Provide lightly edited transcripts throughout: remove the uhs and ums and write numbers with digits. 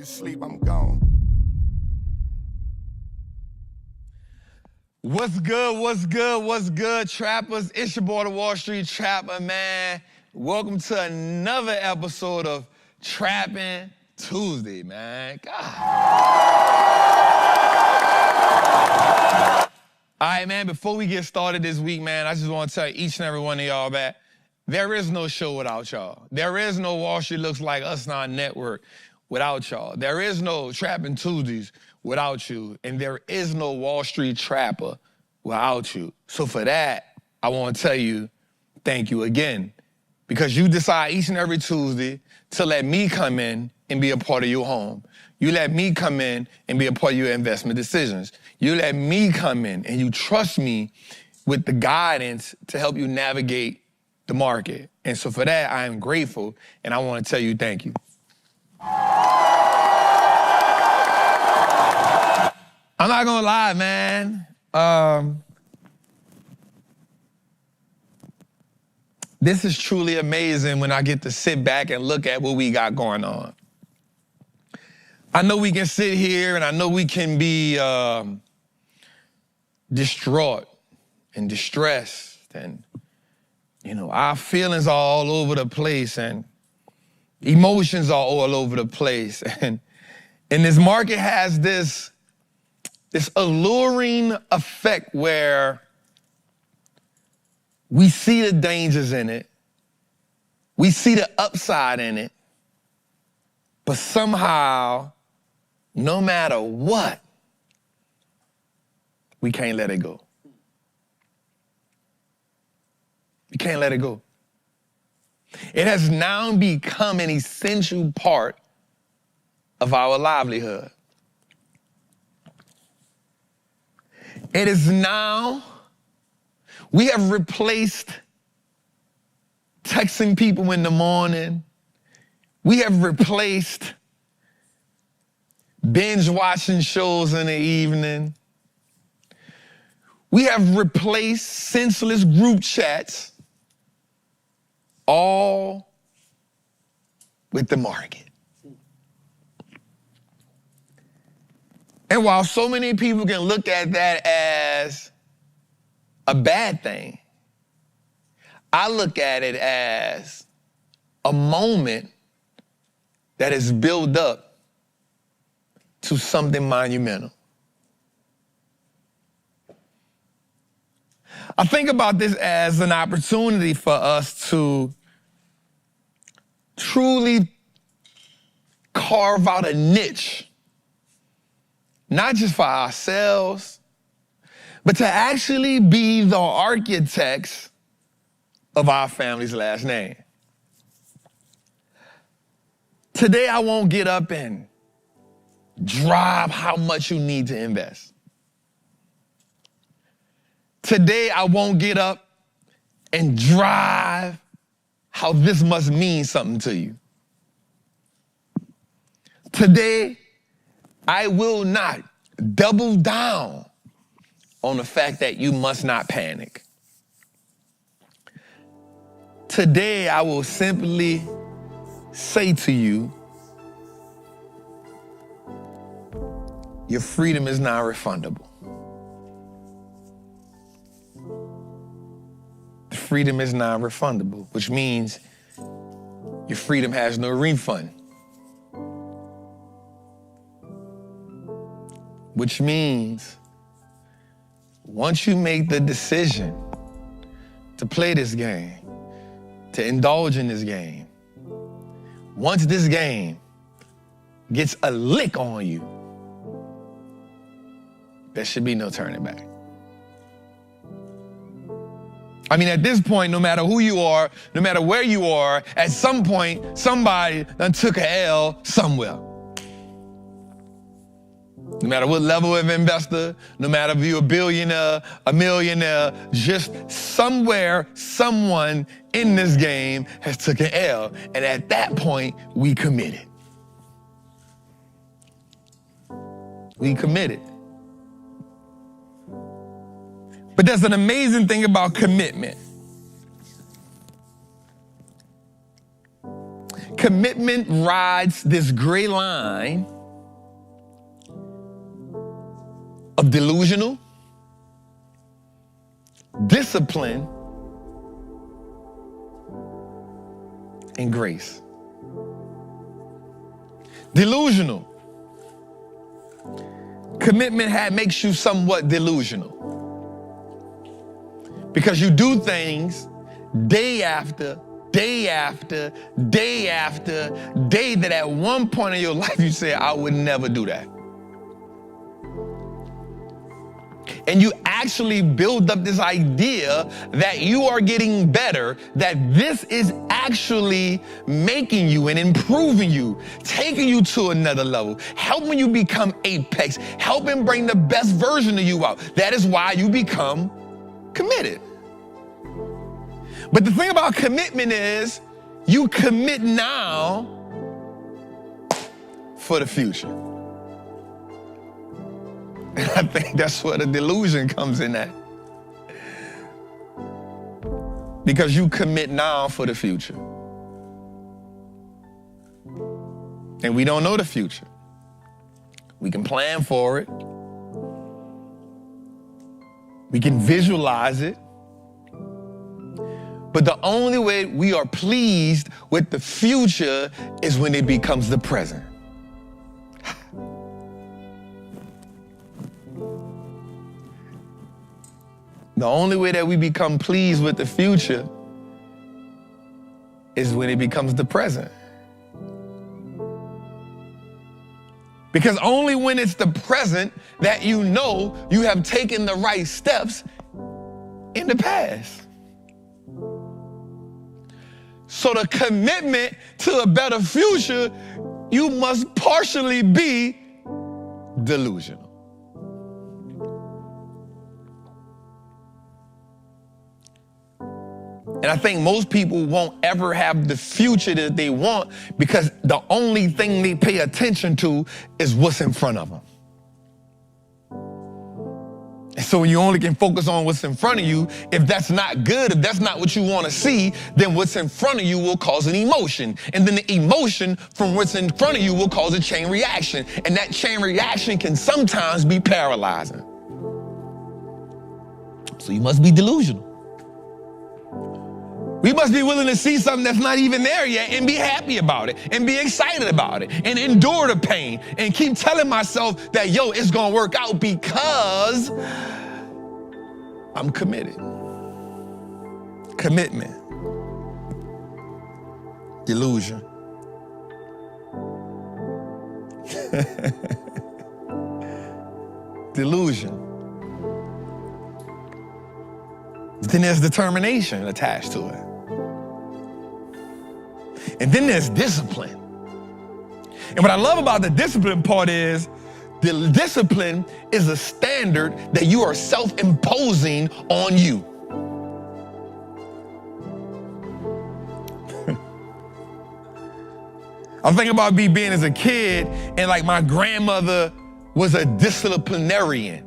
sleep, I'm gone. What's good, what's good, what's good, trappers? It's your boy, the Wall Street Trapper, man. Welcome to another episode of Trappin' Tuesday, man. God. All right, man, before we get started this week, man, I just want to tell each and every one of y'all that there is no show without y'all. There is no Wall Street Looks Like Us Not Network without y'all. There is no Trappin' Tuesdays without you, and there is no Wall Street Trapper without you. So for that, I want to tell you thank you again, because you decide each and every Tuesday to let me come in and be a part of your home. You let me come in and be a part of your investment decisions. You let me come in and you trust me with the guidance to help you navigate the market. And so for that, I am grateful, and I want to tell you thank you. I'm not gonna lie, man. This is truly amazing when I get to sit back and look at what we got going on. I know we can sit here and I know we can be distraught and distressed, and you know, our feelings are all over the place and emotions are all over the place. And this market has this alluring effect where we see the dangers in it, we see the upside in it, but somehow, no matter what, we can't let it go. We can't let it go. It has now become an essential part of our livelihood. It is now, we have replaced texting people in the morning. We have replaced binge watching shows in the evening. We have replaced senseless group chats, all with the market. And while so many people can look at that as a bad thing, I look at it as a moment that is built up to something monumental. I think about this as an opportunity for us to truly carve out a niche, not just for ourselves, but to actually be the architects of our family's last name. Today, I won't get up and drive how much you need to invest. Today, I won't get up and drive how this must mean something to you. Today, I will not double down on the fact that you must not panic. Today, I will simply say to you, your freedom is non-refundable. Freedom is non-refundable, which means your freedom has no refund. Which means once you make the decision to play this game, to indulge in this game, once this game gets a lick on you, there should be no turning back. I mean, at this point, no matter who you are, no matter where you are, at some point, somebody done took a L somewhere. No matter what level of investor, no matter if you're a billionaire, a millionaire, just somewhere, someone in this game has took an L. And at that point, we committed. We committed. But there's an amazing thing about commitment. Commitment rides this gray line of delusional, discipline, and grace. Delusional. Commitment makes you somewhat delusional. Because you do things day after day after day after day that at one point in your life you say, I would never do that. And you actually build up this idea that you are getting better, that this is actually making you and improving you, taking you to another level, helping you become apex, helping bring the best version of you out. That is why you become committed. But the thing about commitment is you commit now for the future. And I think that's where the delusion comes in at. Because you commit now for the future. And we don't know the future. We can plan for it. We can visualize it. But the only way we are pleased with the future is when it becomes the present. The only way that we become pleased with the future is when it becomes the present. Because only when it's the present that you know you have taken the right steps in the past. So the commitment to a better future, you must partially be delusional. And I think most people won't ever have the future that they want because the only thing they pay attention to is what's in front of them. And so when you only can focus on what's in front of you, if that's not good, if that's not what you want to see, then what's in front of you will cause an emotion. And then the emotion from what's in front of you will cause a chain reaction. And that chain reaction can sometimes be paralyzing. So you must be delusional. We must be willing to see something that's not even there yet and be happy about it and be excited about it and endure the pain and keep telling myself that, yo, it's gonna work out because I'm committed. Commitment. Delusion. Delusion. Then there's determination attached to it. And then there's discipline. And what I love about the discipline part is the discipline is a standard that you are self-imposing on you. I'm thinking about me being as a kid and like my grandmother was a disciplinarian.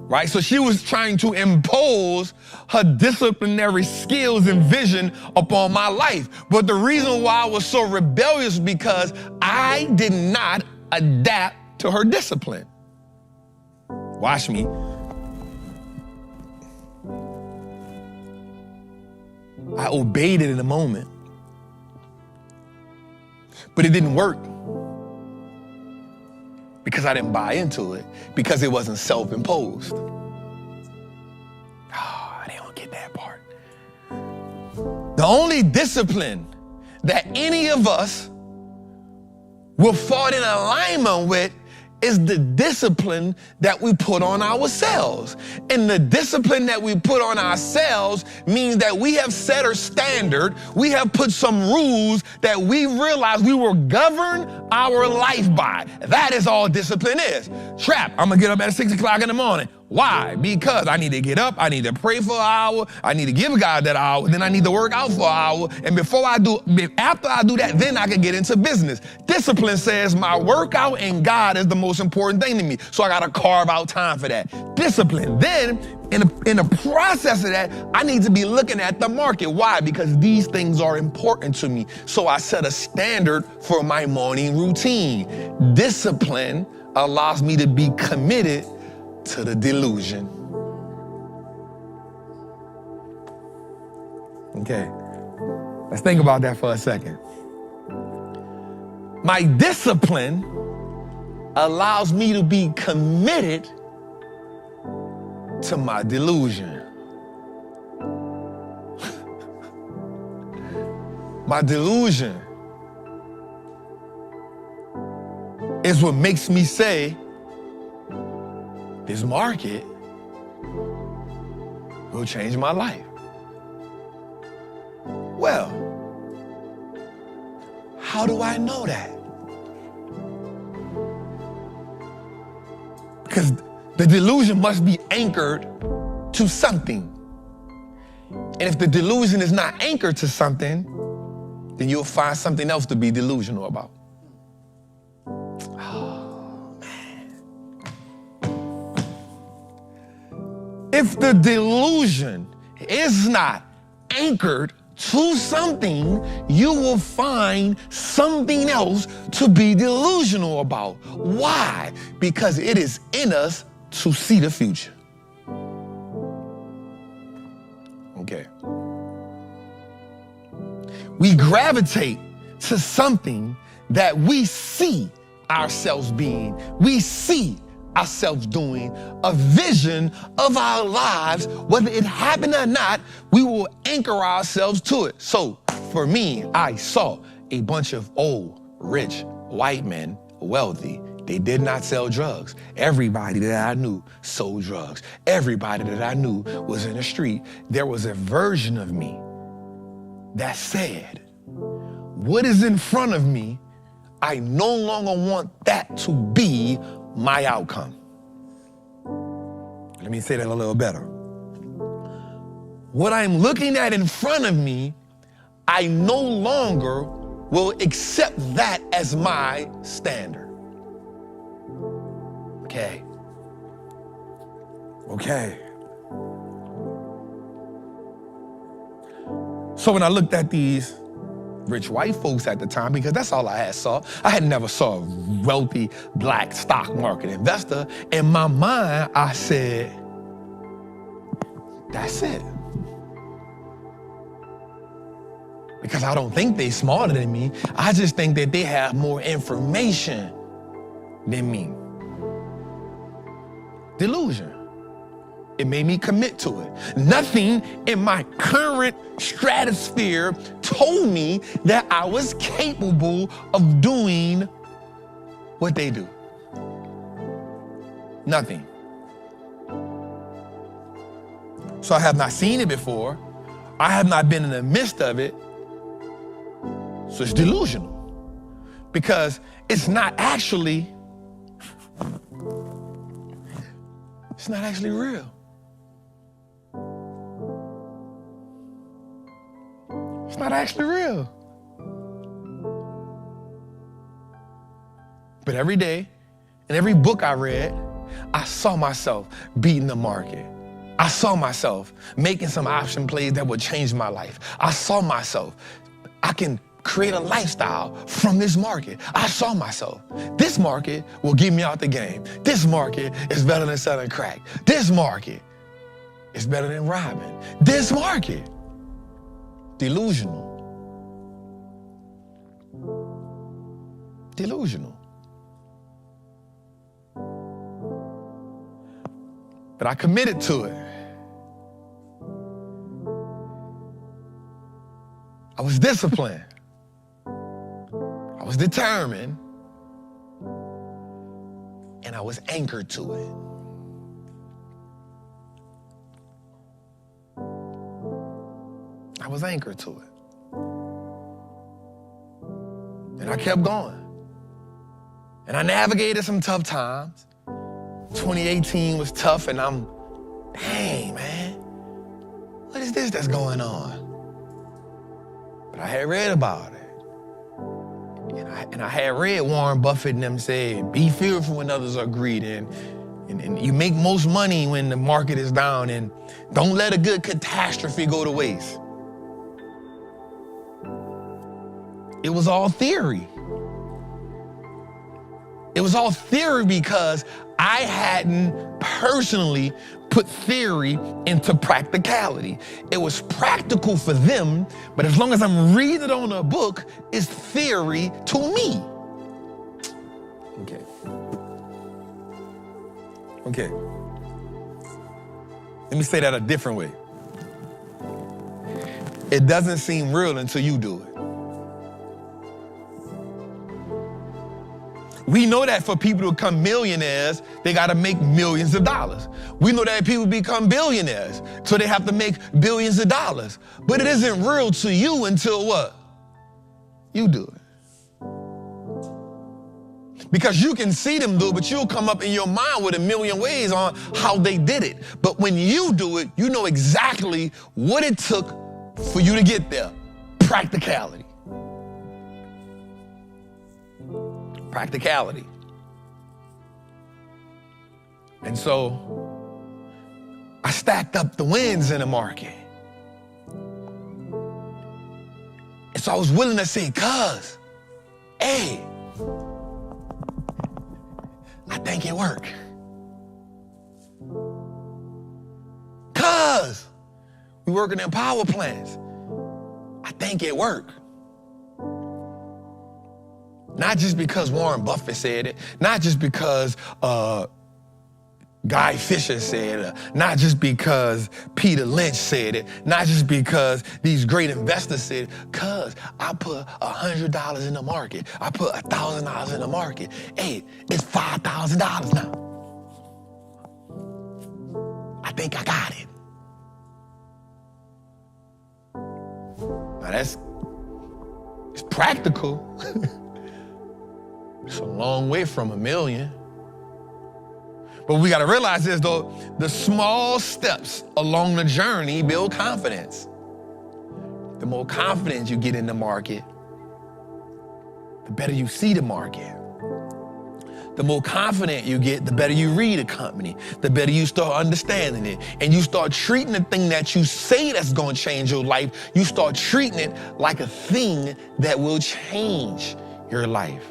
Right? So she was trying to impose her disciplinary skills and vision upon my life. But the reason why I was so rebellious because I did not adapt to her discipline. Watch me. I obeyed it in a moment. But it didn't work. Because I didn't buy into it, because it wasn't self-imposed. They don't get that part. The only discipline that any of us will fall in alignment with is the discipline that we put on ourselves. And the discipline that we put on ourselves means that we have set a standard, we have put some rules that we realize we will govern our life by. That is all discipline is. Trap, I'm gonna get up at 6 o'clock in the morning. Why? Because I need to get up, I need to pray for an hour, I need to give God that hour, then I need to work out for an hour, and after I do that, then I can get into business. Discipline says my workout and God is the most important thing to me, so I gotta carve out time for that. Discipline. Then, in the process of that, I need to be looking at the market. Why? Because these things are important to me, so I set a standard for my morning routine. Discipline allows me to be committed to the delusion. Okay, let's think about that for a second. My discipline allows me to be committed to my delusion. My delusion is what makes me say this market will change my life. Well, how do I know that? Because the delusion must be anchored to something. And if the delusion is not anchored to something, then you'll find something else to be delusional about. Oh, man. If the delusion is not anchored to something, you will find something else to be delusional about. Why? Because it is in us to see the future. Okay. We gravitate to something that we see ourselves being, we see ourselves doing, a vision of our lives. Whether it happened or not, we will anchor ourselves to it. So for me, I saw a bunch of old, rich, white men, wealthy. They did not sell drugs. Everybody that I knew sold drugs. Everybody that I knew was in the street. There was a version of me that said, what is in front of me, I no longer want that to be my outcome. Let me say that a little better. What I'm looking at in front of me, I no longer will accept that as my standard. Okay. Okay. So when I looked at these rich white folks at the time, because that's all I had saw. I had never saw a wealthy black stock market investor. In my mind, I said, that's it. Because I don't think they smarter than me. I just think that they have more information than me. Delusion. It made me commit to it. Nothing in my current stratosphere told me that I was capable of doing what they do. Nothing. So I have not seen it before. I have not been in the midst of it. So it's delusional. Because it's not actually real. It's not actually real. But every day, in every book I read, I saw myself beating the market. I saw myself making some option plays that would change my life. I saw myself, I can create a lifestyle from this market. I saw myself, this market will get me out the game. This market is better than selling crack. This market is better than robbing. This market. Delusional. Delusional. But I committed to it. I was disciplined. I was determined. And I was anchored to it. I was anchored to it. And I kept going. And I navigated some tough times. 2018 was tough, and I'm, dang, man, what is this that's going on? But I had read about it. And I had read Warren Buffett and them say, be fearful when others are greedy. And you make most money when the market is down, and don't let a good catastrophe go to waste. It was all theory. It was all theory because I hadn't personally put theory into practicality. It was practical for them, but as long as I'm reading it on a book, it's theory to me. Okay. Let me say that a different way. It doesn't seem real until you do it. We know that for people to become millionaires, they gotta make millions of dollars. We know that people become billionaires, so they have to make billions of dollars. But it isn't real to you until what? You do it. Because you can see them do it, but you'll come up in your mind with a million ways on how they did it. But when you do it, you know exactly what it took for you to get there. Practicality. Practicality. And so I stacked up the wins in the market. And so I was willing to say, cuz, hey, I think it worked. Cuz we working in power plants. I think it worked. Not just because Warren Buffett said it, not just because Guy Fisher said it, not just because Peter Lynch said it, not just because these great investors said it, cuz I put $100 in the market, I put $1,000 in the market. Hey, it's $5,000 now. I think I got it. Now it's practical. It's a long way from a million. But we gotta realize this though, the small steps along the journey build confidence. The more confidence you get in the market, the better you see the market. The more confident you get, the better you read a company, the better you start understanding it. And you start treating the thing that you say that's gonna change your life, you start treating it like a thing that will change your life.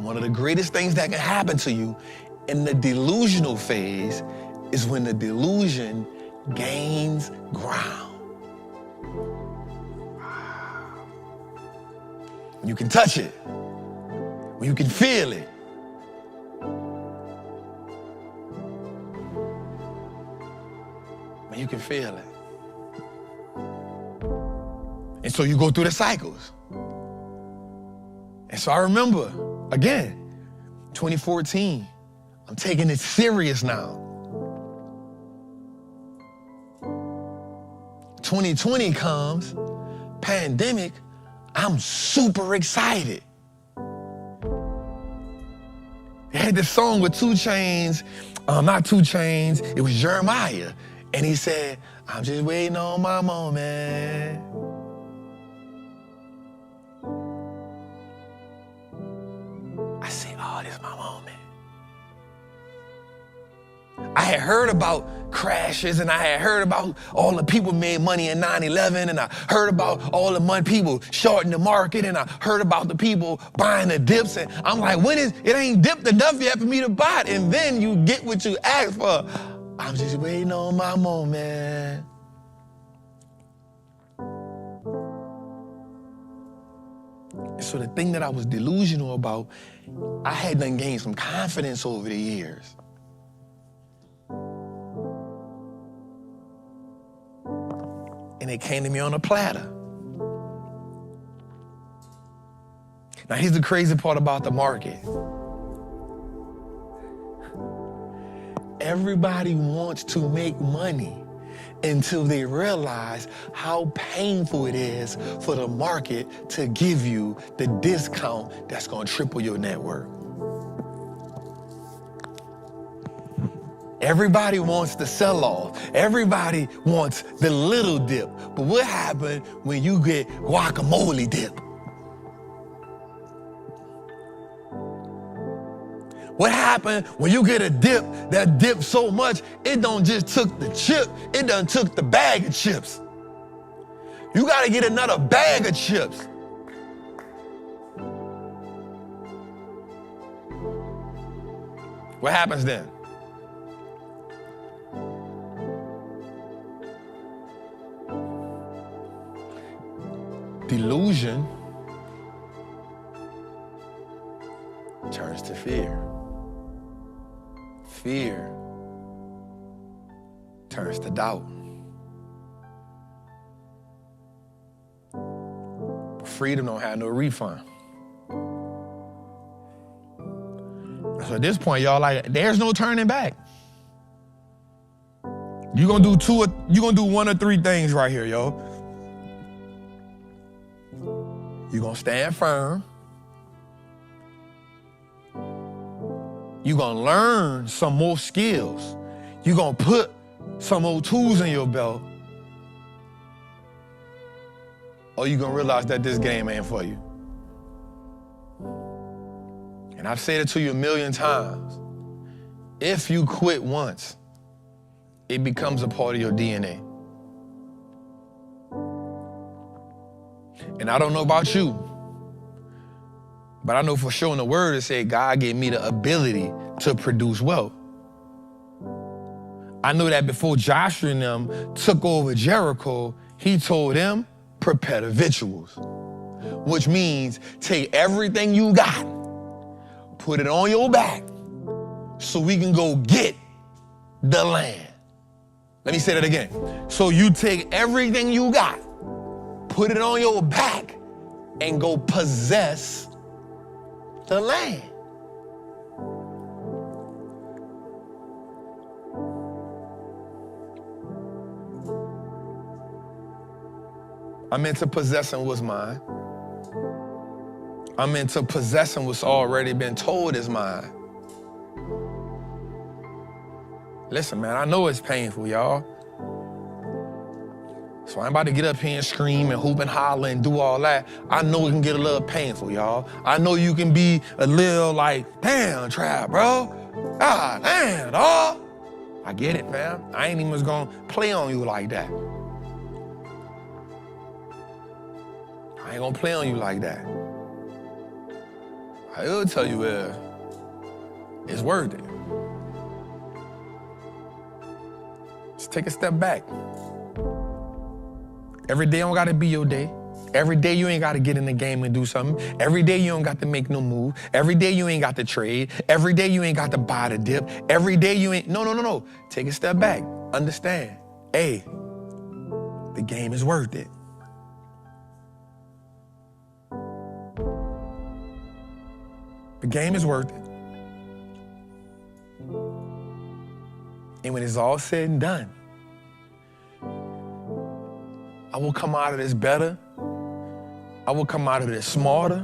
One of the greatest things that can happen to you in the delusional phase is when the delusion gains ground. When you can touch it, when you can feel it. When you can feel it. And so you go through the cycles. And so I remember, again, 2014, I'm taking it serious now. 2020 comes, pandemic, I'm super excited. They had this song with 2 Chainz, not 2 Chainz, it was Jeremiah. And he said, I'm just waiting on my moment. I said, oh, this is my moment. I had heard about crashes and I had heard about all the people made money in 9/11 and I heard about all the money people shorting the market and I heard about the people buying the dips and I'm like, it ain't dipped enough yet for me to buy it. And then you get what you asked for. I'm just waiting on my moment. So the thing that I was delusional about, I had done gained some confidence over the years. And it came to me on a platter. Now here's the crazy part about the market. Everybody wants to make money until they realize how painful it is for the market to give you the discount that's gonna triple your net worth. Everybody wants the sell-off. Everybody wants the little dip. But what happens when you get guacamole dip? What happened when you get a dip that dips so much, it don't just took the chip, it done took the bag of chips. You gotta get another bag of chips. What happens then? Delusion turns to fear. Fear turns to doubt. But freedom don't have no refund. So at this point, y'all, like, there's no turning back. You're gonna do one or three things right here, yo. You're gonna stand firm. You're gonna learn some more skills. You're gonna put some more tools in your belt. Or you're gonna realize that this game ain't for you. And I've said it to you a million times. If you quit once, it becomes a part of your DNA. And I don't know about you, but I know for sure in the word it said God gave me the ability to produce wealth. I know that before Joshua and them took over Jericho, he told them, prepare the victuals, which means take everything you got, put it on your back so we can go get the land. Let me say that again. So you take everything you got, put it on your back, and go possess the land. I'm into possessing what's mine. I'm into possessing what's already been told is mine. Listen, man, I know it's painful, y'all. So I'm about to get up here and scream and hoop and holler and do all that. I know it can get a little painful, y'all. I know you can be a little like, damn, Trap, bro. Ah, damn, dawg. I get it, fam. I ain't even gonna play on you like that. I ain't gonna play on you like that. I will tell you it's worth it. Just take a step back. Every day don't gotta be your day. Every day you ain't gotta get in the game and do something. Every day you don't got to make no move. Every day you ain't got to trade. Every day you ain't got to buy the dip. Every day you ain't, no. Take a step back, understand. Hey, the game is worth it. The game is worth it. And when it's all said and done, I will come out of this better. I will come out of this smarter.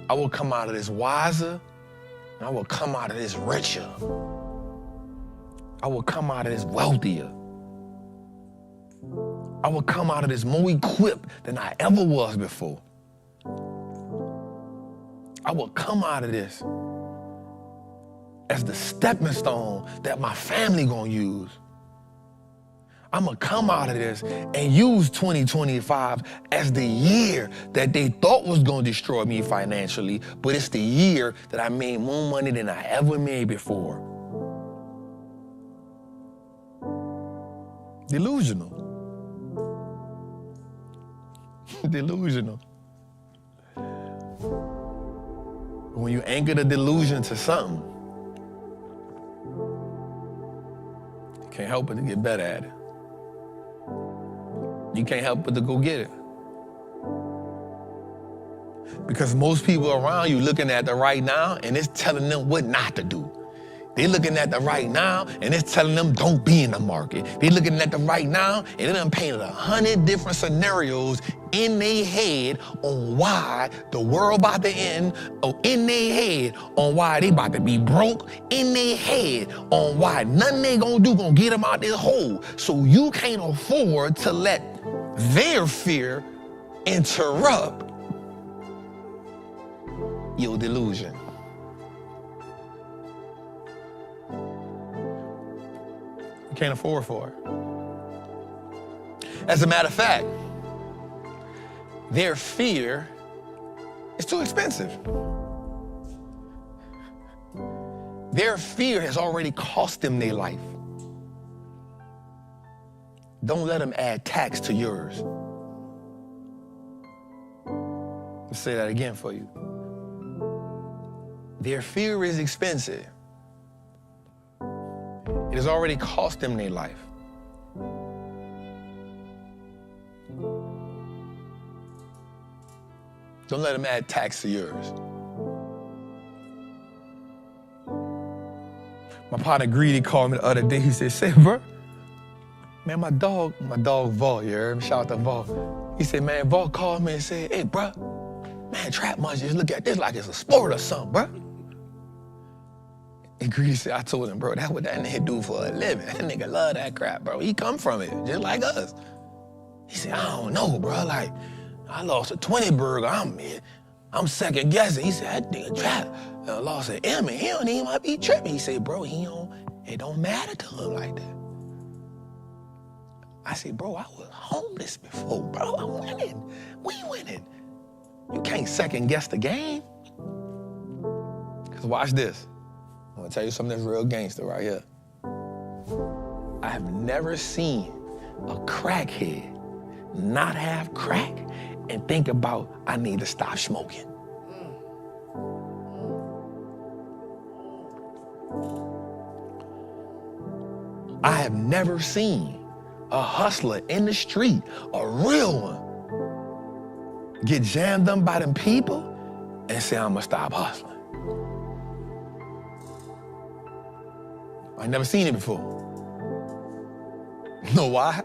I will come out of this wiser. And I will come out of this richer. I will come out of this wealthier. I will come out of this more equipped than I ever was before. I will come out of this as the stepping stone that my family gonna use. I'm gonna come out of this and use 2025 as the year that they thought was gonna destroy me financially, but it's the year that I made more money than I ever made before. Delusional. Delusional. When you anchor the delusion to something, you can't help but to get better at it. You can't help but to go get it. Because most people around you looking at the right now and it's telling them what not to do. They looking at the right now and it's telling them don't be in the market. They looking at the right now and they done painted 100 different scenarios in their head on why the world about to end, or in their head on why they about to be broke, in their head on why nothing they gonna do gonna get them out this hole. So you can't afford to let their fear interrupt your delusion. You can't afford for it. As a matter of fact, their fear is too expensive. Their fear has already cost them their life. Don't let them add tax to yours. Let's say that again for you. Their fear is expensive. It has already cost them their life. Don't let them add tax to yours. My partner Greedy called me the other day. He said, say, bro, man, my dog Vol, you heard me? Shout out to Vol. He said, man, Vol called me and said, hey, bro, man, trap munchies, look at this like it's a sport or something, bro. And Greedy said, I told him, bro, that's what that nigga do for a living. That nigga love that crap, bro. He come from it, just like us. He said, I don't know, bro. Like, I lost a 20 burger. I'm second guessing. He said, that nigga Trap lost an M and he don't even might be tripping. He said, bro, it don't matter to him like that. I said, bro, I was homeless before, bro. I'm winning. We winning. You can't second guess the game. Because watch this. I'm gonna tell you something that's real gangster right here. I have never seen a crackhead not have crack and think about, I need to stop smoking. I have never seen a hustler in the street, a real one, get jammed up by them people and say, I'm gonna stop hustling. I never seen it before. You know why?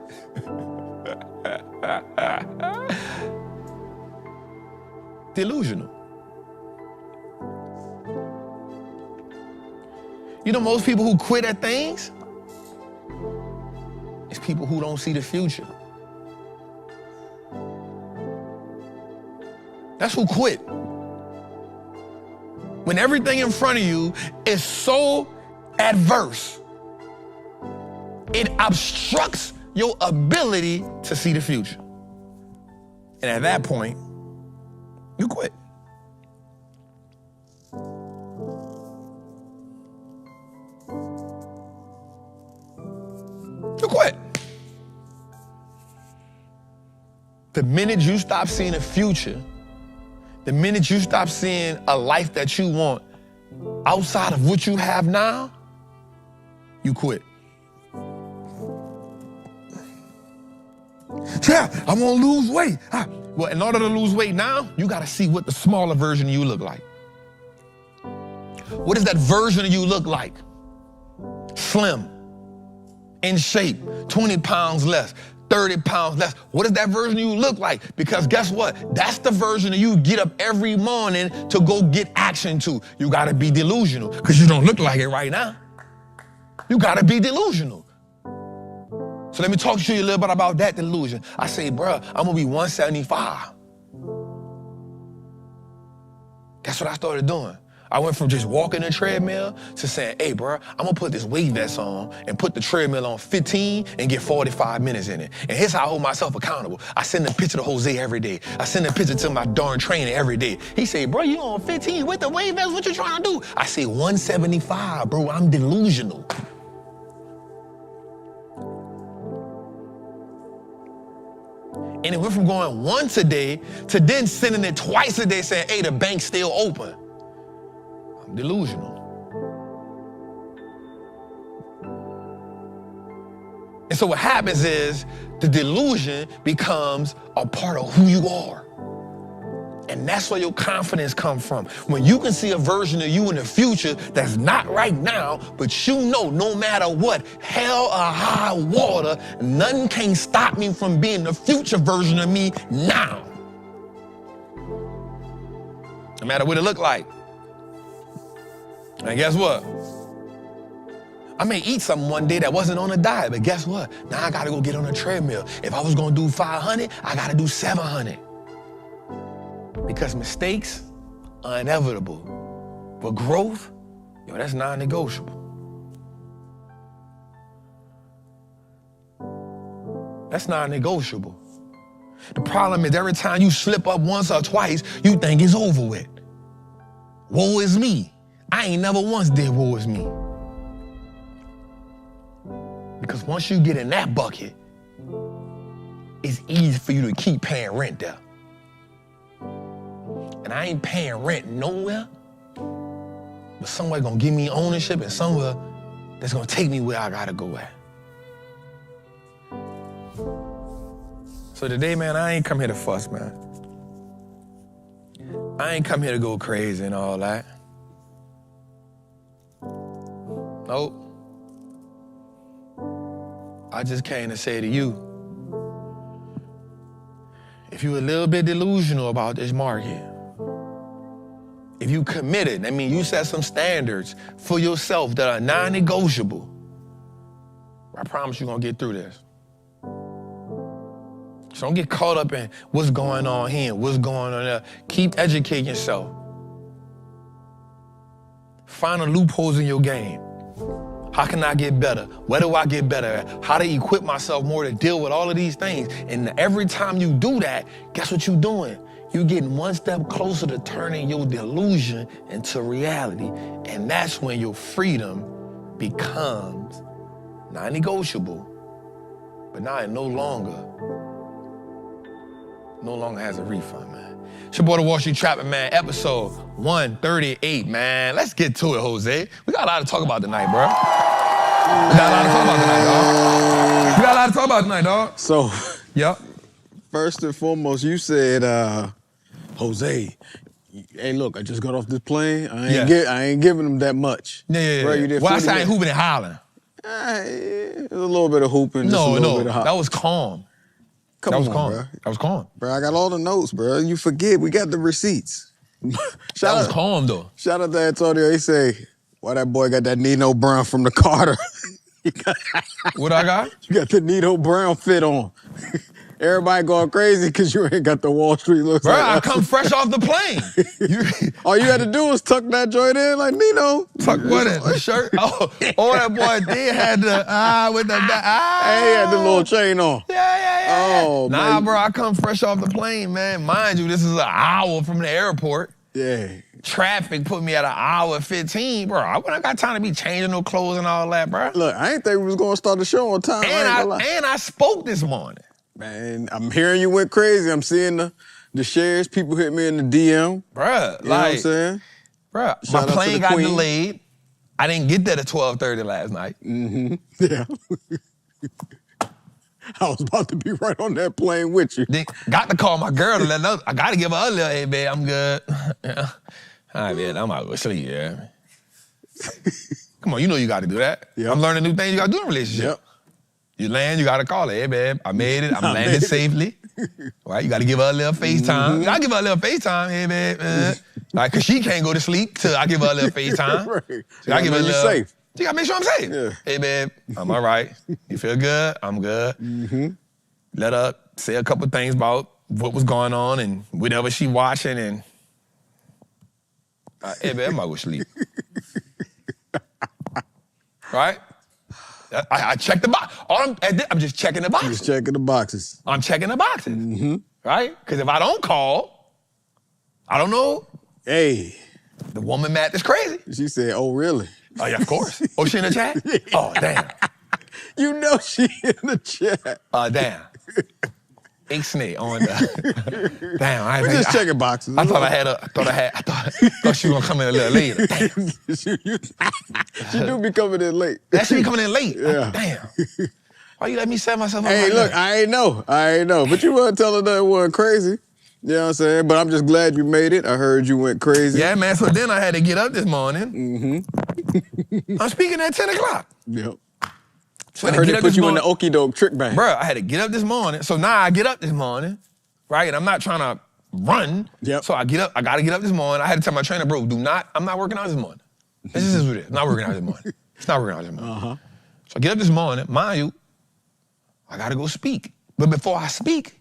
Delusional. You know, most people who quit at things, it's people who don't see the future. That's who quit. When everything in front of you is so adverse, it obstructs your ability to see the future. And at that point, you quit. You quit. The minute you stop seeing a future, the minute you stop seeing a life that you want outside of what you have now, you quit. Yeah, I want to lose weight. Well, in order to lose weight now, you got to see what the smaller version of you look like. What does that version of you look like? Slim, in shape, 20 pounds less, 30 pounds less. What does that version of you look like? Because guess what? That's the version of you get up every morning to go get action to. You got to be delusional because you don't look like it right now. You got to be delusional. So let me talk to you a little bit about that delusion. I say, bruh, I'm gonna be 175. That's what I started doing. I went from just walking the treadmill to saying, hey, bruh, I'm gonna put this weight vest on and put the treadmill on 15 and get 45 minutes in it. And here's how I hold myself accountable. I send a picture to Jose every day. I send a picture to my darn trainer every day. He say, bro, you on 15 with the weight vest? What you trying to do? I say 175, bro, I'm delusional. And it went from going once a day to then sending it twice a day saying, hey, the bank's still open. I'm delusional. And so what happens is the delusion becomes a part of who you are. And that's where your confidence comes from. When you can see a version of you in the future that's not right now, but you know no matter what, hell or high water, nothing can stop me from being the future version of me now. No matter what it look like. And guess what? I may eat something one day that wasn't on a diet, but guess what? Now I gotta go get on a treadmill. If I was gonna do 500, I gotta do 700. Because mistakes are inevitable. But growth, yo, that's non-negotiable. That's non-negotiable. The problem is every time you slip up once or twice, you think it's over with. Woe is me. I ain't never once did what was me. Because once you get in that bucket, it's easy for you to keep paying rent there. And I ain't paying rent nowhere, but somewhere gonna give me ownership and somewhere that's gonna take me where I gotta go at. So today, man, I ain't come here to fuss, man. I ain't come here to go crazy and all that. Nope. I just came to say to you, if you a little bit delusional about this market, if you committed, that means you set some standards for yourself that are non-negotiable, I promise you're gonna get through this. So don't get caught up in what's going on here, what's going on there. Keep educating yourself. Find the loopholes in your game. How can I get better? Where do I get better at? How to equip myself more to deal with all of these things. And every time you do that, guess what you're doing? You're getting one step closer to turning your delusion into reality. And that's when your freedom becomes non-negotiable, but now it no longer has a refund, man. It's your boy, the Wallstreet Trappin, man, episode 138, man. Let's get to it, Jose. We got a lot to talk about tonight, bro. We got a lot to talk about tonight, dog. We got a lot to talk about tonight, dog. So, yep. First and foremost, you said, Jose, hey, look, I just got off this plane. I ain't giving them that much. Yeah. Bro, you did well, I said I ain't hooping and hollering. There's a little bit of hooping, No, just a little bit of hollering. That was calm. Come that was on, calm. bro. That was calm. Bro, I got all the notes, bro. You forget, we got the receipts. That was calm, though. Shout out to Antonio. He say, why that boy got that Nino Brown from the Carter? What I got? You got the Nino Brown fit on. Everybody going crazy because you ain't got the Wallstreet looks. Bro, like I come fresh off the plane. All you had to do was tuck that joint in like Nino. Tuck what in? The shirt? Oh, that boy did had the, with the, Hey, he had the little chain on. Yeah. Oh, nah, man. bro, I come fresh off the plane, man. Mind you, this is an hour from the airport. Yeah. Traffic put me at an hour 15, bro. I wouldn't got time to be changing no clothes and all that, bro. Look, I ain't think we was going to start the show on time. And I spoke this morning. Man, I'm hearing you went crazy. I'm seeing the shares. People hit me in the DM. Bruh, you know what I'm saying? Bruh, my plane got delayed. I didn't get there at 12:30 last night. Mm-hmm. Yeah. I was about to be right on that plane with you. Then got to call my girl to let her know. I got to give her a little, hey, babe, I'm good. Yeah. All right, man, I'm out to sleep, yeah. Come on, you know you got to do that. Yep. I'm learning new things you got to do in a relationship. Yep. You land, you gotta call her. Hey, babe, I made it. I'm landed safely. Right? You gotta give her a little FaceTime. Mm-hmm. You gotta give her a little FaceTime. Hey, babe. Right? Cause she can't go to sleep till I give her a little FaceTime. Right. So I give her a little. Safe. You gotta make sure I'm safe. Yeah. Hey, babe, I'm all right. You feel good? I'm good. Mm-hmm. Let her say a couple things about what was going on and whatever she watching and. Hey, babe, I'm about to go sleep. Right? I checked the box. I'm just checking the boxes. Just checking the boxes. I'm checking the boxes. Mm-hmm. Right? Because if I don't call, I don't know. Hey. The woman math is crazy. She said, oh, really? Oh, yeah, of course. Oh, she in the chat? Yeah. Oh, damn. You know she in the chat. Damn. Ixnay on the. Damn. We're just checking boxes. I thought she was going to come in a little later. Damn. She do be coming in late. That she be coming in late. Yeah. Damn. Why you let me set myself up? Hey, like look, that? I ain't know. But you weren't telling that it wasn't crazy. You know what I'm saying? But I'm just glad you made it. I heard you went crazy. Yeah, man. So then I had to get up this morning. Mm-hmm. I'm speaking at 10 o'clock. Yep. So I heard they put you in the okie doke trick bag. Bro, I had to get up this morning. So now I get up this morning, right? And I'm not trying to run. Yep. So I get up, I gotta get up this morning. I had to tell my trainer, bro, I'm not working out this morning. This is what it is. I'm not working out this morning. It's not working out this morning. Uh-huh. So I get up this morning, mind you, I gotta go speak. But before I speak,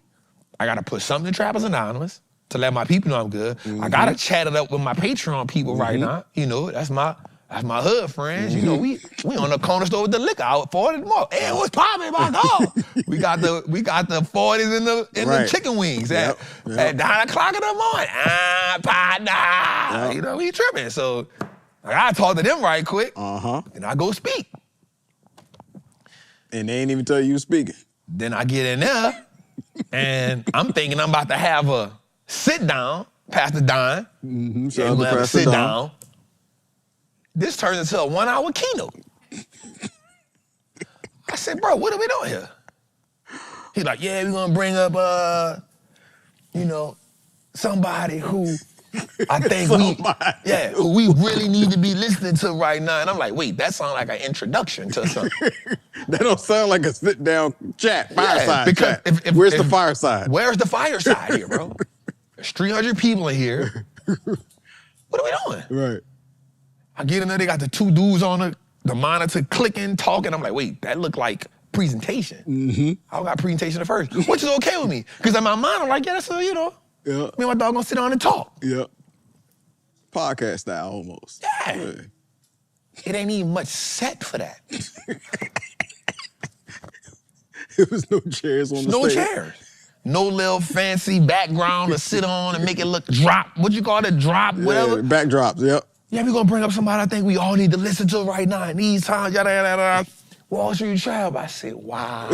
I gotta put something in Trappers Anonymous to let my people know I'm good. Mm-hmm. I gotta chat it up with my Patreon people right now. You know, that's my hood friends. You know, we on the corner store with the liquor out 40 tomorrow. Hey, what's poppin', my dog? we got the 40s in the chicken wings at 9 o'clock in the morning. Partner. You know, we tripping. So I gotta talk to them right quick. And I go speak. And they ain't even tell you you speaking. Then I get in there, and I'm thinking I'm about to have a sit down, Pastor Don. Shout out to Pastor sit Don. down. This turns into a 1 hour keynote. I said, bro, what are we doing here? He's like, yeah, we're gonna bring up, you know, somebody who I think who we really need to be listening to right now. And I'm like, wait, that sounds like an introduction to something. That don't sound like a sit-down chat, fireside because chat. Where's the fireside? Where's the fireside here, bro? There's 300 people in here. What are we doing? Right. I get in there, they got the 2 dudes on the monitor clicking, talking. I'm like, wait, that look like presentation. I got presentation at first, which is okay with me. Because in my mind, I'm like, yeah, that's, you know, me and my dog gonna sit down and talk. Podcast style almost. Yeah. It ain't even much set for that. There was no chairs on the stage. No chairs. No little fancy background to sit on and make it look drop. What you call it? Drop, whatever? Backdrops, Yeah, we're gonna bring up somebody I think we all need to listen to right now in these times, yada, yada, yada. Wallstreet Trappin. I said, wow.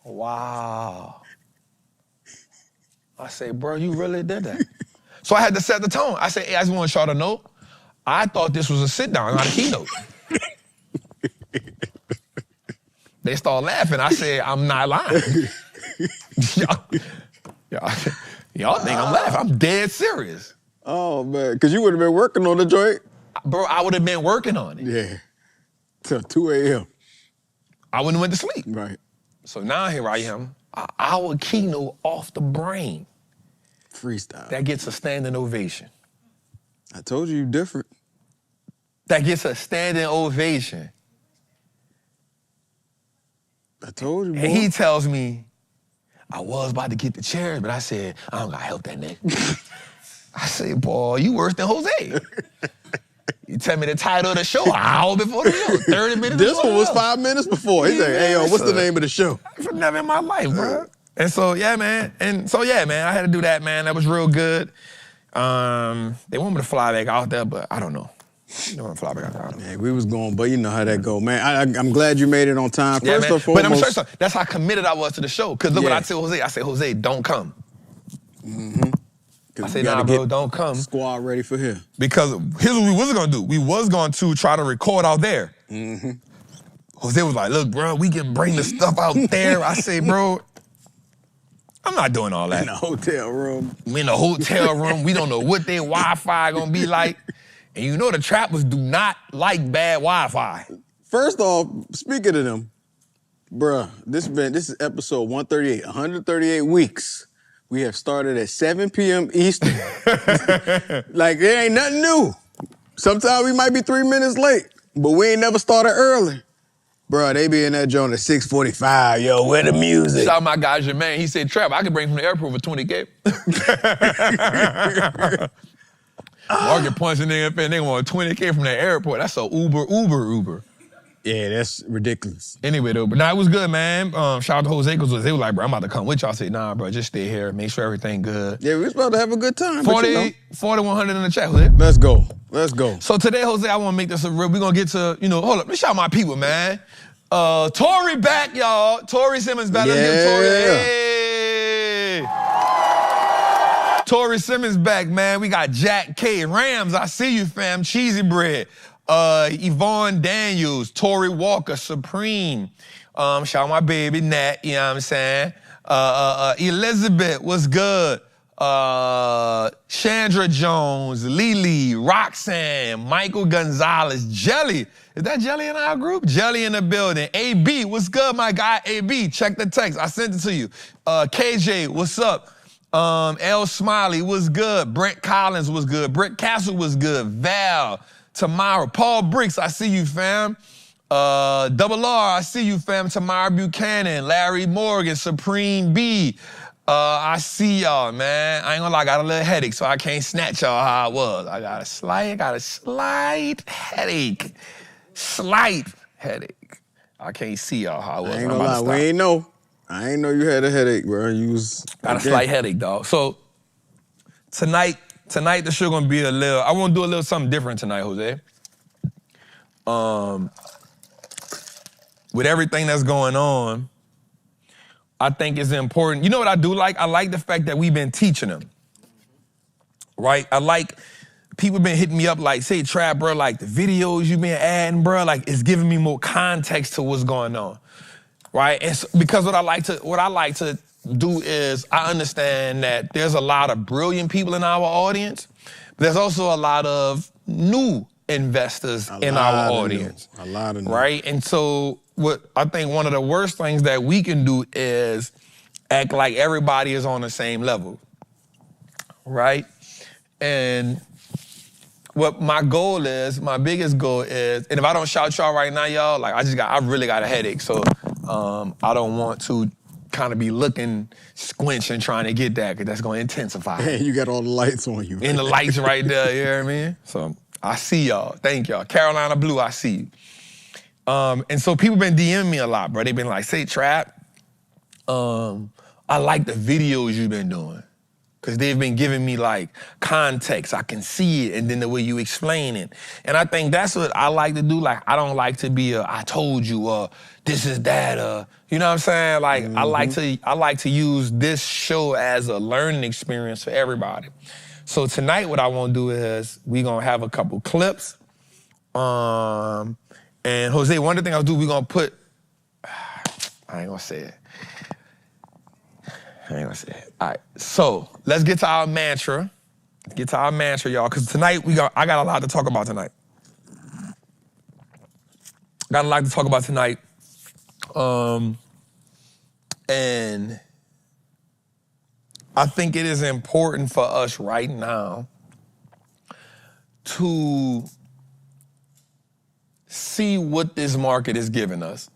Wow. I say, bro, you really did that. So I had to set the tone. I said, hey, I just want y'all to know, I thought this was a sit down, not a keynote. They start laughing. I said, I'm not lying. Y'all think I'm laughing. I'm dead serious. Oh, man, because you would have been working on the joint. Bro, I would have been working on it. Yeah, till 2 a.m. I wouldn't have went to sleep. Right. So now here I am, an hour keynote off the brain. Freestyle. That gets a standing ovation. I told you different. That gets a standing ovation. I told you, boy. And he tells me, I was about to get the chairs, but I said, I don't gotta help that nigga. I said, boy, you worse than Jose. You tell me the title of the show an hour before the show, 30 minutes This before one was 5 minutes before. He said, hey, yo, what's the name of the show? Never in my life, bro. And so, yeah, man. And so, yeah, man, I had to do that, man. That was real good. They want me to fly back out there, but I don't know. They want to fly back out there. I don't know. Yeah, we was going, but you know how that go, man. I'm glad you made it on time. Yeah, First man. and foremost. But I'm sure that's how committed I was to the show. Because look what I tell Jose. I said, Jose, don't come. I said, nah, bro, don't come. Squad ready for here. Because here's what we was going to do. We was going to try to record out there. Jose was like, look, bro, we can bring the stuff out there. I say, bro, I'm not doing all that. In the hotel room. We in the hotel room. We don't know what their Wi-Fi going to be like. And you know the trappers do not like bad Wi-Fi. First off, speaking of them, bruh, this is episode 138, 138 weeks. We have started at 7 p.m. Eastern. Like, there ain't nothing new. Sometimes we might be 3 minutes late, but we ain't never started early. Bruh, they be in that joint at 6:45. Yo, where the music? Shout out my guy, Jermaine. He said, Trap, I can bring from the airport for 20K. Market points in there, they want 20K from the airport. That's a Uber. Yeah, that's ridiculous. Anyway, though, but nah, it was good, man. Shout out to Jose, because Jose was like, bro, I'm about to come with y'all. I said, nah, bro, just stay here, make sure everything good. Yeah, we was about to have a good time. 4,100 in the chat, Jose. Let's go. Let's go. So today, Jose, I want to make this a real, we're going to get to, hold up, let me shout out my people, man. Tori back, y'all. Tori Simmons back. Let's give Tori. Hey. Tori Simmons back, man. We got Jack K. Rams, I see you, fam. Cheesy Bread. Yvonne Daniels, Tori Walker, Supreme. Shout out my baby, Nat, you know what I'm saying? Elizabeth, what's good? Chandra Jones, Lily, Roxanne, Michael Gonzalez, Jelly. Is that Jelly in our group? Jelly in the building. AB, what's good, my guy? AB, check the text. I sent it to you. KJ, what's up? L. Smiley, what's good? Brent Collins, was good? Britt Castle, was good? Val, Tamara, Paul Bricks, I see you, fam. Double R, I see you, fam. Tamara Buchanan, Larry Morgan, Supreme B. I see y'all, man. I ain't gonna lie, I got a little headache, so I can't snatch y'all how I was. I got a slight headache. Slight headache. I can't see y'all how I was. I ain't gonna lie, we ain't know. I ain't know you had a headache, bro. You was got a slight headache, dog. So tonight, Tonight the show gonna be a little, I wanna do a little something different tonight, Jose. With everything that's going on, I think it's important. You know what I do like? I like the fact that we've been teaching them, right? I like, people been hitting me up like, say, Trap, bro, like the videos you been adding, bro, like it's giving me more context to what's going on, right? And so, because what I like to do is I understand that there's a lot of brilliant people in our audience, but there's also a lot of new investors in our audience. A lot of new. Right? And so what I think one of the worst things that we can do is act like everybody is on the same level, right? And what my goal is, my biggest goal is, and if I don't shout y'all right now, y'all, like I really got a headache, so I don't want to kind of be looking squinch and trying to get that, because that's going to intensify. Hey, you got all the lights on you. And the lights right there, you know what I mean? So I see y'all, thank y'all. Carolina Blue, I see you. And so people been DMing me a lot, bro. They've been like, say, Trap, I like the videos you've been doing. Because they've been giving me like context. I can see it, and then the way you explain it. And I think that's what I like to do. Like, I don't like to be I told you, this is that, you know what I'm saying? Like, I like to use this show as a learning experience for everybody. So tonight what I want to do is we gonna have a couple clips. And Jose, one of the things I'll do, we gonna put, I ain't gonna say it. All right, so let's get to our mantra. Get to our mantra, y'all, because tonight I got a lot to talk about tonight. Got a lot to talk about tonight. And I think it is important for us right now to see what this market is giving us.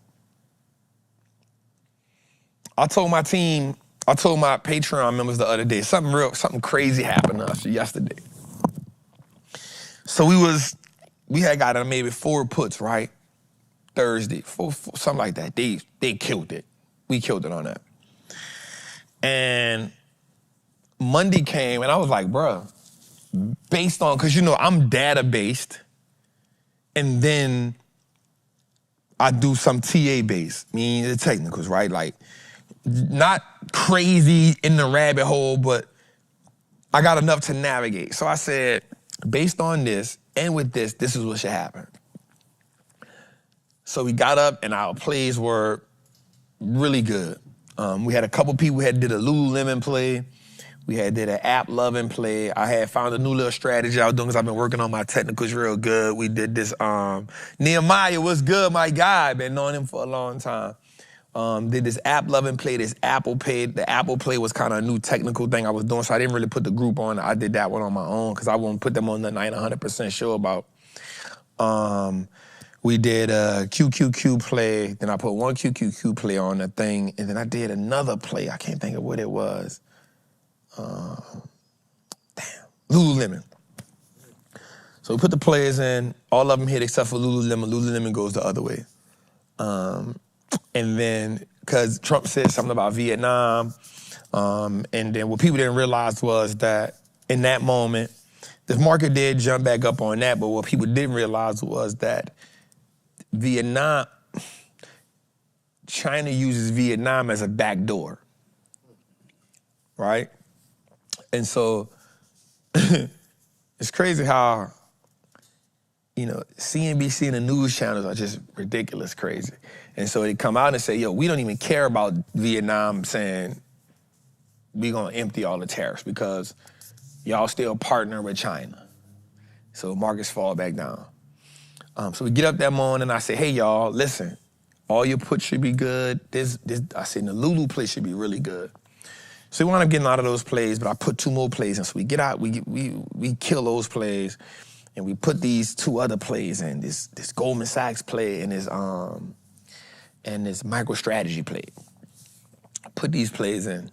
I told my team, I told my Patreon members the other day, something crazy happened to us yesterday. So we had got maybe 4 puts, right? Thursday, four, something like that. They killed it. We killed it on that. And Monday came and I was like, bruh, based on, cause you know, I'm data-based and then I do some TA-based, meaning the technicals, right? Like, not crazy in the rabbit hole, but I got enough to navigate. So I said, based on this, and with this is what should happen. So we got up and our plays were really good. We had a couple people who had did a Lululemon play. We had did an app loving play. I had found a new little strategy I was doing because I've been working on my technicals real good. We did this, Nehemiah, what's good, my guy? Been knowing him for a long time. Did this app loving play, this Apple Pay. The Apple Play was kind of a new technical thing I was doing, so I didn't really put the group on. I did that one on my own because I won't put them on nothing I ain't 100% sure about. We did a QQQ play, then I put one QQQ play on the thing, and then I did another play. I can't think of what it was. Lululemon. So we put the players in, all of them hit except for Lululemon. Lululemon goes the other way. And then, because Trump said something about Vietnam, and then what people didn't realize was that in that moment, the market did jump back up on that, but what people didn't realize was that Vietnam, China uses Vietnam as a backdoor, right? And so, it's crazy how, you know, CNBC and the news channels are just ridiculous crazy. And so they come out and say, yo, we don't even care about Vietnam saying we're gonna empty all the tariffs because y'all still partner with China. So markets fall back down. So we get up that morning and I say, hey y'all, listen, all your puts should be good. I said the Lulu play should be really good. So we wound up getting out of those plays, but I put 2 more plays in. So we get out, we kill those plays, and we put these 2 other plays in, this Goldman Sachs play and this MicroStrategy play. I put these plays in.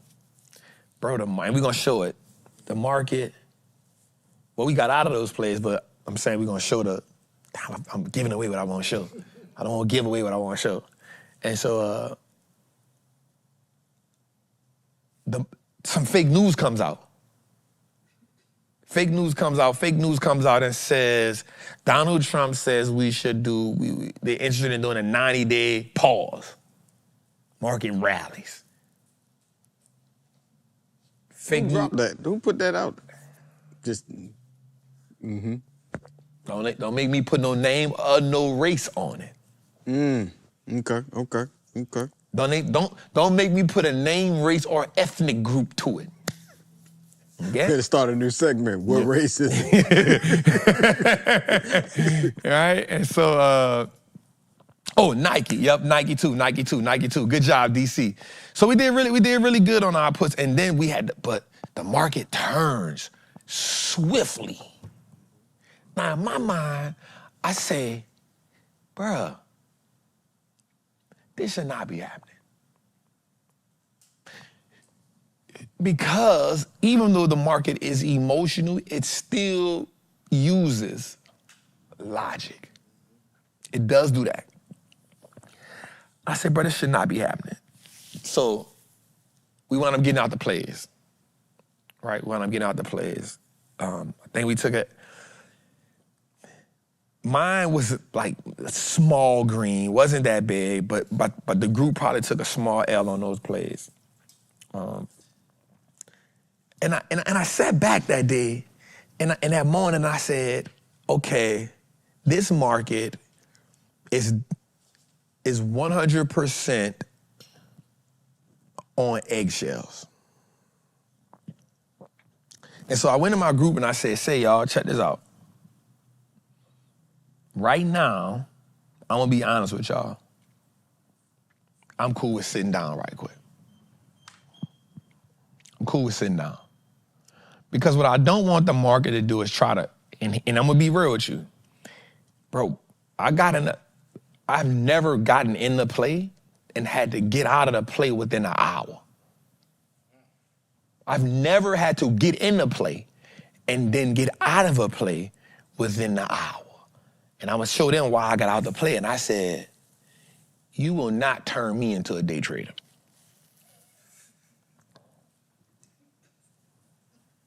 Bro, and we're gonna show it. The market, well, we got out of those plays, but I'm saying we're gonna show I'm giving away what I wanna show. I don't wanna give away what I wanna show. And so, some fake news comes out. Fake news comes out and says, Donald Trump says we should do, they're interested in doing a 90-day pause. Market rallies. Fake Who news. dropped that? Who put that out? Just, Don't make me put no name or no race on it. Okay. Don't make me put a name, race, or ethnic group to it. Okay? Better start a new segment. What race is it? Right? And so, Nike. Yep, Nike too. Good job, DC. So we did really good on our puts, and then but the market turns swiftly. Now, in my mind, I say, bruh, this should not be happening. Because even though the market is emotional, it still uses logic. It does do that. I said, bro, this should not be happening. So we wound up getting out the plays, right? I think we took it. Mine was like a small green, wasn't that big, but the group probably took a small L on those plays. And I sat back that day, and in that morning I said, okay, this market is 100% on eggshells. And so I went in my group and I said, say y'all, check this out. Right now, I'm gonna be honest with y'all. I'm cool with sitting down right quick. I'm cool with sitting down. Because what I don't want the market to do is try to, and I'm gonna be real with you. Bro, I've never gotten in the play and had to get out of the play within an hour. I've never had to get in the play and then get out of a play within the hour. And I'm gonna show them why I got out of the play. And I said, you will not turn me into a day trader.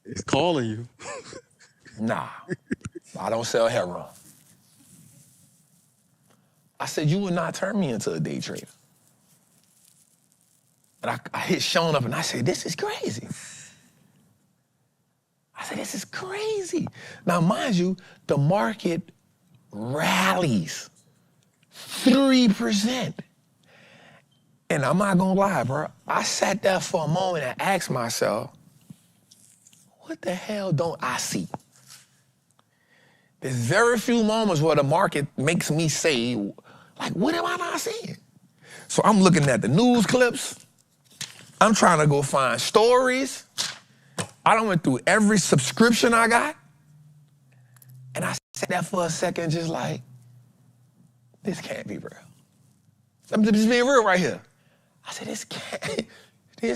It's calling you. Nah, I don't sell heroin. I said, you will not turn me into a day trader. And I hit Sean up and I said, this is crazy. I said, this is crazy. Now, mind you, the market rallies 3%. And I'm not gonna lie, bro. I sat there for a moment and asked myself, what the hell don't I see? There's very few moments where the market makes me say, like, what am I not seeing? So I'm looking at the news clips. I'm trying to go find stories. I done went through every subscription I got. And I sat there for a second just like, this can't be real. I'm just being real right here. I said, this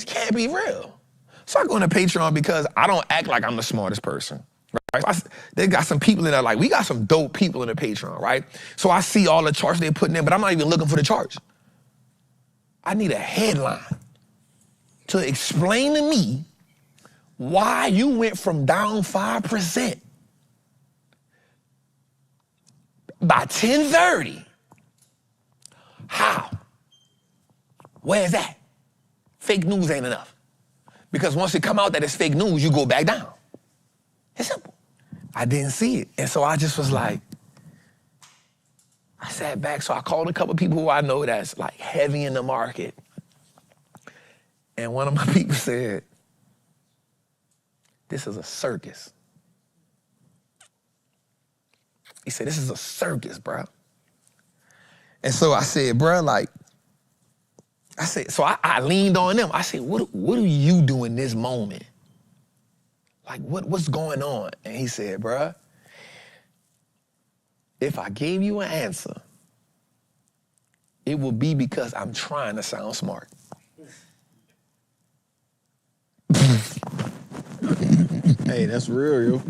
can't be real. So I go into Patreon because I don't act like I'm the smartest person. Right? They got some people in there, like, we got some dope people in the Patreon, right? So I see all the charts they're putting in, but I'm not even looking for the charts. I need a headline to explain to me why you went from down 5% by 10:30. How? Where's that? Fake news ain't enough. Because once it come out that it's fake news, you go back down. It's simple. I didn't see it. And so I just was like, I sat back. So I called a couple people who I know that's like heavy in the market. And one of my people said, this is a circus. He said, this is a circus, bro. And so I said, bro, like, so I leaned on them. I said, what do you do in this moment? Like, what's going on? And he said, bruh, if I gave you an answer, it will be because I'm trying to sound smart. Hey, that's real, yo.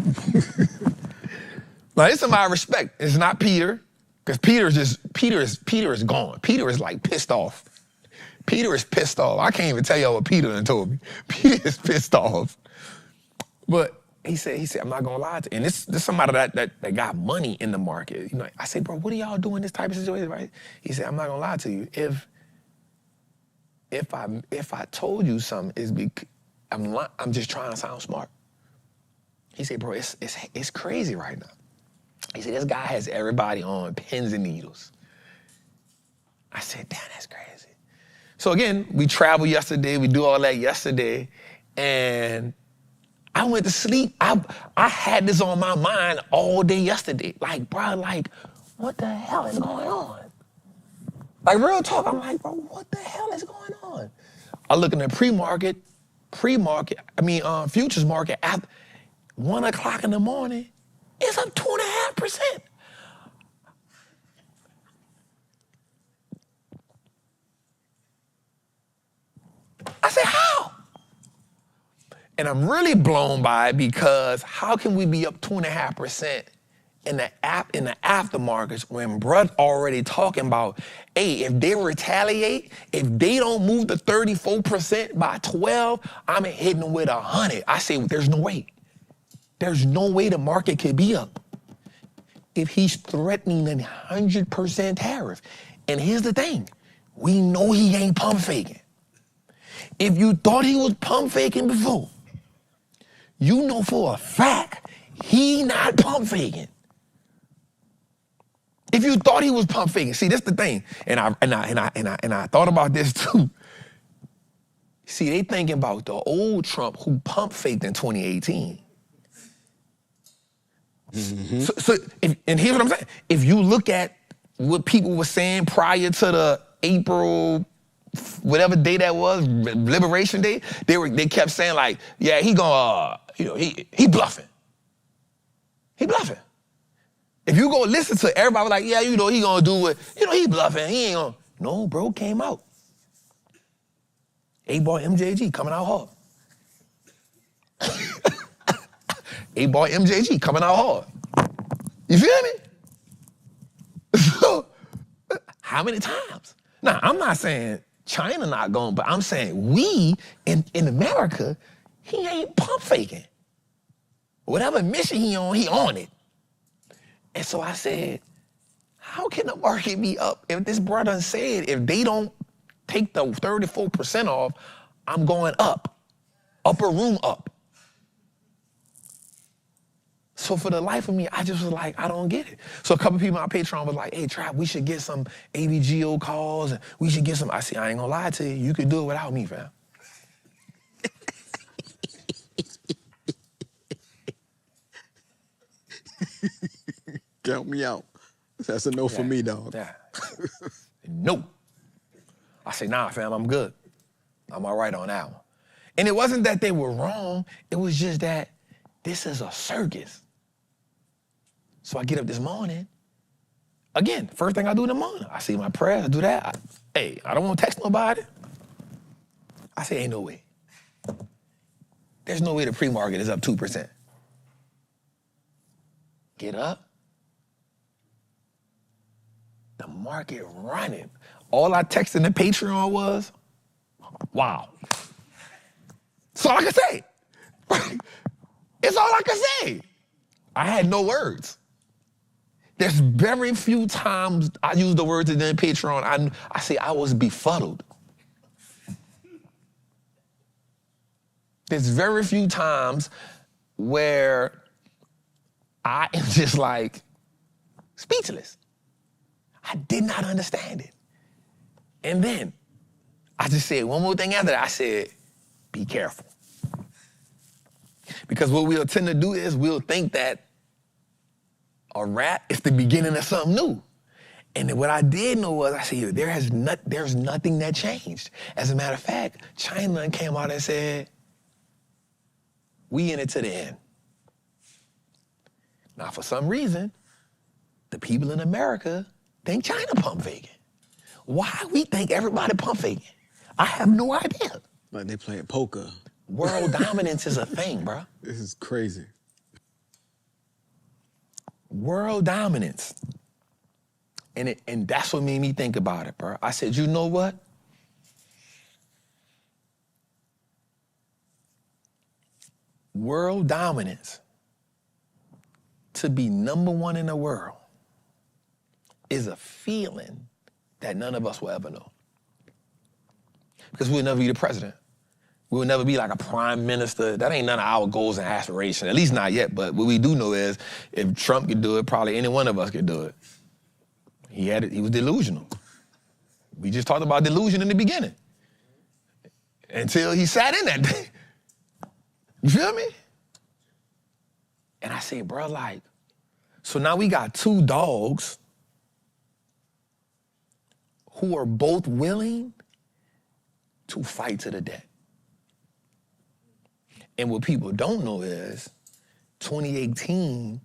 Now, it's somebody I respect. It's not Peter, because Peter is gone. Peter is like pissed off. Peter is pissed off. I can't even tell y'all what Peter done told me. Peter is pissed off. But he said, I'm not gonna lie to you. And this somebody that got money in the market. You know, I said, bro, what are y'all doing in this type of situation, right? He said, I'm not gonna lie to you. If I told you something, I'm just trying to sound smart. He said, bro, it's crazy right now. He said, this guy has everybody on pins and needles. I said, damn, that's crazy. So again, we traveled yesterday, we do all that yesterday, and I went to sleep. I had this on my mind all day yesterday. Like, bro, like, what the hell is going on? Like, real talk, I'm like, bro, what the hell is going on? I look in the futures market at 1 o'clock in the morning, it's up 2.5%. I said, how? And I'm really blown by it because how can we be up 2.5% in the aftermarkets when bruh already talking about, hey, if they retaliate, if they don't move the 34% by 12, I'm hitting them with 100. I say, there's no way. There's no way the market could be up if he's threatening a 100% tariff. And here's the thing, we know he ain't pump faking. If you thought he was pump faking before, you know for a fact he not pump faking. If you thought he was pump faking, see, this the thing, and I thought about this too. See, they thinking about the old Trump who pump faked in 2018. Mm-hmm. And here's what I'm saying. If you look at what people were saying prior to the April, whatever day that was, Liberation Day, they kept saying like, yeah, he gonna, he bluffing. He bluffing. If you go listen to everybody like, yeah, he gonna do it, he bluffing, he ain't gonna. No, bro, came out. A-Boy MJG coming out hard. A-Boy MJG coming out hard. You feel me? So, how many times? Now, I'm not saying China not going, but I'm saying we in America, he ain't pump faking. Whatever mission he on it. And so I said, how can the market be up if this brother said if they don't take the 34% off, I'm going up, upper room up. So for the life of me, I just was like, I don't get it. So a couple people on Patreon was like, hey, Trap, we should get some AVGO calls, and we should get some. I said, I ain't gonna lie to you, you could do it without me, fam. Count me out. That's a no for me, dog. Yeah. No. I say, nah, fam, I'm good. I'm all right on that one. And it wasn't that they were wrong. It was just that this is a circus. So I get up this morning. Again, first thing I do in the morning, I say my prayers, I do that. I don't want to text nobody. I say, ain't no way. There's no way the pre-market is up 2%. Get up. The market running. All I texted in the Patreon was, wow. That's all I can say. It's all I can say. I had no words. There's very few times I use the words in the Patreon. I say I was befuddled. There's very few times where I am just like speechless. I did not understand it. And then I just said one more thing after that. I said, be careful. Because what we'll tend to do is we'll think that a rat is the beginning of something new. And then what I did know was I said, there's nothing that changed. As a matter of fact, China came out and said, we in it to the end. Now, for some reason, the people in America think China pump faking. Why we think everybody pump faking? I have no idea. Like they playing poker. World dominance is a thing, bro. This is crazy. World dominance. And that's what made me think about it, bro. I said, you know what? world dominance, to be #1 in the world, is a feeling that none of us will ever know. Because we'll never be the president. We'll never be like a prime minister. That ain't none of our goals and aspirations, at least not yet. But what we do know is if Trump could do it, probably any one of us could do it. He was delusional. We just talked about delusion in the beginning. Until he sat in that day. You feel me? And I say, bro, like, so now we got 2 dogs who are both willing to fight to the death. And what people don't know is 2018,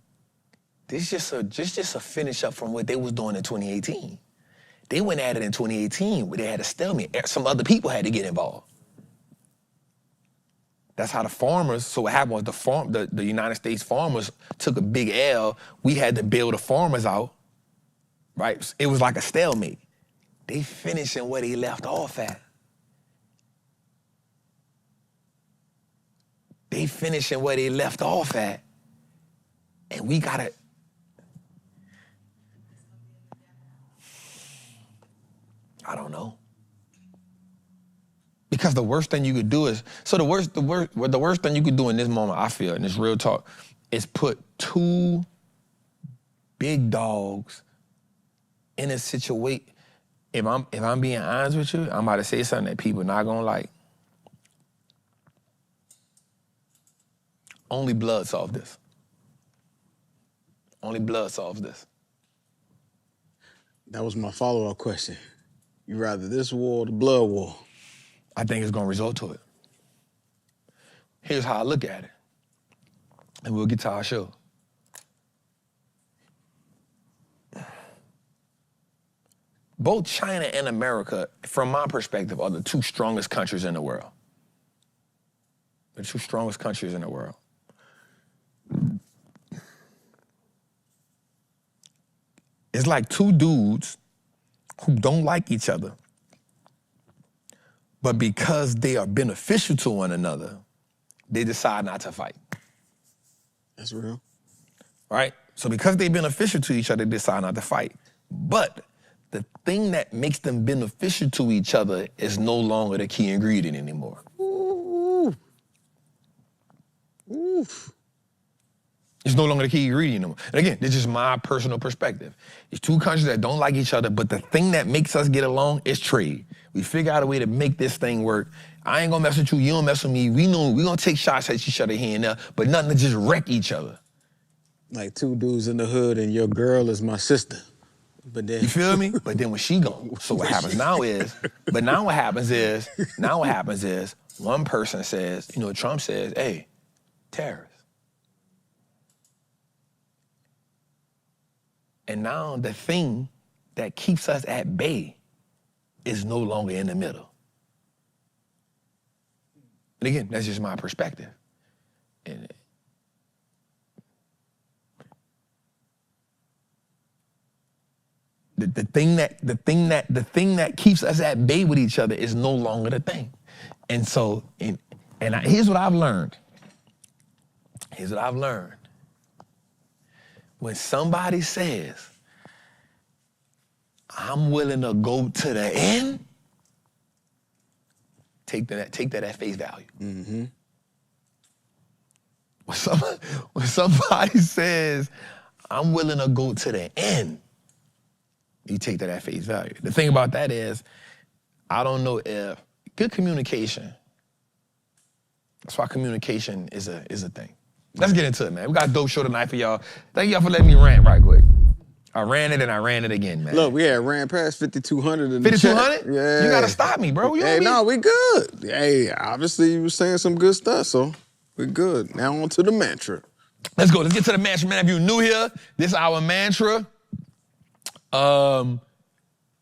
this just a finish up from what they was doing in 2018. They went at it in 2018 where they had a stalemate. Some other people had to get involved. That's how the farmers, so what happened was the United States farmers took a big L. We had to bail the farmers out, right? It was like a stalemate. They finishing where they left off at. They finishing where they left off at. And we gotta, I don't know. Because the worst thing you could do is, so the worst thing you could do in this moment, I feel, and it's real talk, is put 2 big dogs in a situation. If I'm being honest with you, I'm about to say something that people not gonna like. Only blood solves this. Only blood solves this. That was my follow-up question. You rather this war or the blood war? I think it's gonna result to it. Here's how I look at it. And we'll get to our show. Both China and America, from my perspective, are the 2 strongest countries in the world. The 2 strongest countries in the world. It's like 2 dudes who don't like each other, but because they are beneficial to one another, they decide not to fight. That's real. Right? So because they're beneficial to each other, they decide not to fight. But the thing that makes them beneficial to each other is no longer the key ingredient anymore. Ooh. Oof. It's no longer the key ingredient anymore. And again, this is my personal perspective. It's 2 countries that don't like each other, but the thing that makes us get along is trade. We figure out a way to make this thing work. I ain't gonna mess with you, you don't mess with me. We know we gonna take shots at each other here and there, but nothing to just wreck each other. Like 2 dudes in the hood and your girl is my sister. But then, you feel me? But then when she gone, so what happens now is, now what happens is, one person says, you know, Trump says, hey, terrorists. And now the thing that keeps us at bay is no longer in the middle. And again, that's just my perspective. And the thing that keeps us at bay with each other is no longer the thing. And so, here's what I've learned. When somebody says, I'm willing to go to the end, take that at face value. Mm-hmm. When somebody says, I'm willing to go to the end, you take that at face value. The thing about that is, I don't know if good communication, that's why communication is a thing. Let's get into it, man. We got a dope show tonight for y'all. Thank y'all for letting me rant right quick. I ran it and I ran it again, man. Look, we had ran past 5,200 in the 5,200? Yeah. You gotta stop me, bro. Hey, no, we good. Hey, obviously you were saying some good stuff, so we good. Now on to the mantra. Let's go. Let's get to the mantra, man. If you're new here, this is our mantra.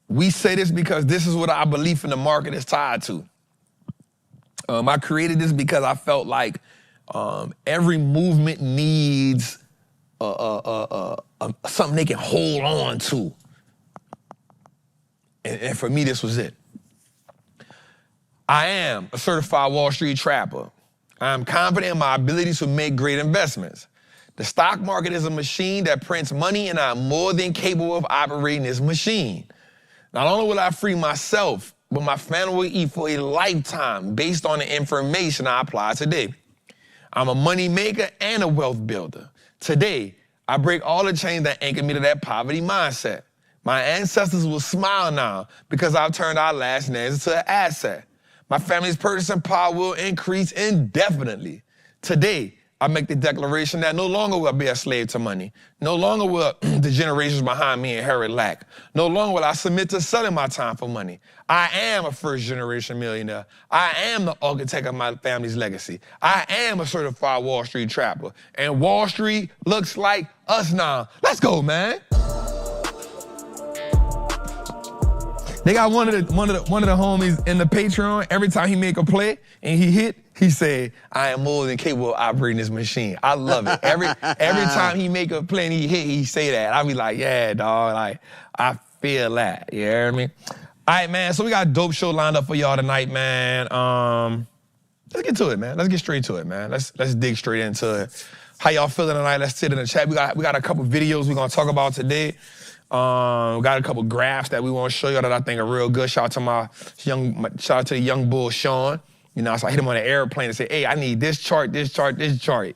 We say this because this is what our belief in the market is tied to. I created this because I felt like every movement needs something they can hold on to. And for me, this was it. I am a certified Wall Street trapper. I am confident in my ability to make great investments. The stock market is a machine that prints money, and I'm more than capable of operating this machine. Not only will I free myself, but my family will eat for a lifetime based on the information I apply today. I'm a money maker and a wealth builder. Today, I break all the chains that anchor me to that poverty mindset. My ancestors will smile now because I've turned our last names into an asset. My family's purchasing power will increase indefinitely. Today, I make the declaration that no longer will I be a slave to money. No longer will the generations behind me inherit lack. No longer will I submit to selling my time for money. I am a first-generation millionaire. I am the architect of my family's legacy. I am a certified Wall Street trapper. And Wall Street looks like us now. Let's go, man. They got one of the homies in the Patreon. Every time he make a play and he hit, he say, "I am more than capable of operating this machine." I love it. Every time he make a play and he hit, he say that. I be like, yeah, dog. Like, I feel that. You hear me? All right, man. So we got a dope show lined up for y'all tonight, man. Let's get to it, man. Let's get straight to it, man. Let's dig straight into it. How y'all feeling tonight? Let's sit in the chat. We got a couple videos we're gonna talk about today. We got a couple graphs that we want to show you that I think are real good. Shout out to the young bull Sean. You know, so I hit him on the airplane and said, "Hey, I need this chart, this chart, this chart."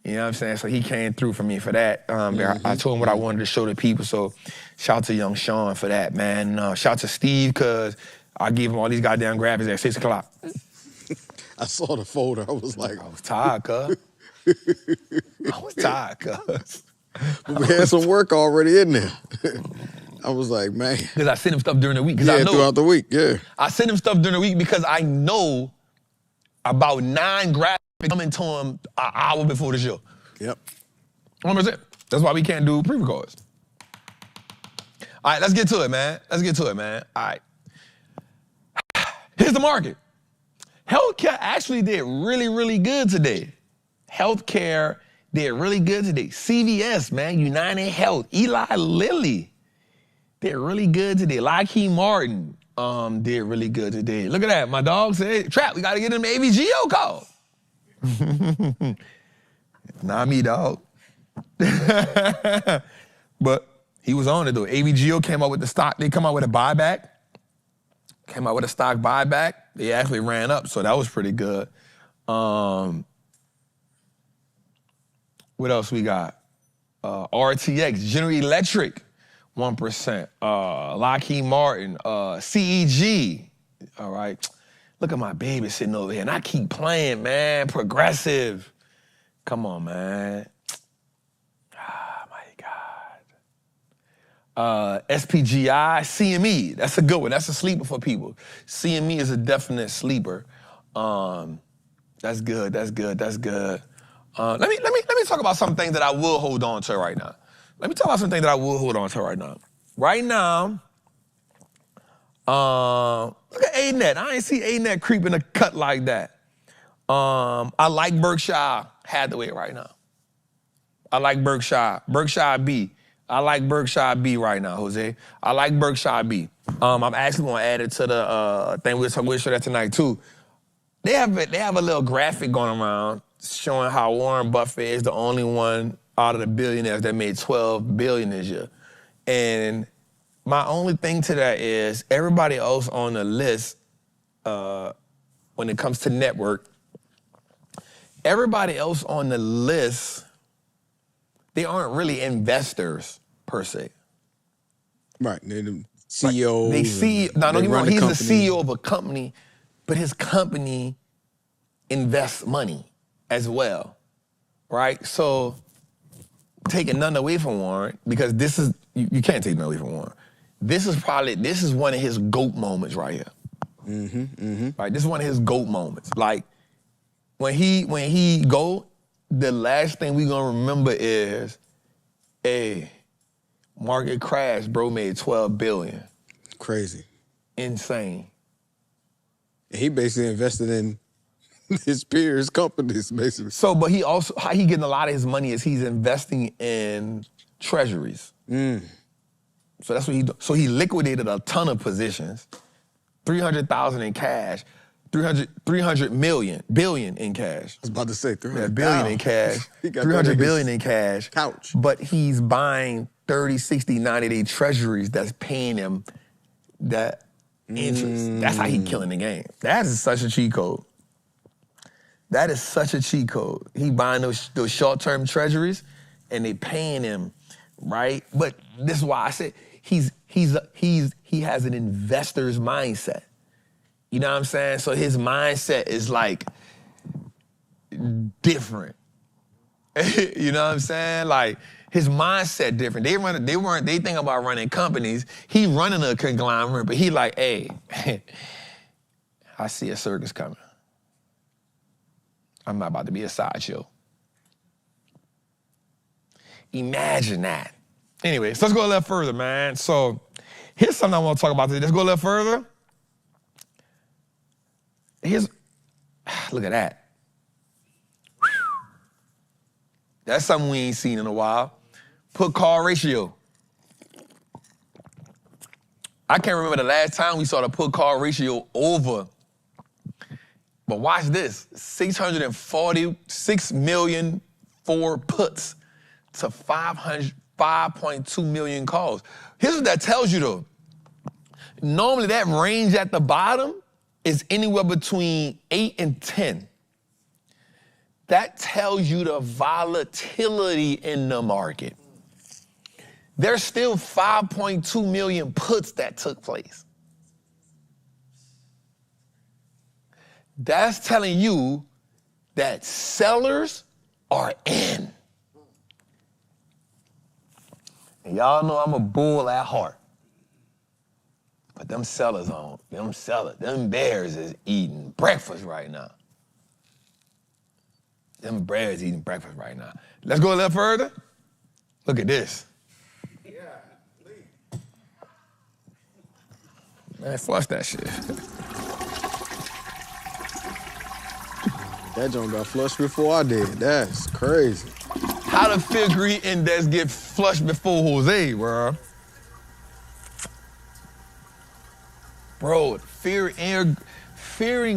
You know what I'm saying? So he came through for me for that. I told him what I wanted to show the people. So shout out to young Sean for that, man. Shout out to Steve, cause I gave him all these goddamn graphics at 6 o'clock. I saw the folder. I was like, I was tired, cuz. I was tired, cuz. We had some work already in there. I was like, man. Because I sent him stuff during the week. Yeah, throughout the week, yeah. I sent him stuff during the week because I know about 9 graphics coming to him an hour before the show. Yep. Almost it. That's why we can't do pre-records. All right, let's get to it, man. Let's get to it, man. All right. Here's the market. Healthcare actually did really, really good today. Healthcare did really good today. CVS, man, United Health, Eli Lilly did really good today. Lockheed Martin did really good today. Look at that. My dog said, "Trap, we got to get him the AVGO call." Not me, dog. But he was on it, though. AVGO came out with the stock. They come out with a buyback. Came out with a stock buyback. They actually ran up, so that was pretty good. What else we got? RTX, General Electric, 1%. Lockheed Martin, CEG, all right? Look at my baby sitting over here, and I keep playing, man. Progressive. Come on, man. Ah, my God. SPGI, CME, that's a good one. That's a sleeper for people. CME is a definite sleeper. That's good, that's good, that's good. Let me talk about some things that I will hold on to right now. Let me talk about some things that I will hold on to right now. Right now, look at A-Net. I ain't see A-Net creeping a cut like that. I like Berkshire Hathaway right now. I like Berkshire B. I like Berkshire B right now, Jose. I like Berkshire B. I'm actually gonna add it to the thing we'll show that tonight too. They have a little graphic going around showing how Warren Buffett is the only one out of the billionaires that made $12 billion this year. And my only thing to that is everybody else on the list, when it comes to network, everybody else on the list, they aren't really investors per se. Right, they're the CEOs. They see, now don't get me wrong, he's the CEO of a company, but his company invests money as well, right? So taking nothing away from Warren, because this is, you can't take nothing away from Warren. This is one of his GOAT moments right here. Right, this is one of his GOAT moments. Like, when he go, the last thing we gonna remember is, hey, market crash, bro made $12 billion. Crazy. Insane. He basically invested in his peers' companies, basically. So, but he also, how he getting a lot of his money is he's investing in treasuries. So that's what he do. So he liquidated a ton of positions, $300,000 in cash, 300 billion in cash. I was about to say 300 billion in cash. 300 billion in cash. Couch. But he's buying 30, 60, 90-day treasuries that's paying him that interest. That's how he killing the game. That is such a cheat code. That is such a cheat code. He buying those short-term treasuries and they paying him, right? But this is why I said he has an investor's mindset. You know what I'm saying? So his mindset is like different. You know what I'm saying? Like his mindset different. They think about running companies. He running a conglomerate, but he like, hey, I see a circus coming. I'm not about to be a sideshow. Imagine that. Anyway, so let's go a little further, man. So here's something I want to talk about today. Let's go a little further. Look at that. That's something we ain't seen in a while. Put-call ratio. I can't remember the last time we saw the put-call ratio over. But watch this, 646 million for puts to 5.2 million calls. Here's what that tells you though. Normally that range at the bottom is anywhere between 8 and 10. That tells you the volatility in the market. There's still 5.2 million puts that took place. That's telling you that sellers are in. And y'all know I'm a bull at heart. But them bears is eating breakfast right now. Them bears eating breakfast right now. Let's go a little further. Look at this. Yeah, please. Man, flush that shit. That joint got flushed before I did. That's crazy. How the fear greed index get flushed before Jose, bro? Bro, fear and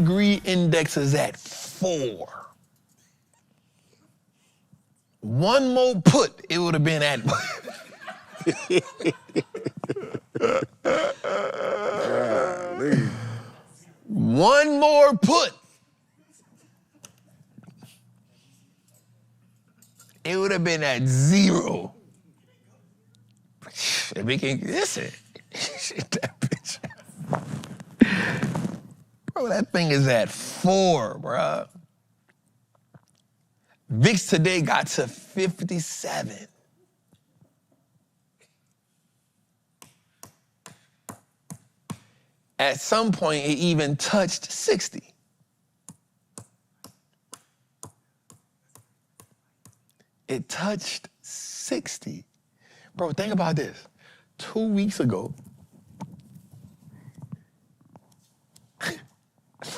greed index is at 4. One more put, it would have been at. One more put. It would have been at 0. If we can, listen, shit that bitch. Bro, that thing is at 4, bro. VIX today got to 57. At some point, it even touched 60. It touched 60. Bro, think about this. 2 weeks ago,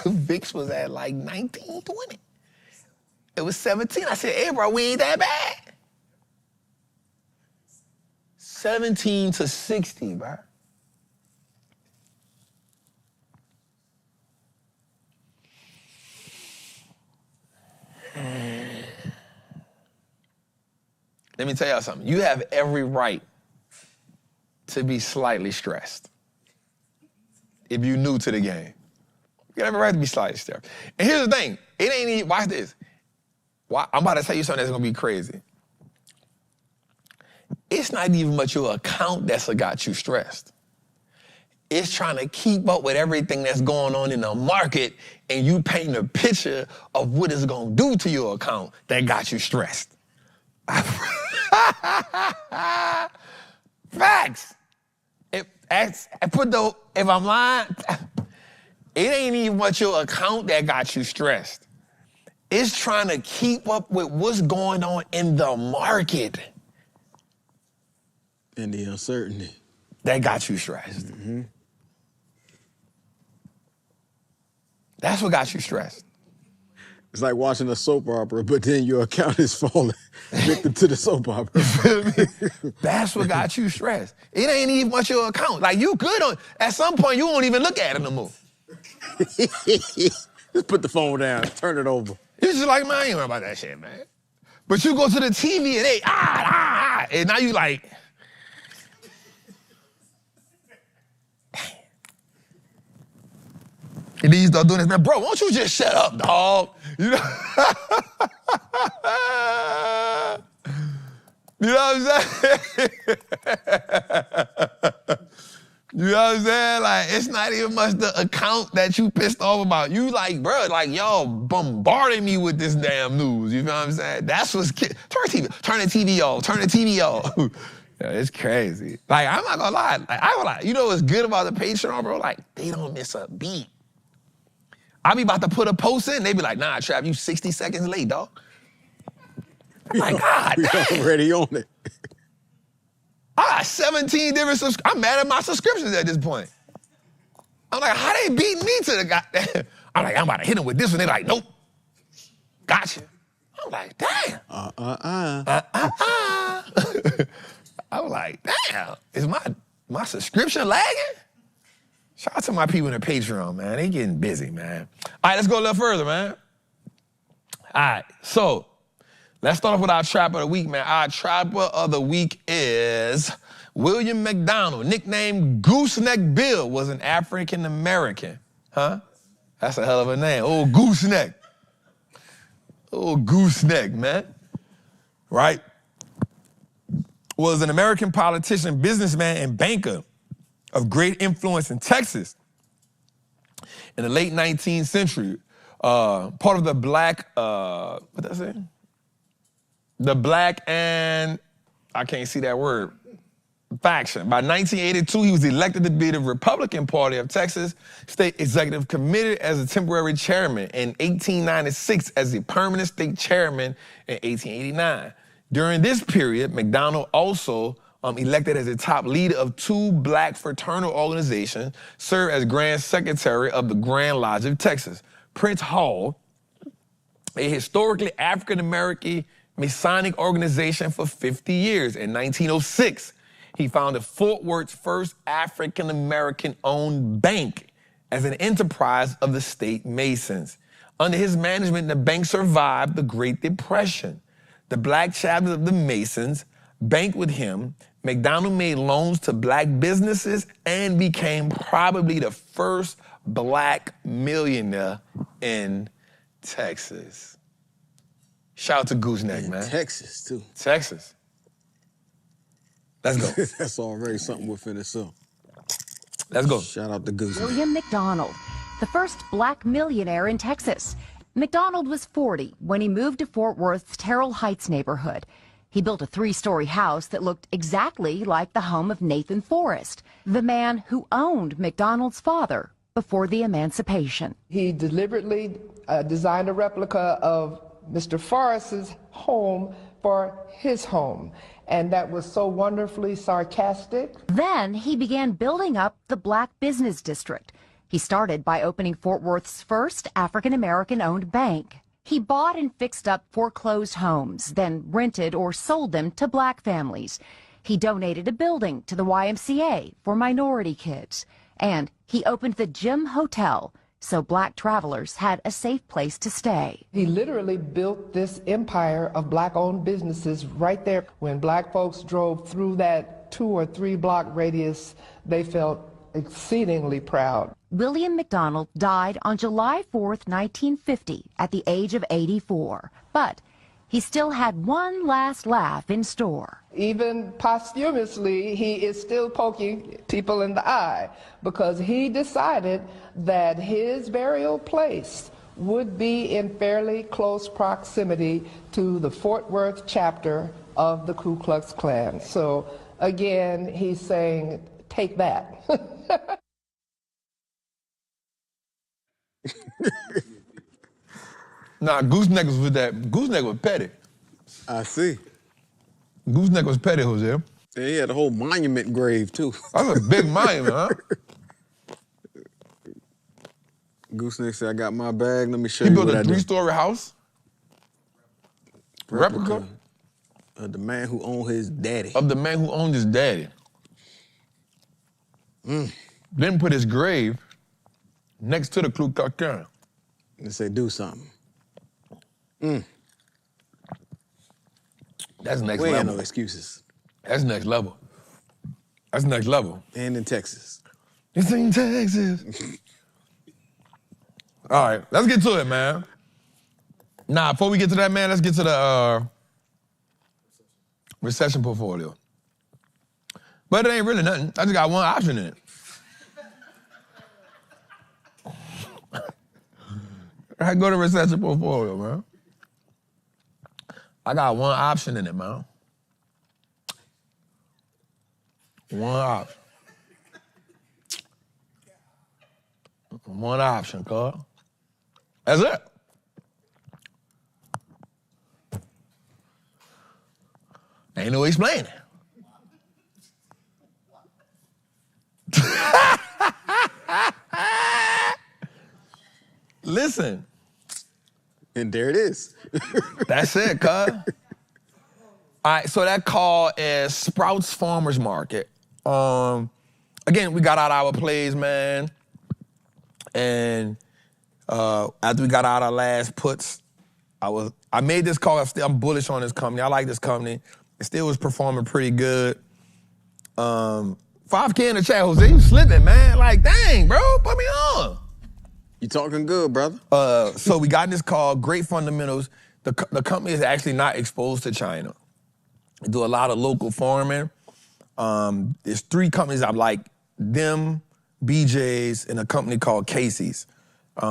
VIX was at like 19, 20. It was 17. I said, hey, bro, we ain't that bad. 17 to 60, bro. Let me tell y'all something. You have every right to be slightly stressed if you're new to the game. You have every right to be slightly stressed. And here's the thing. It ain't even, watch this. I'm about to tell you something that's going to be crazy. It's not even much your account that's got you stressed. It's trying to keep up with everything that's going on in the market and you paint a picture of what it's going to do to your account that got you stressed. Facts. If I'm lying, it ain't even much your account that got you stressed. It's trying to keep up with what's going on in the market. And the uncertainty. That got you stressed. Mm-hmm. That's what got you stressed. It's like watching a soap opera, but then your account is falling victim to the soap opera. That's what got you stressed. It ain't even much your account. Like, you good on, at some point, you won't even look at it no more. Just put the phone down, turn it over. It's just like, man, I ain't worried about that shit, man. But you go to the TV and they, and now you like, and then you start doing this, man, bro, won't you just shut up, dog? You know? You know what I'm saying? You know what I'm saying? Like, it's not even much the account that you pissed off about. You like, bro, like, y'all bombarding me with this damn news. You know what I'm saying? That's what's turn the TV off, turn the TV off. Yeah, it's crazy. Like, I'm not gonna lie. Like, I would like, you know what's good about the Patreon, bro? Like, they don't miss a beat. I be about to put a post in, they be like, nah, Trap, you 60 seconds late, dog. I'm like, God We damn. already on it. I got 17 different subscriptions. I'm mad at my subscriptions at this point. I'm like, how they beating me to the goddamn? I'm like, I'm about to hit them with this one. They're like, nope. Gotcha. I'm like, damn. I was like, damn. Is my subscription lagging? Shout out to my people in the Patreon, man. They getting busy, man. All right, let's go a little further, man. All right, so let's start off with our trapper of the week, man. Our trapper of the week is William McDonald, nicknamed Gooseneck Bill, was an African-American. Huh? That's a hell of a name. Old Gooseneck. Old Gooseneck, man. Right? Was an American politician, businessman, and banker of great influence in Texas in the late 19th century. Part of the black, what did I say? The black and, I can't see that word, faction. By 1982, he was elected to be the Republican Party of Texas State Executive Committee as a temporary chairman, in 1896 as the permanent state chairman in 1889. During this period, McDonald also elected as the top leader of two black fraternal organizations, served as Grand Secretary of the Grand Lodge of Texas. Prince Hall, a historically African-American Masonic organization for 50 years. In 1906, he founded Fort Worth's first African-American owned bank as an enterprise of the state Masons. Under his management, the bank survived the Great Depression. The black chapters of the Masons banked with him. McDonald made loans to black businesses and became probably the first black millionaire in Texas. Shout out to Gooseneck, man. Texas, too. Texas. Let's go. That's already something within itself. Let's go. Shout out to Gooseneck. William McDonald, the first black millionaire in Texas. McDonald was 40 when he moved to Fort Worth's Terrell Heights neighborhood. He built a 3-story house that looked exactly like the home of Nathan Forrest, the man who owned McDonald's father before the emancipation. He deliberately designed a replica of Mr. Forrest's home for his home, and that was so wonderfully sarcastic. Then he began building up the black business district. He started by opening Fort Worth's first African-American owned bank. He bought and fixed up foreclosed homes, then rented or sold them to black families. He donated a building to the YMCA for minority kids. And he opened the Gym Hotel so black travelers had a safe place to stay. He literally built this empire of black-owned businesses right there. When black folks drove through that 2 or 3 block radius, they felt exceedingly proud. William McDonald died on July 4th, 1950, at the age of 84. But he still had one last laugh in store. Even posthumously, he is still poking people in the eye because he decided that his burial place would be in fairly close proximity to the Fort Worth chapter of the Ku Klux Klan. So again, he's saying, take that. Nah, Gooseneck was with that. Gooseneck was petty. I see. Gooseneck was petty, Jose. And he had a whole monument grave, too. That's a big monument, huh? Gooseneck said, I got my bag. Let me show He you built what a I did. 3-story house. Replica? Of the man who owned his daddy. Of the man who owned his daddy. Then put his grave Next to the Ku Klux Klan. They say do something. That's next We ain't level. no excuses. That's next level. That's next level. And in Texas. It's in Texas. All right, let's get to it, man. Nah, before we get to that, man, let's get to the recession portfolio. But it ain't really nothing. I just got one option in it. I go to recession portfolio, man. I got one option in it, man. One option. One option, cuz. That's it. Ain't no explaining. Listen. And there it is. That's it, cuz. All right, so that call is Sprouts Farmers Market. Again, we got out our plays, man. And after we got out our last puts, I made this call. I'm bullish on this company. I like this company. It still was performing pretty good. 5K in the chat, Jose. You slipping, man. Like, dang, bro, put me on. You talking good, brother. So we got this call, great fundamentals. The company is actually not exposed to China. They do a lot of local farming. There's 3 companies I like, them, BJ's, and a company called Casey's. They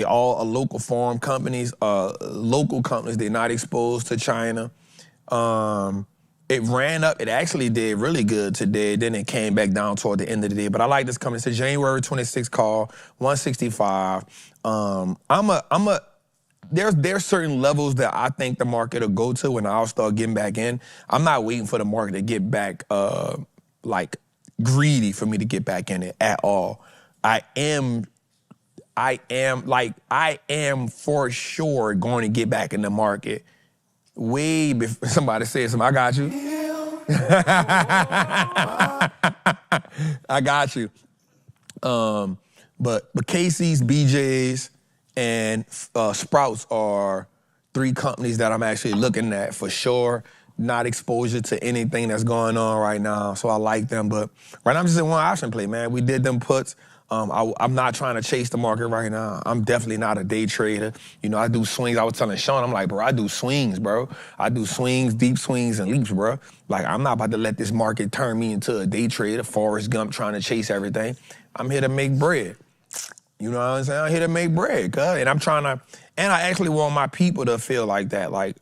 all are local farm companies, local companies. They're not exposed to China. It ran up. It actually did really good today. Then it came back down toward the end of the day. But I like this company. It's a January 26th call, 165. There's certain levels that I think the market will go to when I'll start getting back in. I'm not waiting for the market to get back like greedy for me to get back in it at all. I am for sure going to get back in the market way before somebody says something. I got you. I got you. But Casey's, BJ's, and Sprouts are 3 companies that I'm actually looking at for sure. Not exposure to anything that's going on right now, so I like them. But right now I'm just in one option play, man. We did them puts. I'm not trying to chase the market right now. I'm definitely not a day trader. You know, I do swings. I was telling Sean, I'm like, bro, I do swings, bro. I do swings, deep swings, and leaps, bro. Like, I'm not about to let this market turn me into a day trader, Forrest Gump trying to chase everything. I'm here to make bread. You know what I'm saying? I'm here to make bread, cuz. And I'm trying to, and I actually want my people to feel like that. Like,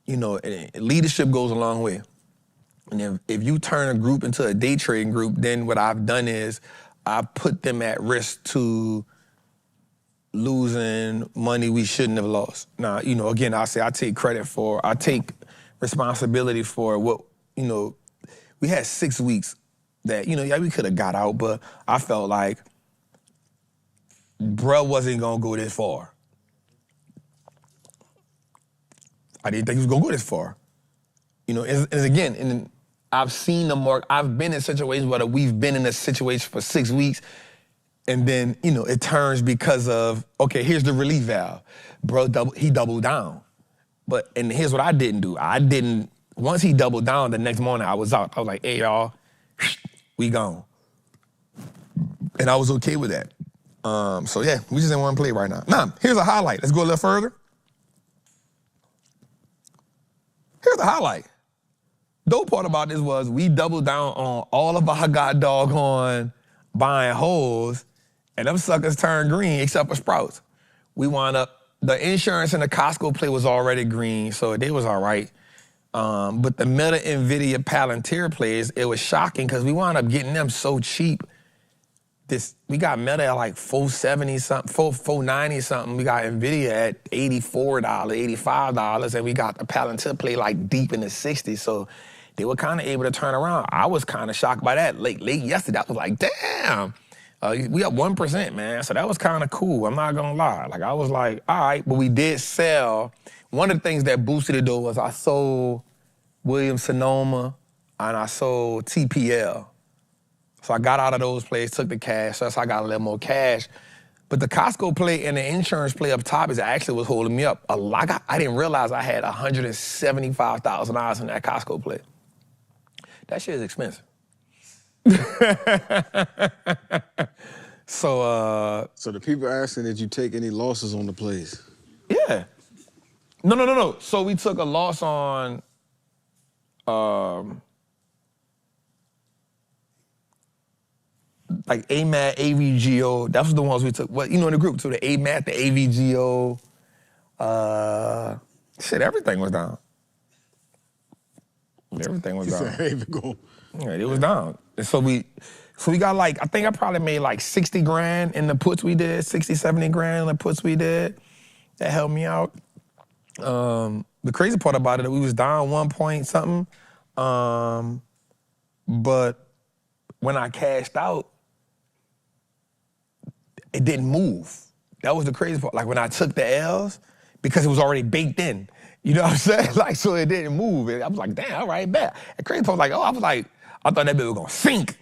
you know, leadership goes a long way. And if you turn a group into a day trading group, then what I've done is I put them at risk to losing money we shouldn't have lost. Now, you know, again, I take responsibility for what, you know, we had 6 weeks that, you know, yeah, we could have got out, but I felt like bruh wasn't gonna go this far. I didn't think he was gonna go this far. You know, and again, and I've seen the market. I've been in situations where we've been in a situation for 6 weeks, and then, you know, it turns because of, okay, here's the relief valve. Bro, he doubled down. And here's what I didn't do. Once he doubled down, the next morning I was out. I was like, hey, y'all, we gone. And I was okay with that. So yeah, we just in one play right now. Now, here's a highlight. Let's go a little further. Here's the highlight. Dope part about this was we doubled down on all of our god doggone buying holes, and them suckers turned green except for Sprouts. We wound up, the insurance and the Costco play was already green, so they was all right. But the Meta, NVIDIA, Palantir plays, it was shocking because we wound up getting them so cheap. We got Meta at like $470 something, $490 something. We got NVIDIA at $84, $85, and we got the Palantir play like deep in the 60s. So they were kind of able to turn around. I was kind of shocked by that. Late yesterday, I was like, damn. We up 1%, man. So that was kind of cool. I'm not gonna lie. Like, I was like, all right, but we did sell. One of the things that boosted it though was I sold Williams-Sonoma and I sold TPL. So I got out of those plays, took the cash. So that's how I got a little more cash. But the Costco play and the insurance play up top is actually what's holding me up. I didn't realize I had $175,000 in that Costco play. That shit is expensive. So the people asking, did you take any losses on the plays? Yeah. No. So we took a loss on like AMAT, AVGO. That was the ones we took. Well, you know, in the group, so the AMAT, the AVGO, shit, everything was down. Everything was down. Yeah, it was down. And so we got like, I think I probably made like 60 grand in the puts we did, 60, 70 grand in the puts we did. That helped me out. The crazy part about it, we was down 1 point something. But when I cashed out, it didn't move. That was the crazy part. Like when I took the L's, because it was already baked in. You know what I'm saying? Like, so it didn't move. I was like, damn, all right, bet. And crazy part was like, I thought that bit was gonna sink.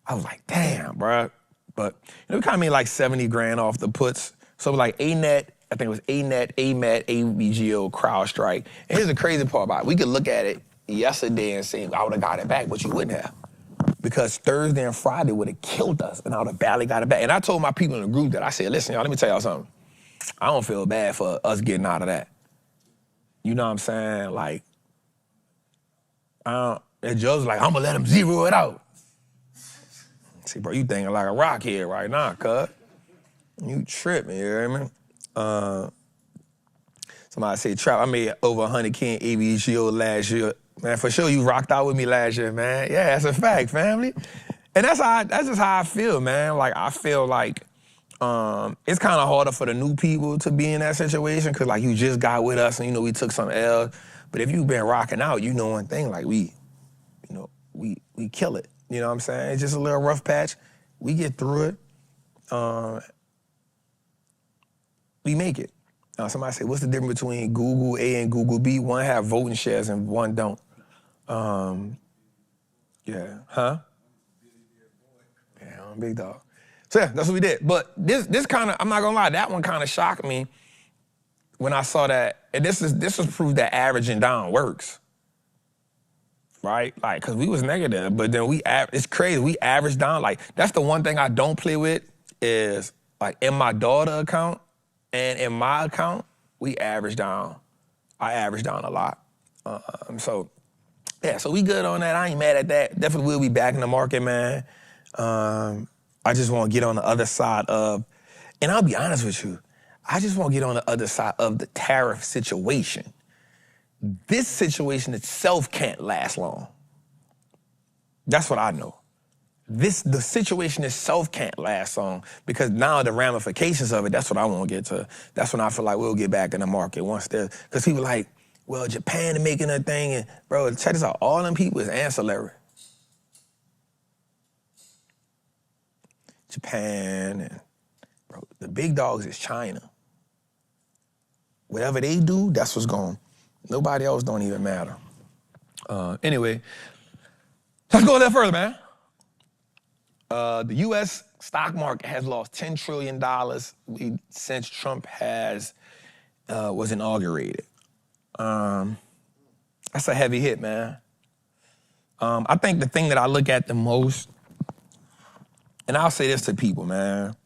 I was like, damn, bro. But you know, we kind of made like 70 grand off the puts. So like ANET, I think it was ANET, AMAT, AVGO, CrowdStrike. And here's the crazy part about it. We could look at it yesterday and say, I would have got it back, but you wouldn't have. Because Thursday and Friday would have killed us, and I would have barely got it back. And I told my people in the group that, I said, listen, y'all, let me tell y'all something. I don't feel bad for us getting out of that. You know what I'm saying? Like, and Joe's like, I'm gonna let him zero it out. See, bro, you thinking like a rockhead right now, cuz. You tripping, you hear me? Somebody say, Trap, I made over 100K in AVGO last year. Man, for sure you rocked out with me last year, man. Yeah, that's a fact, family. And that's just how I feel, man. Like, I feel like it's kind of harder for the new people to be in that situation because, like, you just got with us and, you know, we took some L's. But if you've been rocking out, you know one thing, like, we kill it. You know what I'm saying? It's just a little rough patch. We get through it. We make it. Somebody say, what's the difference between Google A and Google B? One have voting shares and one don't. Yeah, huh? Yeah, I'm a big dog. So yeah, that's what we did. But this kind of, I'm not gonna lie, that one kind of shocked me when I saw that. And this was proof that averaging down works, right? Like, cause we was negative, but then it's crazy. We averaged down. Like, that's the one thing I don't play with is like in my daughter account and in my account, we averaged down. I averaged down a lot. So yeah, so we good on that. I ain't mad at that. Definitely will be back in the market, man. I just want to get on the other side of, and I'll be honest with you, I just want to get on the other side of the tariff situation. This situation itself can't last long. That's what I know. The situation itself can't last long because now the ramifications of it, that's what I want to get to. That's when I feel like we'll get back in the market once because people like, well, Japan is making a thing, and bro, check this out, all them people is ancillary. Japan, and bro, the big dogs is China. Whatever they do, that's what's going. Nobody else don't even matter. Anyway, let's go a little further, man. The U.S. stock market has lost $10 trillion since Trump was inaugurated. That's a heavy hit, man. I think the thing that I look at the most, and I'll say this to people, man.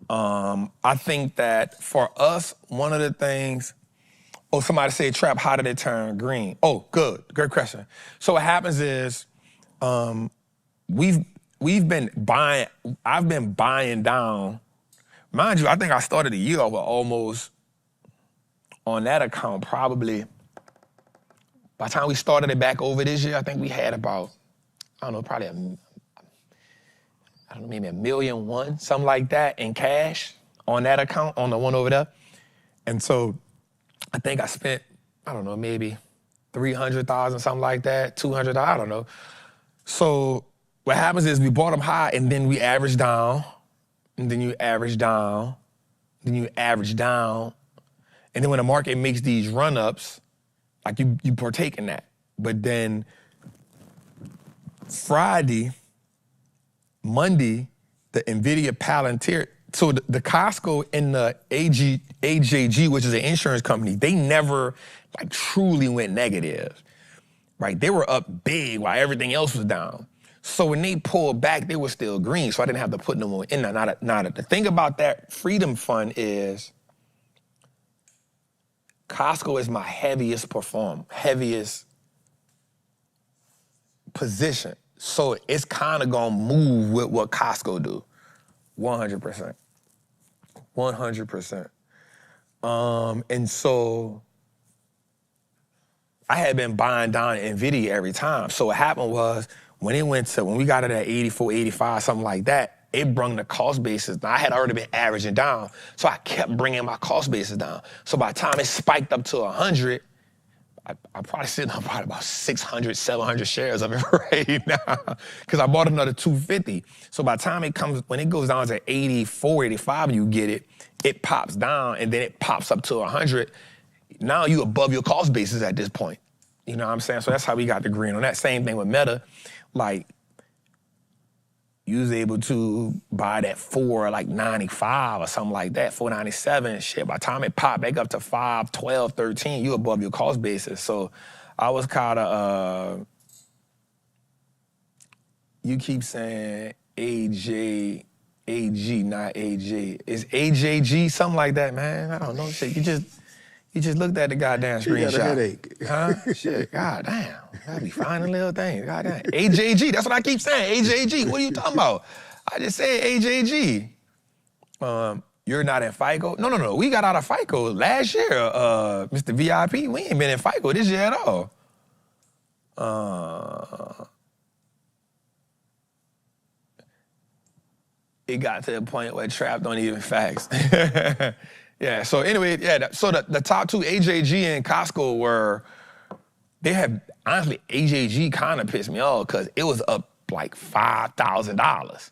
I think that for us, one of the things, somebody said, Trap, how did it turn green? Oh, good, great question. So what happens is, I've been buying down. Mind you, I think I started the year over almost on that account probably, by the time we started it back over this year, I think we had about, I don't know, probably maybe $1.1 million, something like that in cash on that account, on the one over there. And so I think I spent, I don't know, maybe $300,000, something like that, $200,000, I don't know. So what happens is we bought them high and then we average down, and then you average down, then you average down. And then when the market makes these run-ups, like you partake in that. But then Monday, the NVIDIA Palantir so the Costco and the AJG, which is an insurance company, they never like truly went negative, right? They were up big while everything else was down. So when they pulled back, they were still green, so I didn't have to put them in there. Now, the thing about that Freedom Fund is Costco is my heaviest position. So it's kind of gonna move with what Costco do, 100%. 100%. And so I had been buying down NVIDIA every time. So what happened was, when we got it at 84, 85, something like that, it brung the cost basis down. I had already been averaging down, so I kept bringing my cost basis down. So by the time it spiked up to 100, I probably sitting on probably about 600, 700 shares of it right now, because I bought another 250. So by the time when it goes down to 84, 85, you get it, it pops down, and then it pops up to 100. Now you above your cost basis at this point. You know what I'm saying? So that's how we got the green on that. Same thing with Meta. Like, you was able to buy that for like 95 or something like that, 497, shit. By the time it popped back up to 5, 12, 13, you above your cost basis. So I was kind of, you keep saying AG, not AJ. Is AJG something like that, man? I don't know, shit. You just looked at the goddamn screenshot. You got a headache. Huh? Shit, goddamn. I be finding little things, goddamn. AJG, that's what I keep saying, AJG. What are you talking about? I just said AJG. You're not in FICO? No. We got out of FICO last year, Mr. VIP. We ain't been in FICO this year at all. It got to the point where Trap don't even fax. Yeah, so anyway, yeah, so the top two, AJG and Costco, honestly, AJG kind of pissed me off because it was up like $5,000.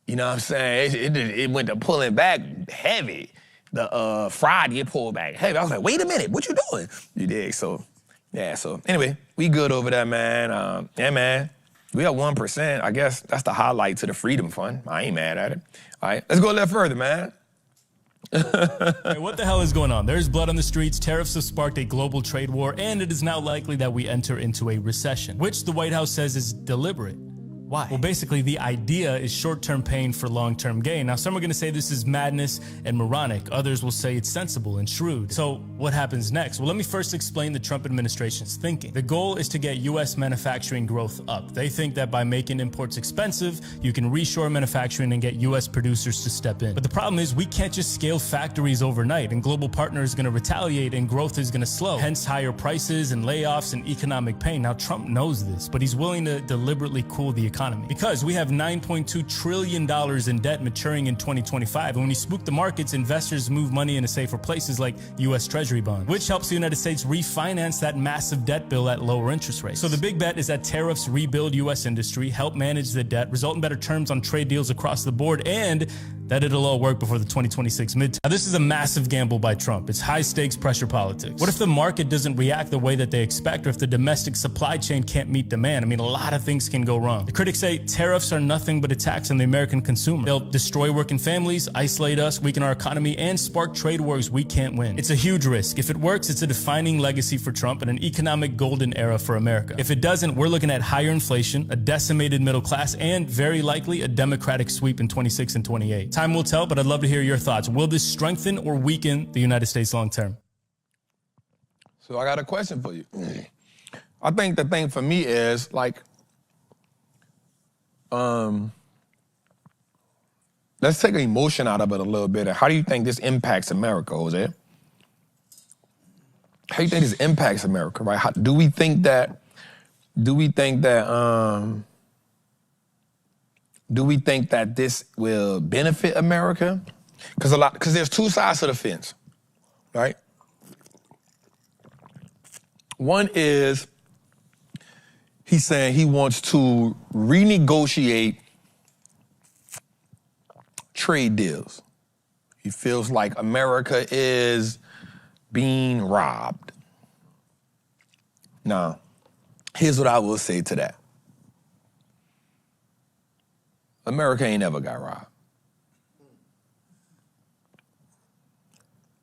You know what I'm saying? It went to pulling back heavy. The Friday, it pulled back heavy. I was like, wait a minute, what you doing? You dig? So, yeah, so anyway, we good over there, man. Yeah, man, we got 1%. I guess that's the highlight to the Freedom Fund. I ain't mad at it. All right, let's go a little further, man. Hey, what the hell is going on? There's blood on the streets, tariffs have sparked a global trade war, and it is now likely that we enter into a recession, which the White House says is deliberate. Why? Well, basically, the idea is short-term pain for long-term gain. Now, some are going to say this is madness and moronic. Others will say it's sensible and shrewd. So what happens next? Well, let me first explain the Trump administration's thinking. The goal is to get U.S. manufacturing growth up. They think that by making imports expensive, you can reshore manufacturing and get U.S. producers to step in. But the problem is we can't just scale factories overnight, and global partners are going to retaliate and growth is going to slow. Hence, higher prices and layoffs and economic pain. Now, Trump knows this, but he's willing to deliberately cool the economy because we have $9.2 trillion in debt maturing in 2025. And when you spook the markets, investors move money into safer places like U.S. Treasury bonds, which helps the United States refinance that massive debt bill at lower interest rates. So the big bet is that tariffs rebuild U.S. industry, help manage the debt, result in better terms on trade deals across the board, and that it'll all work before the 2026 midterm. Now, this is a massive gamble by Trump. It's high-stakes pressure politics. What if the market doesn't react the way that they expect, or if the domestic supply chain can't meet demand? I mean, a lot of things can go wrong. The critics say tariffs are nothing but a tax on the American consumer. They'll destroy working families, isolate us, weaken our economy, and spark trade wars we can't win. It's a huge risk. If it works, it's a defining legacy for Trump and an economic golden era for America. If it doesn't, we're looking at higher inflation, a decimated middle class, and very likely a Democratic sweep in 26 and 28. Time will tell, but I'd love to hear your thoughts. Will this strengthen or weaken the United States long term? So I got a question for you. I think the thing for me is, like, let's take emotion out of it a little bit. How do you think this impacts America, Jose? How do you think this impacts America, right? Do we think that this will benefit America? Because there's two sides to the fence, right? One is he's saying he wants to renegotiate trade deals. He feels like America is being robbed. Now, here's what I will say to that. America ain't never got robbed.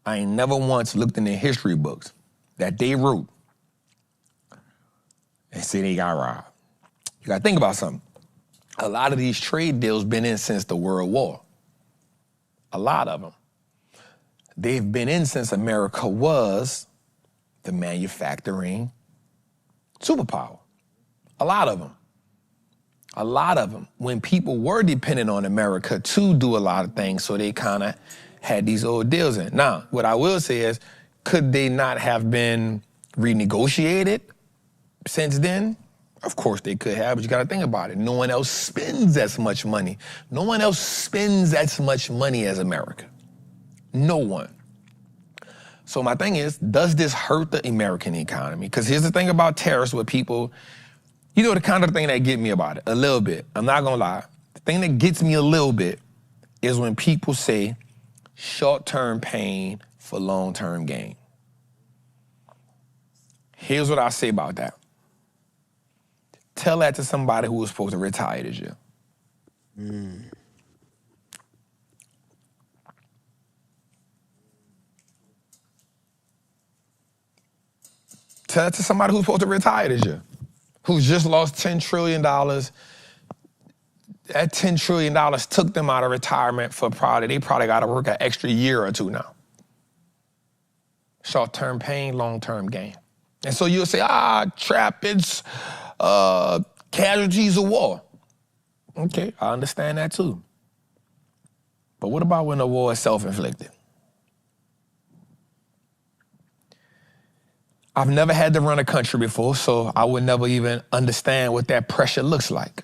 I ain't never once looked in their history books that they wrote and say they got robbed. You gotta think about something. A lot of these trade deals been in since the World War. A lot of them. They've been in since America was the manufacturing superpower. A lot of them. A lot of them. When people were dependent on America to do a lot of things, so they kind of had these old deals in. Now, what I will say is, could they not have been renegotiated since then? Of course they could have, but you gotta think about it. No one else spends as much money. No one else spends as much money as America. No one. So my thing is, does this hurt the American economy? Because here's the thing about tariffs with people, you know the kind of thing that get me about it, a little bit. I'm not gonna lie. The thing that gets me a little bit is when people say short-term pain for long-term gain. Here's what I say about that. Tell that to somebody who was supposed to retire this year. Tell that to somebody who's supposed to retire this year, who's just lost $10 trillion. That $10 trillion took them out of retirement for they probably got to work an extra year or two now. Short-term pain, long-term gain. And so you'll say, Trappin's casualties of war. Okay, I understand that too. But what about when the war is self-inflicted? I've never had to run a country before, so I would never even understand what that pressure looks like.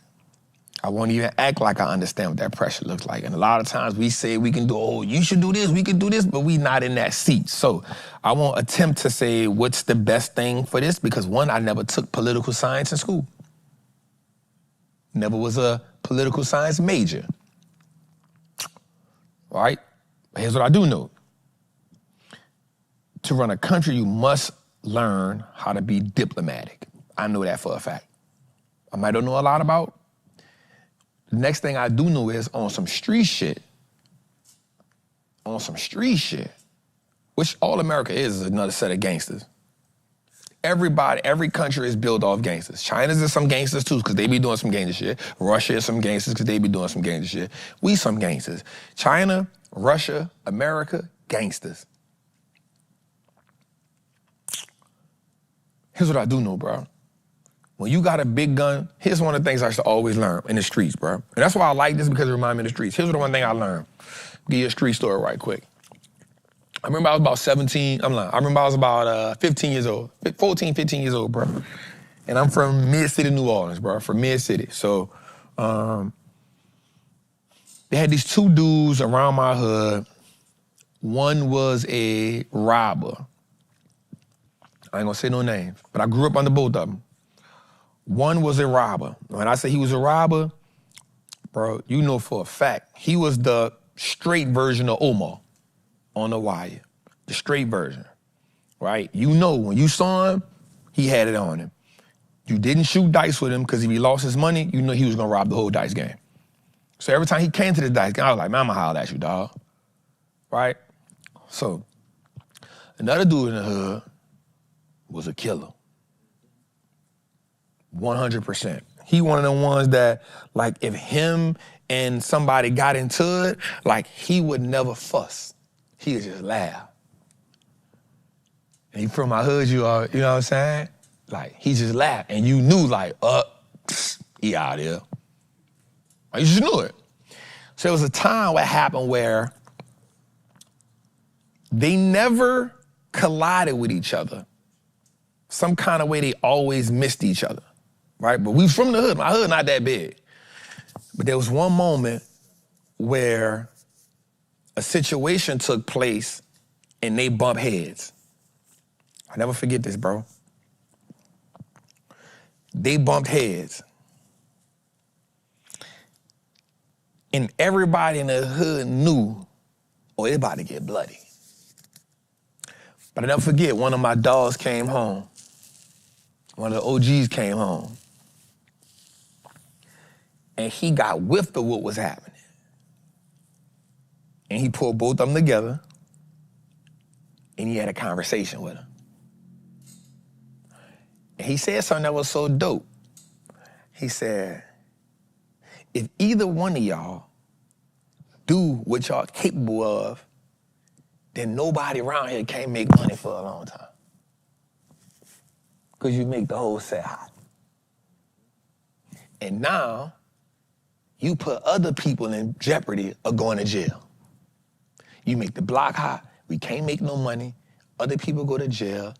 I won't even act like I understand what that pressure looks like. And a lot of times we say we can do, you should do this, we can do this, but we not in that seat. So I won't attempt to say what's the best thing for this, because one, I never took political science in school. Never was a political science major. All right? But here's what I do know. To run a country, you must learn how to be diplomatic. I know that for a fact. I might don't know a lot about. The next thing I do know is on some street shit, which all America is another set of gangsters. Everybody, every country is built off gangsters. China's is some gangsters too, because they be doing some gangster shit. Russia is some gangsters, because they be doing some gangster shit. We some gangsters. China, Russia, America, gangsters. Here's what I do know, bro. When you got a big gun, here's one of the things I used to always learn in the streets, bro. And that's why I like this, because it reminds me of the streets. Here's the one thing I learned. Give you a street story right quick. I remember I was about 17, I'm lying. I remember I was about 15 years old, 14, 15 years old, bro. And I'm from mid-city New Orleans, bro, from mid-city. So they had these two dudes around my hood. One was a robber. I ain't gonna say no names, but I grew up under both of them. One was a robber. When I say he was a robber, bro, you know for a fact, he was the straight version of Omar on The Wire. The straight version, right? You know, when you saw him, he had it on him. You didn't shoot dice with him, because if he lost his money, you know he was gonna rob the whole dice game. So every time he came to the dice game, I was like, man, I'm gonna holler at you, dog. Right? So, another dude in the hood was a killer. 100%. He one of the ones that, like, if him and somebody got into it, like, he would never fuss. He would just laugh. And he from my hood, you know what I'm saying? Like, he just laughed, and you knew, like, he out here. Like, you just knew it. So there was a time what happened where they never collided with each other. Some kind of way they always missed each other, right? But we from the hood. My hood not that big. But there was one moment where a situation took place and they bumped heads. I never forget this, bro. They bumped heads. And everybody in the hood knew, oh, it's about to get bloody. But I never forget, one of my dogs came home. One of the OGs came home. And he got whiffed of what was happening. And he pulled both of them together. and he had a conversation with him. And he said something that was so dope. He said, if either one of y'all do what y'all capable of, then nobody around here can't make money for a long time. Because you make the whole set hot. And now, you put other people in jeopardy of going to jail. You make the block hot, we can't make no money, other people go to jail,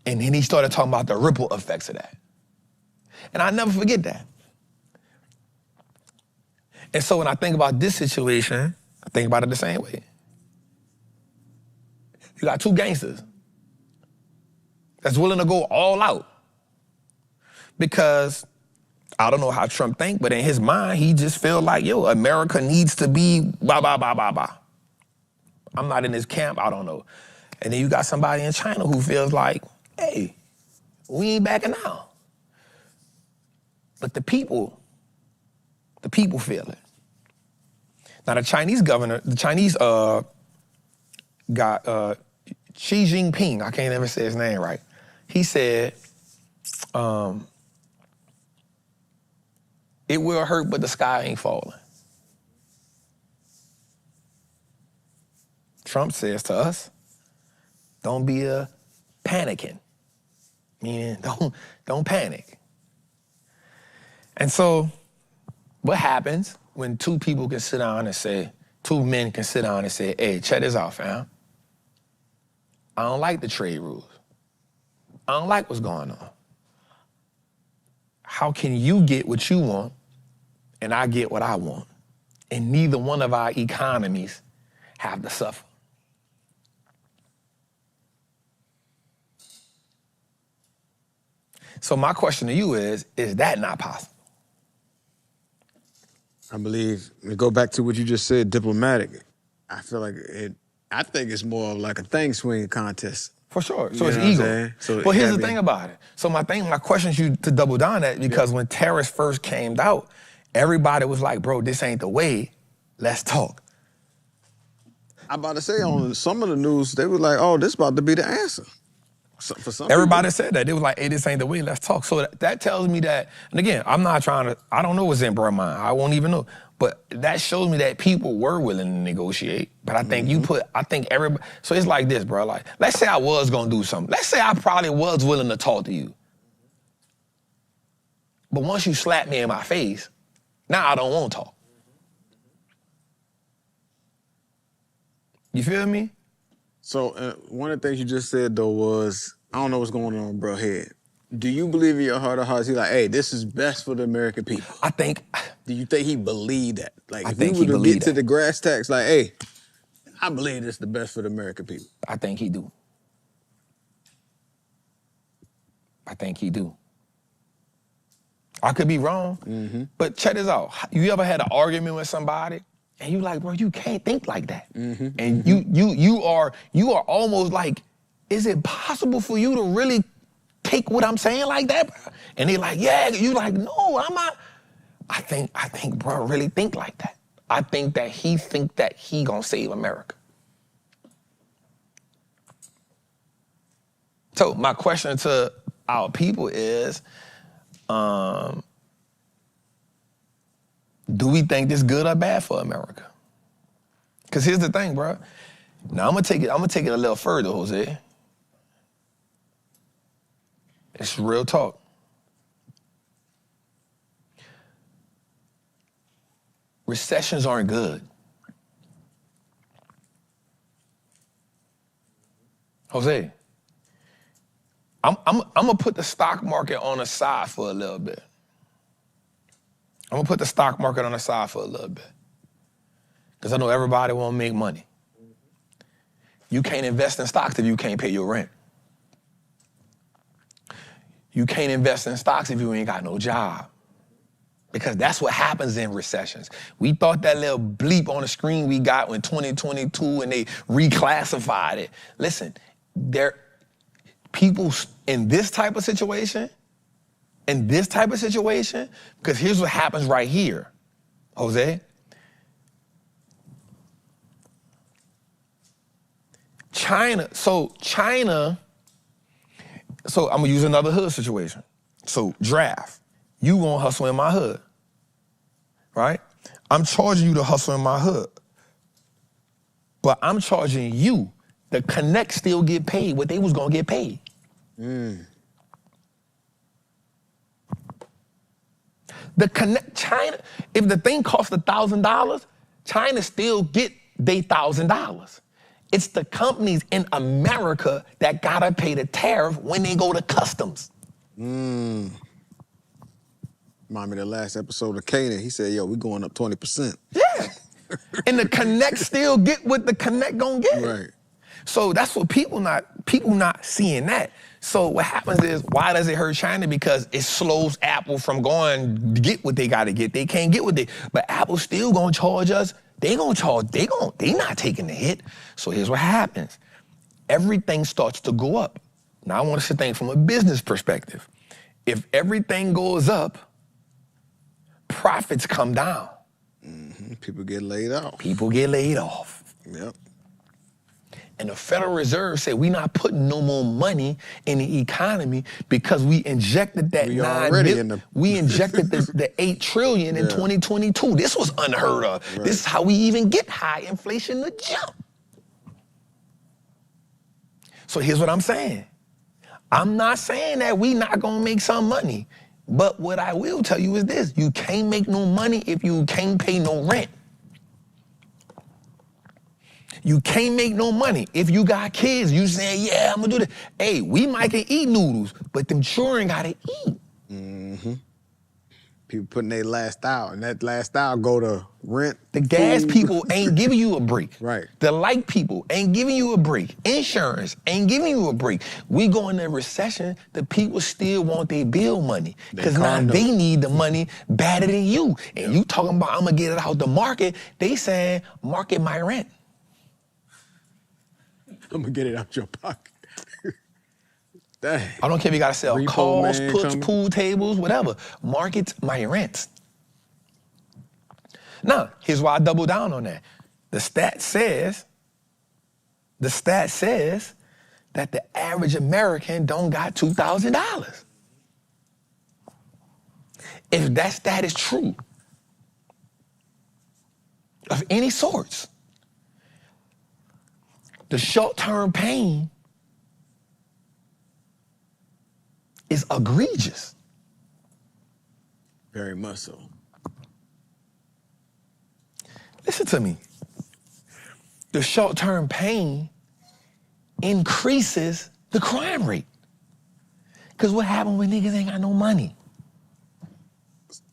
and then he started talking about the ripple effects of that. And I never forget that. And so when I think about this situation, I think about it the same way. You got two gangsters that's willing to go all out. Because I don't know how Trump think, but in his mind, he just feel like, yo, America needs to be blah, blah, blah, blah, blah. I'm not in his camp, I don't know. And then you got somebody in China who feels like, hey, we ain't backing out. But the people feel it. Now the Chinese governor, the Chinese got Xi Jinping, I can't ever say his name right. He said, it will hurt, but the sky ain't falling. Trump says to us, don't be panicking. Meaning, don't panic. And so, what happens when two people can sit down and say, two men can sit down and say, hey, check this out, fam. I don't like the trade rules. I don't like what's going on. How can you get what you want and I get what I want? And neither one of our economies have to suffer. So my question to you is that not possible? I believe, we go back to what you just said, diplomatic. I feel like I think it's more of like a thing swinging contest. For sure. So You it's know what I'm ego. saying? So But here's the having- thing about it. So my question is you to double down that because when tariffs first came out, everybody was like, bro, this ain't the way. Let's talk. I'm about to say on some of the news, they were like, oh, this about to be the answer. So, for some Everybody people. said that. They was like, hey, this ain't the way, let's talk. So that tells me that, and again, I'm not trying to, I don't know what's in bruh's mind. I won't even know. But that shows me that people were willing to negotiate. But I think everybody, so it's like this, bro. Like, let's say I was gonna do something. Let's say I probably was willing to talk to you. But once you slap me in my face, now I don't want to talk. You feel me? So one of the things you just said, though, was, I don't know what's going on in bruh's head. Do you believe in your heart of hearts, he's like, hey, this is best for the American people? I think. Do you think he believed that? Like, I if think we he were to get believed to that. the grass tacks, like, hey, I believe this is the best for the American people. I think he do. I think he do. I could be wrong, but check this out. You ever had an argument with somebody and you like, bro, you can't think like that. And you are almost like, is it possible for you to really take what I'm saying like that, bro? And they like, yeah, you like, no, I'm not. I think bro really think like that. I think that he gonna save America. So my question to our people is, do we think this good or bad for America? Because here's the thing, bro. Now I'm gonna take it a little further, Jose. It's real talk. Recessions aren't good. Jose, I'm gonna put the stock market on the side for a little bit. I'm gonna put the stock market on the side for a little bit. Because I know everybody wanna make money. You can't invest in stocks if you can't pay your rent. You can't invest in stocks if you ain't got no job. Because that's what happens in recessions. We thought that little bleep on the screen we got in 2022 and they reclassified it. Listen, people in this type of situation, because here's what happens right here, Jose. China, so I'm gonna use another hood situation. So draft, you won't hustle in my hood, right? I'm charging you to hustle in my hood, but I'm charging you. The connect still get paid what they was gonna get paid. The connect, China, if the thing costs $1,000, China still get they $1,000. It's the companies in America that gotta pay the tariff when they go to customs. Remind me of the last episode of Canaan. He said, yo, we going up 20%. Yeah. And the connect still get what the connect gonna get. Right. So that's what people not seeing that. So what happens is, why does it hurt China? Because it slows Apple from going to get what they gotta get. They can't get what but Apple still gonna charge us. They not taking the hit. So here's what happens. Everything starts to go up. Now I want us to think from a business perspective. If everything goes up, profits come down. People get laid off. People get laid off. Yep. And the Federal Reserve said, we're not putting no more money in the economy because we injected that we injected the 8 trillion in 2022. This was unheard of. Right. This is how we even get high inflation to jump. So here's what I'm saying. I'm not saying that we not gonna make some money, but what I will tell you is this: you can't make no money if you can't pay no rent. You can't make no money if you got kids. You saying, yeah, I'm gonna do this. Hey, we might can eat noodles, but them children gotta eat. People putting their last out, and that last out go to rent. The gas people ain't giving you a break. Right. The light people ain't giving you a break. Insurance ain't giving you a break. We go in a recession, the people still want their bill money because now they need the money better than you. And you talking about, I'm gonna get it out the market. They saying, market my rent. I'm gonna get it out your pocket. Dang. I don't care if you gotta sell Repo calls, man puts, coming. pool tables, whatever. Market my rent. Now, here's why I double down on that. The stat says that the average American don't got $2,000. If that stat is true, of any sorts, the short-term pain is egregious. Very much so. Listen to me. The short-term pain increases the crime rate. Because what happens when niggas ain't got no money?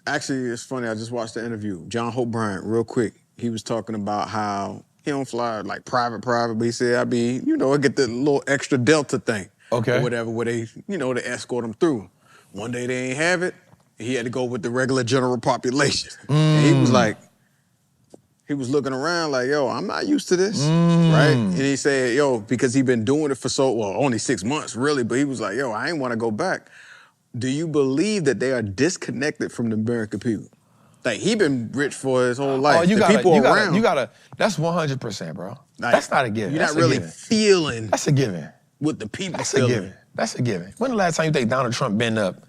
Actually, it's funny. I just watched the interview. John Hope Bryant, real quick. He was talking about how he don't fly like private, but he said, I get the little extra Delta thing. Okay. Or whatever, where they, they escort him through. One day they ain't have it. He had to go with the regular general population. And he was like, he was looking around like, yo, I'm not used to this, right? And he said, yo, because he been doing it for only 6 months, really, but he was like, yo, I ain't want to go back. Do you believe that they are disconnected from the American people? Like, he been rich for his whole life. You gotta, that's 100%, bro. Like, that's not a given. You're not really feeling that's a given. What the people That's feeling. a given. That's a given. When the last time you think Donald Trump been up?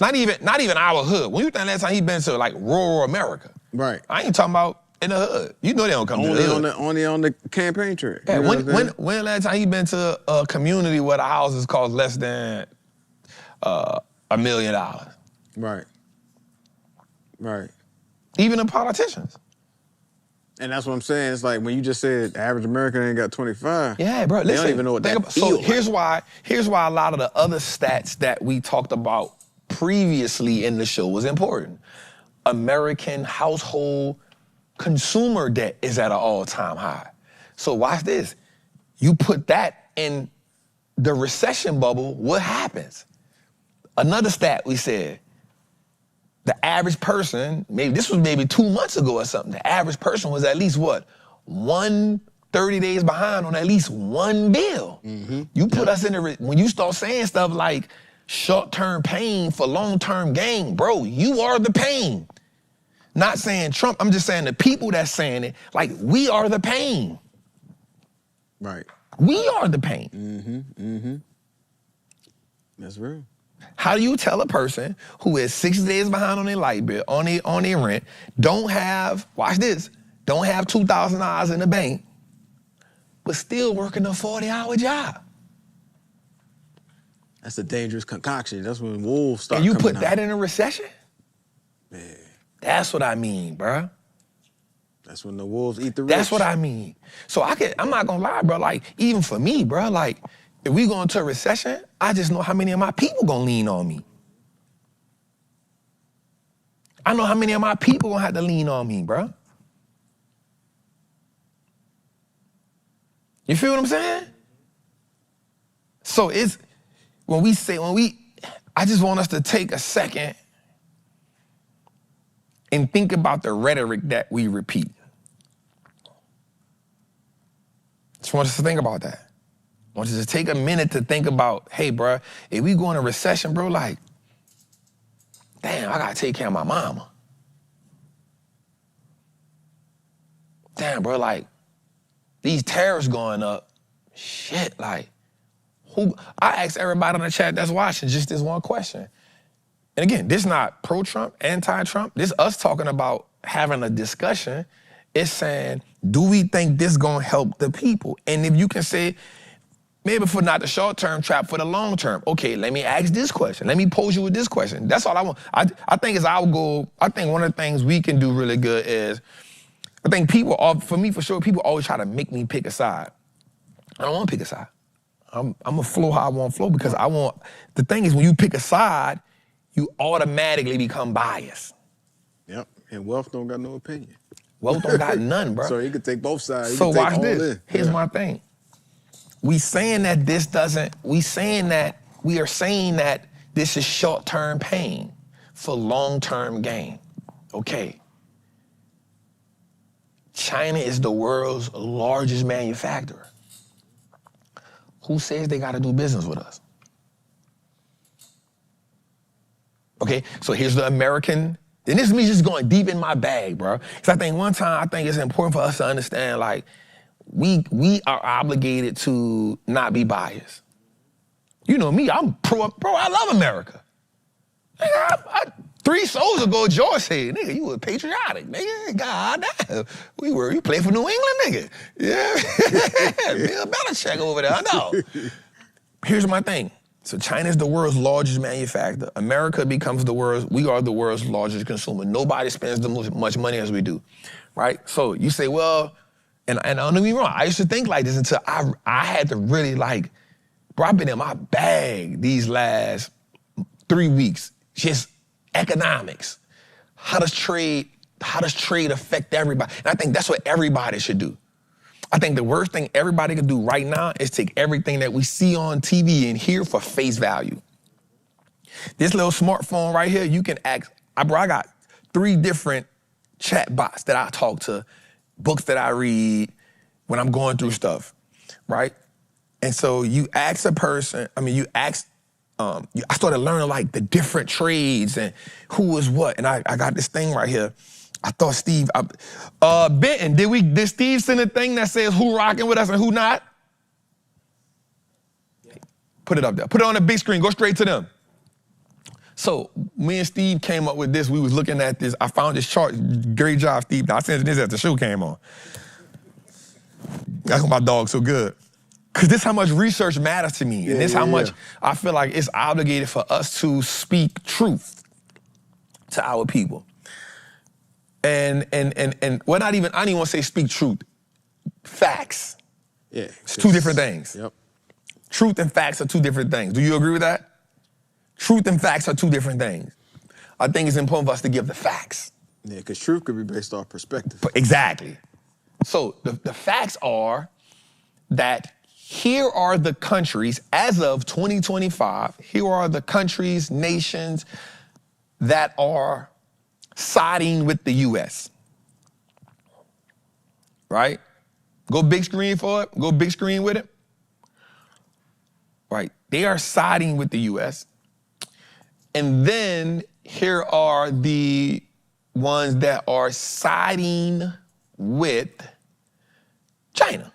Not even our hood. When you think the last time he been to like rural America? Right. I ain't talking about in the hood. You know they don't come to the hood. Only on the campaign trail. Yeah, when the last time he been to a community where the houses cost less than $1 million? Right. Right. Even the politicians. And that's what I'm saying. It's like when you just said the average American ain't got 25. Yeah, bro. Listen, they don't even know what that feels like. Here's why a lot of the other stats that we talked about previously in the show was important. American household consumer debt is at an all-time high. So watch this. You put that in the recession bubble, what happens? Another stat we said, the average person, this was maybe 2 months ago or something, the average person was at least what? 30 days behind on at least one bill. You put us in when you start saying stuff like short-term pain for long-term gain, bro, you are the pain. Not saying Trump, I'm just saying the people that's saying it, like we are the pain. Right. We are the pain. That's real. How do you tell a person who is 6 days behind on their light bill, on their rent, don't have, watch this, don't have $2,000 in the bank, but still working a 40-hour job? That's a dangerous concoction. That's when wolves start And you coming put that out. in a recession? Man, That's what I mean, bruh. that's when the wolves eat the rich. That's what I mean. So I'm not gonna lie, bro. Like, even for me, bro, like, if we go into a recession, I just know how many of my people gonna lean on me. I know how many of my people gonna have to lean on me, bro. You feel what I'm saying? So it's, I just want us to take a second and think about the rhetoric that we repeat. Just want us to think about that. I want you to take a minute to think about, hey, bro, if we go in a recession, bro, like, damn, I gotta take care of my mama. Damn, bro, like, these tariffs going up, shit, like, I asked everybody on the chat that's watching just this one question. And again, this not pro-Trump, anti-Trump. This us talking about having a discussion. It's saying, do we think this gonna help the people? And if you can say, maybe for not the short-term trap, for the long-term, okay, let me ask this question. Let me pose you with this question. That's all I want. I think it's our goal. I think one of the things we can do really good is, I think people, for me for sure, people always try to make me pick a side. I don't want to pick a side. I'm gonna flow how I want to flow because the thing is when you pick a side, you automatically become biased. Yep, and wealth don't got no opinion. Wealth don't got none, bro. So he could take both sides. So watch this. Here's my thing. We are saying that this is short-term pain for long-term gain. Okay. China is the world's largest manufacturer. Who says they gotta do business with us? Okay, so here's the American, and this is me just going deep in my bag, bro. Because I think it's important for us to understand, like, we are obligated to not be biased. You know me, I'm bro, I love America. Nigga, 3 shows ago, George said, nigga, you were patriotic, nigga. God damn. You play for New England, nigga. Yeah. Bill Belichick over there, I know. Here's my thing. So China's the world's largest manufacturer. America becomes we are the world's largest consumer. Nobody spends as much money as we do, right? So you say, well, and don't get me wrong, I used to think like this until I had to really like, bro, I've been in my bag these last 3 weeks, just economics. How does trade affect everybody? And I think that's what everybody should do. I think the worst thing everybody can do right now is take everything that we see on TV and hear for face value. This little smartphone right here, you can ask, I got 3 different chat bots that I talk to, books that I read when I'm going through stuff, right? And so you ask a person, I started learning like the different trades and who is what. And I got this thing right here. I thought Steve, Benton, did Steve send a thing that says who rocking with us and who not? Put it up there. Put it on the big screen. Go straight to them. So me and Steve came up with this. We was looking at this. I found this chart. Great job, Steve. Now, I sent this after the show came on. That's why my dog's so good. Because this how much research matters to me. And this how much I feel like it's obligated for us to speak truth to our people. And well, I don't even want to say speak truth. Facts. Yeah. It's 2 different things. Yep. Truth and facts are 2 different things. Do you agree with that? Truth and facts are 2 different things. I think it's important for us to give the facts. Yeah, because truth could be based off perspective. Exactly. So the facts are that here are the countries, as of 2025, here are the countries, nations that are siding with the U.S. Right? Go big screen for it. Go big screen with it. Right? They are siding with the U.S. And then here are the ones that are siding with China.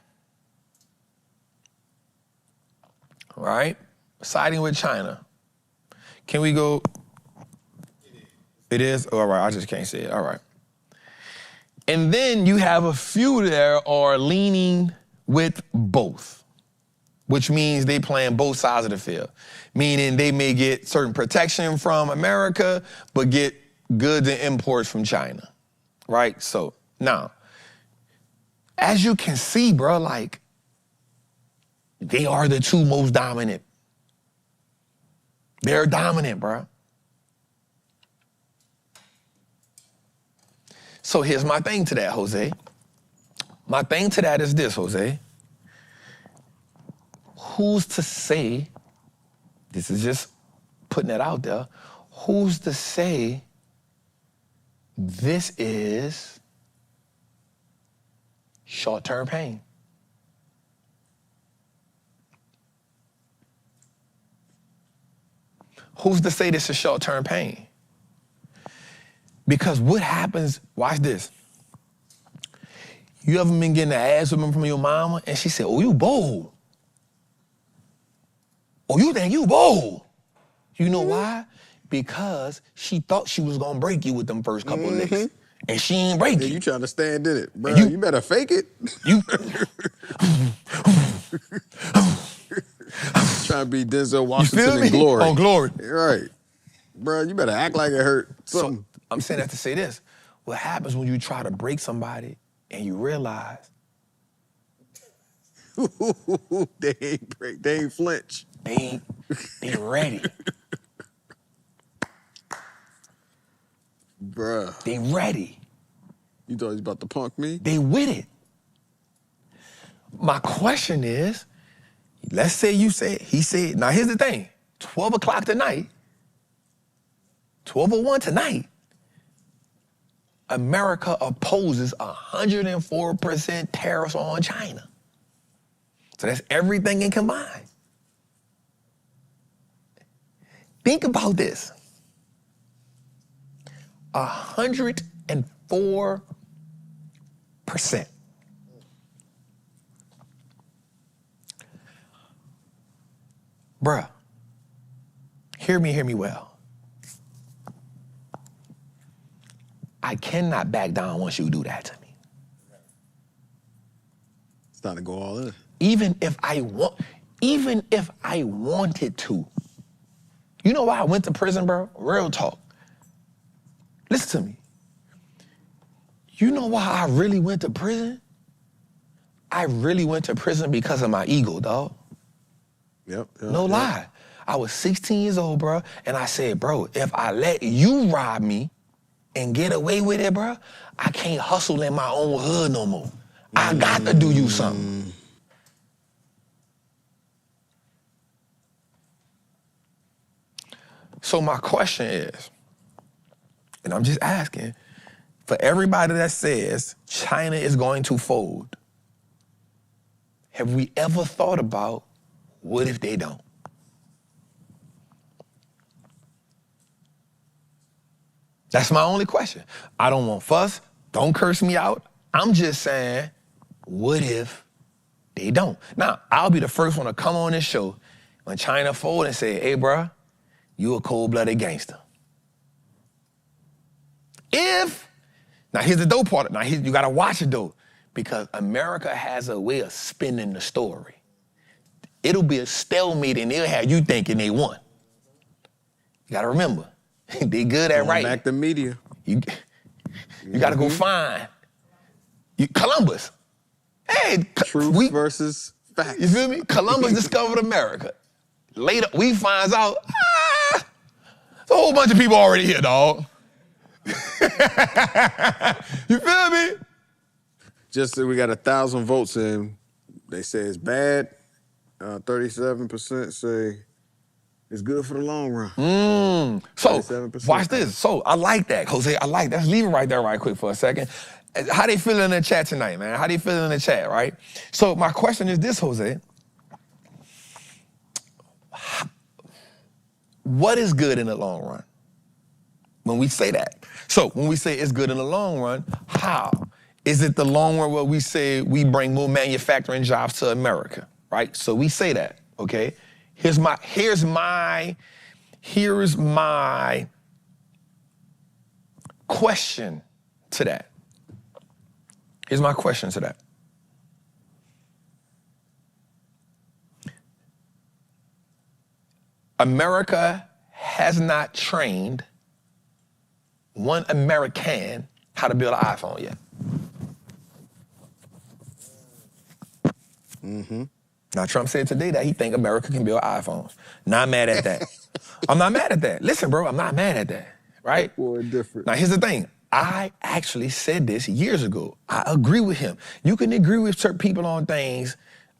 right? Siding with China. Can we go? It is? Oh, all right, I just can't say it. All right. And then you have a few that are leaning with both, which means they playing both sides of the field, meaning they may get certain protection from America, but get goods and imports from China, right? So now, as you can see, bro, like, they are the two most dominant. They're dominant, bro. So here's my thing to that, Jose. My thing to that is this, Jose. Who's to say, this is just putting it out there, who's to say this is short-term pain? Who's to say this is short-term pain? Because what happens, watch this. You ever been getting an ass whipping from your mama and she said, oh, you bold. Oh, you think you bold. You know why? Because she thought she was gonna break you with them first couple of licks. And she ain't break you. You trying to stand in it, bro. You better fake it. You trying to be Denzel Washington in Glory. On Glory. Right. Bro, you better act like it hurt. So I'm saying that to say this. What happens when you try to break somebody and you realize they ain't break, they ain't flinch. They ready. Bruh. They ready. You thought he was about to punk me? They with it. My question is, let's say you said, he said, now here's the thing, 12 o'clock tonight, 12:01 tonight, America opposes 104% tariffs on China. So that's everything in combined. Think about this. 104%. Bruh, hear me well. I cannot back down once you do that to me. It's time to go all in. Even if I wanted to. You know why I went to prison, bro? Real talk. Listen to me. You know why I really went to prison? I really went to prison because of my ego, dog. Yep. No lie. I was 16 years old, bro, and I said, bro, if I let you rob me and get away with it, bro, I can't hustle in my own hood no more. I got to do you something. So my question is, and I'm just asking, for everybody that says China is going to fold, have we ever thought about what if they don't? That's my only question. I don't want fuss. Don't curse me out. I'm just saying, what if they don't? Now, I'll be the first one to come on this show when China fold and say, hey, bruh, you a cold-blooded gangster. Now here's the dope part. Now you gotta watch it though, because America has a way of spinning the story. It'll be a stalemate and they'll have you thinking they won. You gotta remember, they good at writing. Back to media. You gotta go find Columbus. Hey, Truth versus facts. You feel me? Columbus discovered America. Later, we finds out, there's a whole bunch of people already here, dog. You feel me? Just that we got 1,000 votes in. They say it's bad. 37% say it's good for the long run. So, 37%. watch this. So, I like that, Jose. I like that. Let's leave it right there right quick for a second. How they feeling in the chat tonight, man? How they feeling in the chat, right? So, my question is this, Jose. What is good in the long run? When we say that. So when we say it's good in the long run, how? Is it the long run where we say we bring more manufacturing jobs to America, right? So we say that, okay? Here's my question to that. Here's my question to that. America has not trained one American how to build an iPhone yet. Mm-hmm. Now, Trump said today that he think America can build iPhones. Not mad at that. I'm not mad at that. Listen, bro, I'm not mad at that, right? Boy, different. Now, here's the thing. I actually said this years ago. I agree with him. You can agree with certain people on things.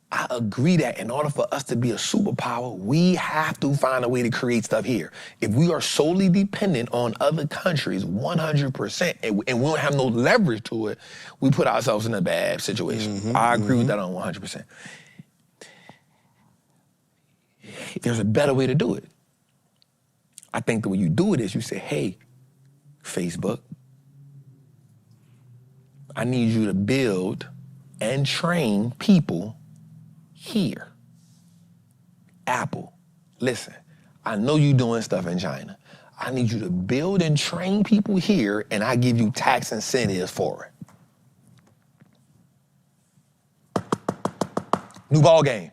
I agree that in order for us to be a superpower, we have to find a way to create stuff here. If we are solely dependent on other countries 100% and we don't have no leverage to it, we put ourselves in a bad situation. I agree with that on 100%. There's a better way to do it. I think the way you do it is you say, hey, Facebook, I need you to build and train people here. Apple, listen, I know you doing stuff in China. I need you to build and train people here, and I give you tax incentives for it. New ball game.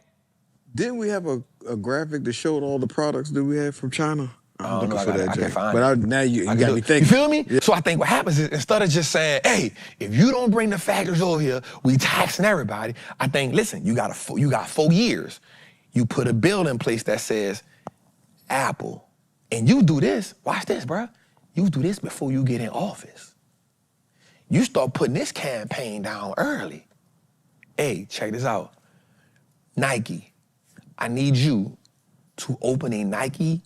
Didn't we have a graphic that showed all the products that we had from China? I'm looking for that, I Jay. can't find But it. now you I got can me do it. thinking. You feel me? Yeah. So I think what happens is instead of just saying, hey, if you don't bring the factors over here, we taxing everybody. I think, listen, you got 4 years. You put a bill in place that says Apple, and you do this. Watch this, bruh. You do this before you get in office. You start putting this campaign down early. Hey, check this out. Nike, I need you to open a Nike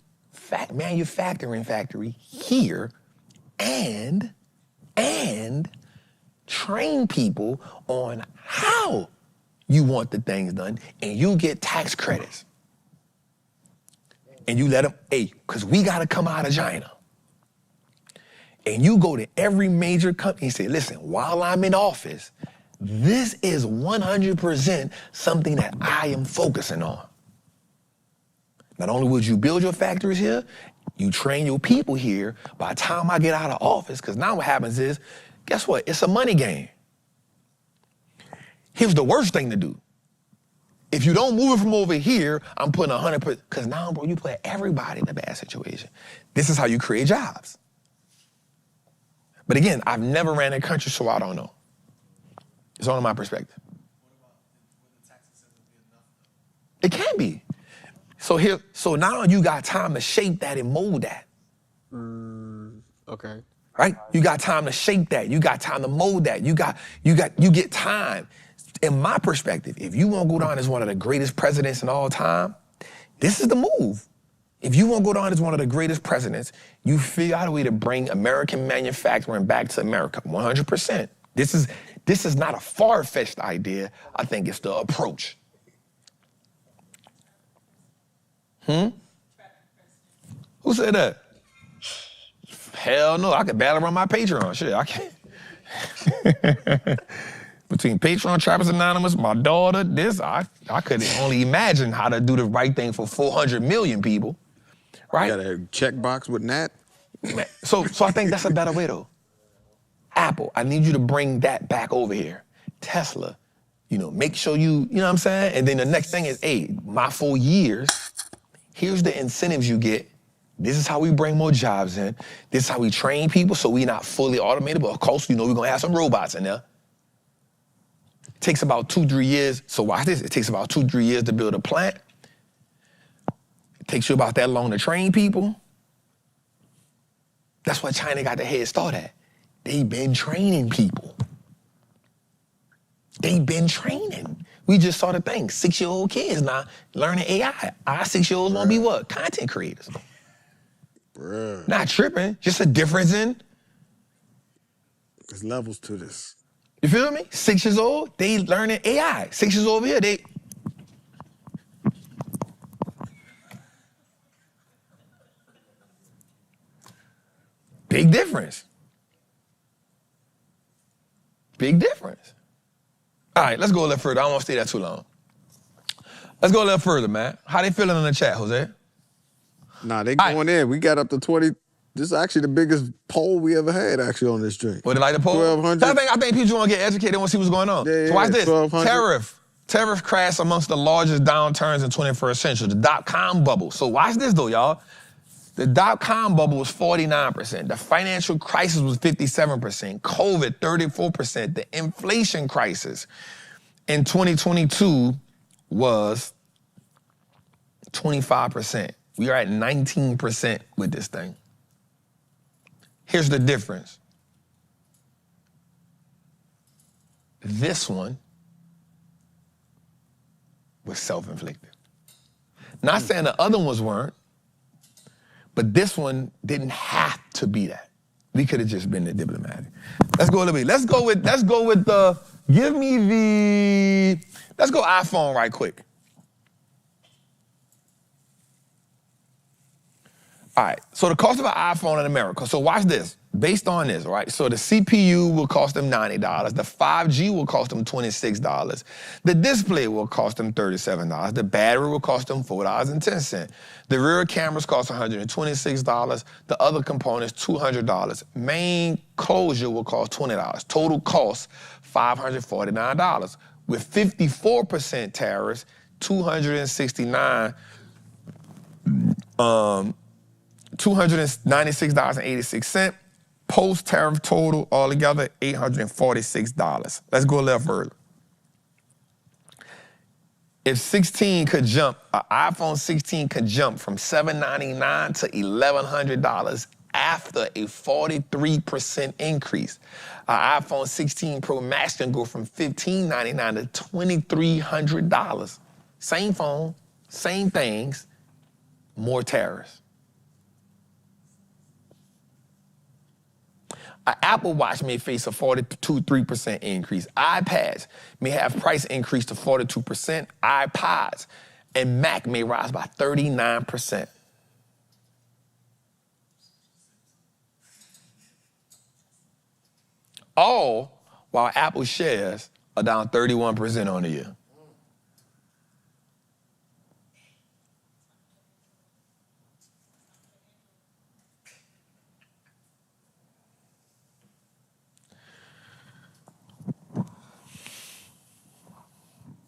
manufacturing factory here and train people on how you want the things done, and you get tax credits. And you let them, hey, because we got to come out of China. And you go to every major company and say, listen, while I'm in office, this is 100% something that I am focusing on. Not only would you build your factories here, you train your people here. By the time I get out of office, because now what happens is, guess what? It's a money game. Here's the worst thing to do. If you don't move it from over here, I'm putting 100%, because now, bro, you put everybody in a bad situation. This is how you create jobs. But again, I've never ran a country, so I don't know. It's only my perspective. It can be. So now you got time to shape that and mold that. Okay. Right? You got time to shape that. You got time to mold that. You get time. In my perspective, if you want to go down as one of the greatest presidents in all time, this is the move. If you want to go down as one of the greatest presidents, you figure out a way to bring American manufacturing back to America, 100%. This is not a far-fetched idea. I think it's the approach. Who said that? Hell no, I could barely run my Patreon. Shit, I can't. Between Patreon, Trappers Anonymous, my daughter, this, I could only imagine how to do the right thing for 400 million people, right? You got a checkbox with Nat? So I think that's a better way though. Apple, I need you to bring that back over here. Tesla, make sure you know what I'm saying? And then the next thing is, hey, my 4 years, here's the incentives you get. This is how we bring more jobs in. This is how we train people so we're not fully automated, but of course, we're gonna have some robots in there. It takes about 2-3 years. So watch this, it takes about 2-3 years to build a plant. It takes you about that long to train people. That's why China got the head start at. They've been training people. They've been training. We just saw the thing, 6-year-old kids now learning AI. Our 6-year-olds wanna be what? Content creators. Bruh. Not tripping, just a difference in. There's levels to this. You feel me? 6 years old, they learning AI. 6 years over here, they. Big difference. Big difference. All right, let's go a little further. I don't want to stay there too long. Let's go a little further, man. How they feeling in the chat, Jose? Nah, they going in. We got up to 20. This is actually the biggest poll we ever had, actually, on this drink. What, they like the poll? 1,200. I think people want to get educated. They want to see what's going on. Yeah, so watch this. 1,200. Tariff crashed amongst the largest downturns in 21st century, the dot-com bubble. So watch this, though, y'all. The dot-com bubble was 49%. The financial crisis was 57%. COVID, 34%. The inflation crisis in 2022 was 25%. We are at 19% with this thing. Here's the difference. This one was self-inflicted. Not saying the other ones weren't, but this one didn't have to be that. We could have just been the diplomatic. Let's go a little bit. Let's go with the, give me the, let's go iPhone right quick. All right, so the cost of an iPhone in America, so watch this, based on this, right? So the CPU will cost them $90, the 5G will cost them $26, the display will cost them $37, the battery will cost them $4.10, the rear cameras cost $126, the other components $200, main closure will cost $20, total cost $549. With 54% tariffs, $296.86. Post-tariff total altogether, $846. Let's go a little further. If 16 could jump, an iPhone 16 could jump from $799 to $1,100 after a 43% increase. An iPhone 16 Pro Max can go from $1,599 to $2,300. Same phone, same things, more tariffs. An Apple Watch may face a 42-3% increase. iPads may have price increase to 42%. iPods and Mac may rise by 39%. All while Apple shares are down 31% on the year.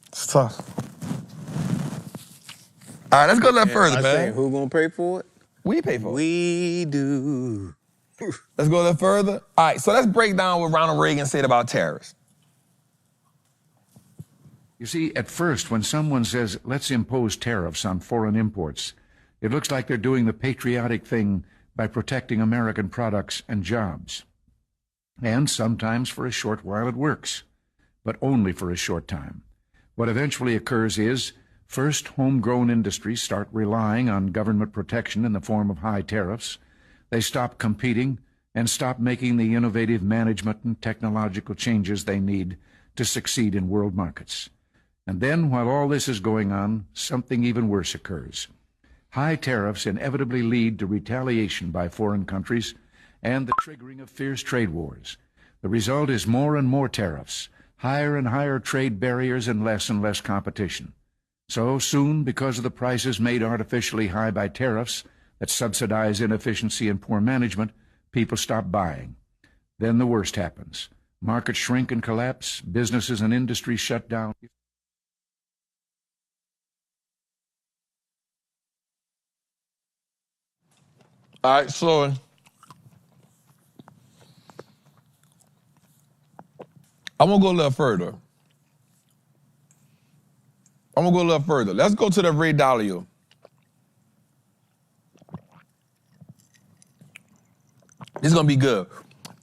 It's tough. All right, let's go a little further, man. Who gonna pay for it? We pay for it. We do. Let's go a little further. All right, so let's break down what Ronald Reagan said about tariffs. You see, at first, when someone says, let's impose tariffs on foreign imports, it looks like they're doing the patriotic thing by protecting American products and jobs. And sometimes for a short while it works, but only for a short time. What eventually occurs is, first, homegrown industries start relying on government protection in the form of high tariffs. They stop competing and stop making the innovative management and technological changes they need to succeed in world markets. And then, while all this is going on, something even worse occurs. High tariffs inevitably lead to retaliation by foreign countries and the triggering of fierce trade wars. The result is more and more tariffs, higher and higher trade barriers, and less competition. So soon, because of the prices made artificially high by tariffs that subsidize inefficiency and poor management, people stop buying. Then the worst happens. Markets shrink and collapse, businesses and industries shut down. All right, so I'm gonna go a little further. Let's go to the Ray Dalio. This is gonna be good.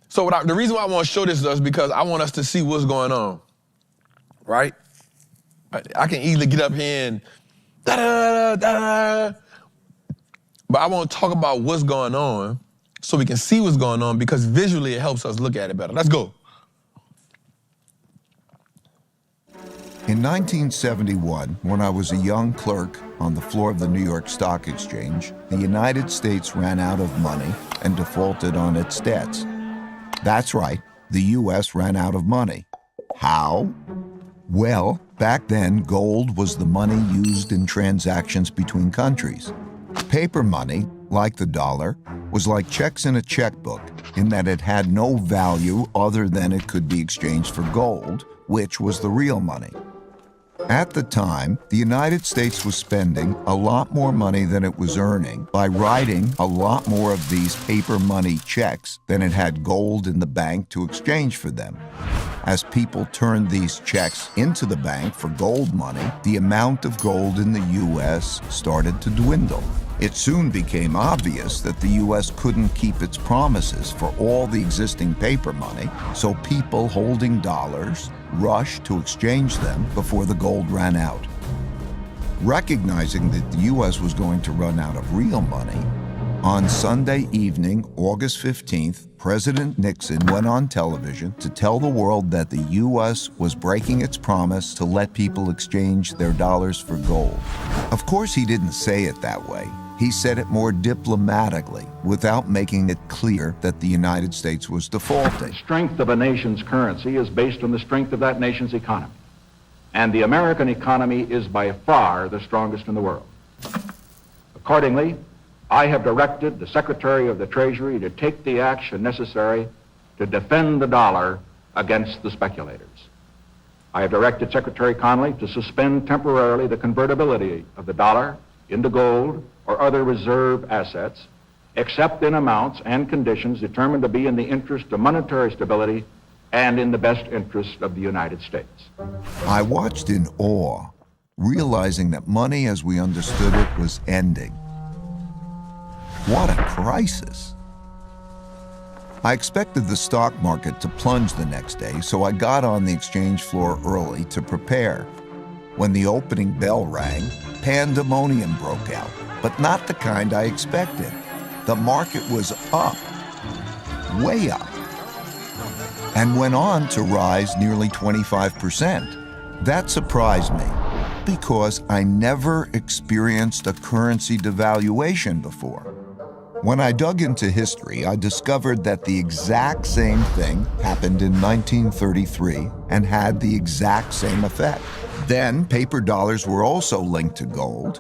So the reason why I want to show this is because I want us to see what's going on, right? I can easily get up here and da-da-da-da-da, but I want to talk about what's going on so we can see what's going on, because visually it helps us look at it better. Let's go. In 1971, when I was a young clerk on the floor of the New York Stock Exchange, the United States ran out of money and defaulted on its debts. That's right, the U.S. ran out of money. How? Well, back then, gold was the money used in transactions between countries. Paper money, like the dollar, was like checks in a checkbook in that it had no value other than it could be exchanged for gold, which was the real money. At the time, the United States was spending a lot more money than it was earning by writing a lot more of these paper money checks than it had gold in the bank to exchange for them. As people turned these checks into the bank for gold money, the amount of gold in the U.S. started to dwindle. It soon became obvious that the U.S. couldn't keep its promises for all the existing paper money, so people holding dollars rushed to exchange them before the gold ran out. Recognizing that the U.S. was going to run out of real money, on Sunday evening, August 15th, President Nixon went on television to tell the world that the U.S. was breaking its promise to let people exchange their dollars for gold. Of course, he didn't say it that way. He said it more diplomatically, without making it clear that the United States was defaulting. The strength of a nation's currency is based on the strength of that nation's economy. And the American economy is by far the strongest in the world. Accordingly, I have directed the Secretary of the Treasury to take the action necessary to defend the dollar against the speculators. I have directed Secretary Connally to suspend temporarily the convertibility of the dollar into gold or other reserve assets, except in amounts and conditions determined to be in the interest of monetary stability and in the best interest of the United States. I watched in awe, realizing that money as we understood it was ending. What a crisis. I expected the stock market to plunge the next day, so I got on the exchange floor early to prepare. When the opening bell rang, pandemonium broke out, but not the kind I expected. The market was up, way up, and went on to rise nearly 25%. That surprised me because I never experienced a currency devaluation before. When I dug into history, I discovered that the exact same thing happened in 1933 and had the exact same effect. Then, paper dollars were also linked to gold,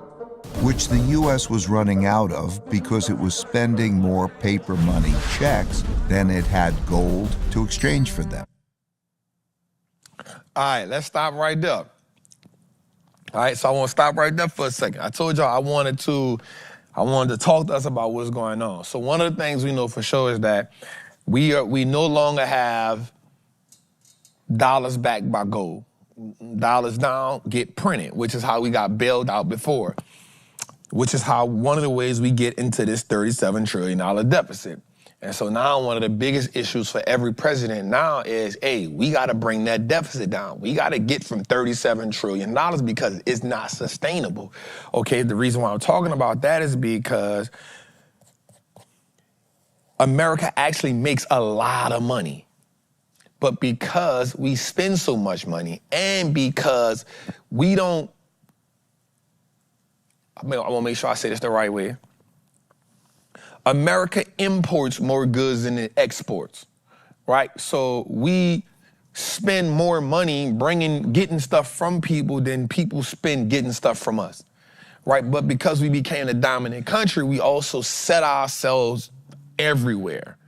which the U.S. was running out of because it was spending more paper money checks than it had gold to exchange for them. All right, let's stop right there. All right, so I want to stop right there for a second. I told y'all I wanted to talk to us about what's going on. So one of the things we know for sure is that we no longer have dollars backed by gold. Dollars down, get printed, which is how we got bailed out before, which is how one of the ways we get into this $37 trillion deficit. And so now one of the biggest issues for every president now is, hey, we got to bring that deficit down. We got to get from $37 trillion because it's not sustainable. Okay, the reason why I'm talking about that is because America actually makes a lot of money. But because we spend so much money and because we don't, I want to make sure I say this the right way. America imports more goods than it exports, right? So we spend more money getting stuff from people than people spend getting stuff from us, right? But because we became the dominant country, we also set ourselves everywhere,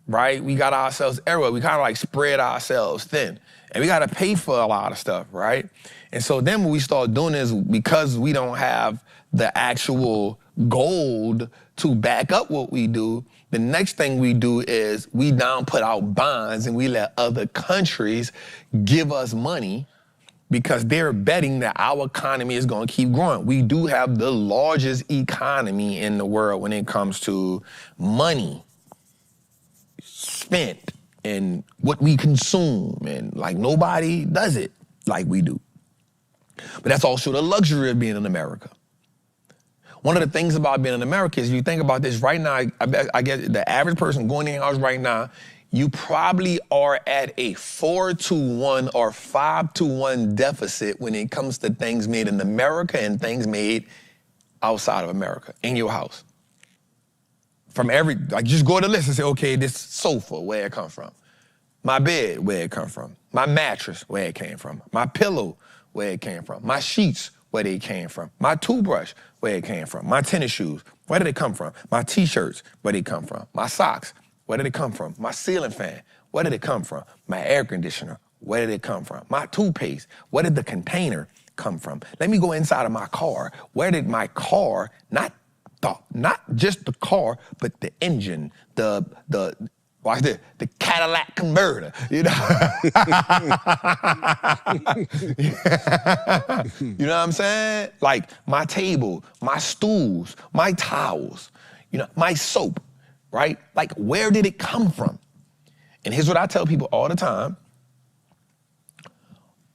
right? We got ourselves everywhere. We kind of like spread ourselves thin. And we got to pay for a lot of stuff, right? And so then what we start doing is, because we don't have the actual gold to back up what we do, the next thing we do is we now put out bonds and we let other countries give us money because they're betting that our economy is going to keep growing. We do have the largest economy in the world when it comes to money spent and what we consume, and like nobody does it like we do. But that's also the luxury of being in America. One of the things about being in America is, you think about this right now, I guess the average person going in your house right now, you probably are at a 4-to-1 or 5-to-1 deficit when it comes to things made in America and things made outside of America in your house. From just go to the list and say, okay, this sofa, where it come from? My bed, where it come from. My mattress, where it came from. My pillow, where it came from. My sheets, where they came from. My toothbrush, where it came from. My tennis shoes, where did it come from? My t-shirts, where did it come from? My socks, where did it come from? My ceiling fan, where did it come from? My air conditioner, where did it come from? My toothpaste, where did the container come from? Let me go inside of my car. Where did my car, not just the car, but the engine, watch this, the Cadillac converter, you know? You know what I'm saying? Like my table, my stools, my towels, you know, my soap, right? Like where did it come from? And here's what I tell people all the time.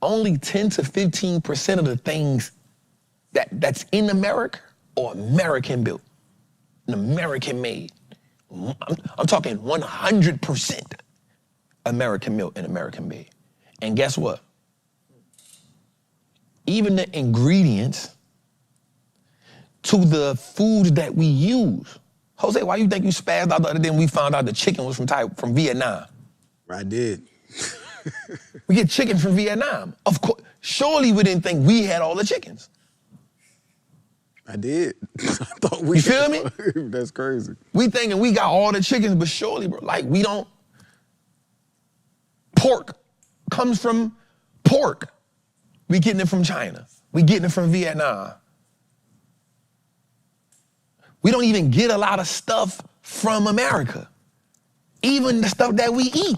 Only 10 to 15% of the things that's in America are American built and American made. I'm talking 100% American built and American made. And guess what? Even the ingredients to the foods that we use. Jose, why you think you spazzed out the other day when we found out the chicken was from Vietnam? I did. We get chicken from Vietnam. Of course, surely we didn't think we had all the chickens. I did. I thought we. You feel me? That's crazy. We thinking we got all the chickens, but surely, bro, like we don't. Pork comes from pork. We getting it from China. We getting it from Vietnam. We don't even get a lot of stuff from America. Even the stuff that we eat.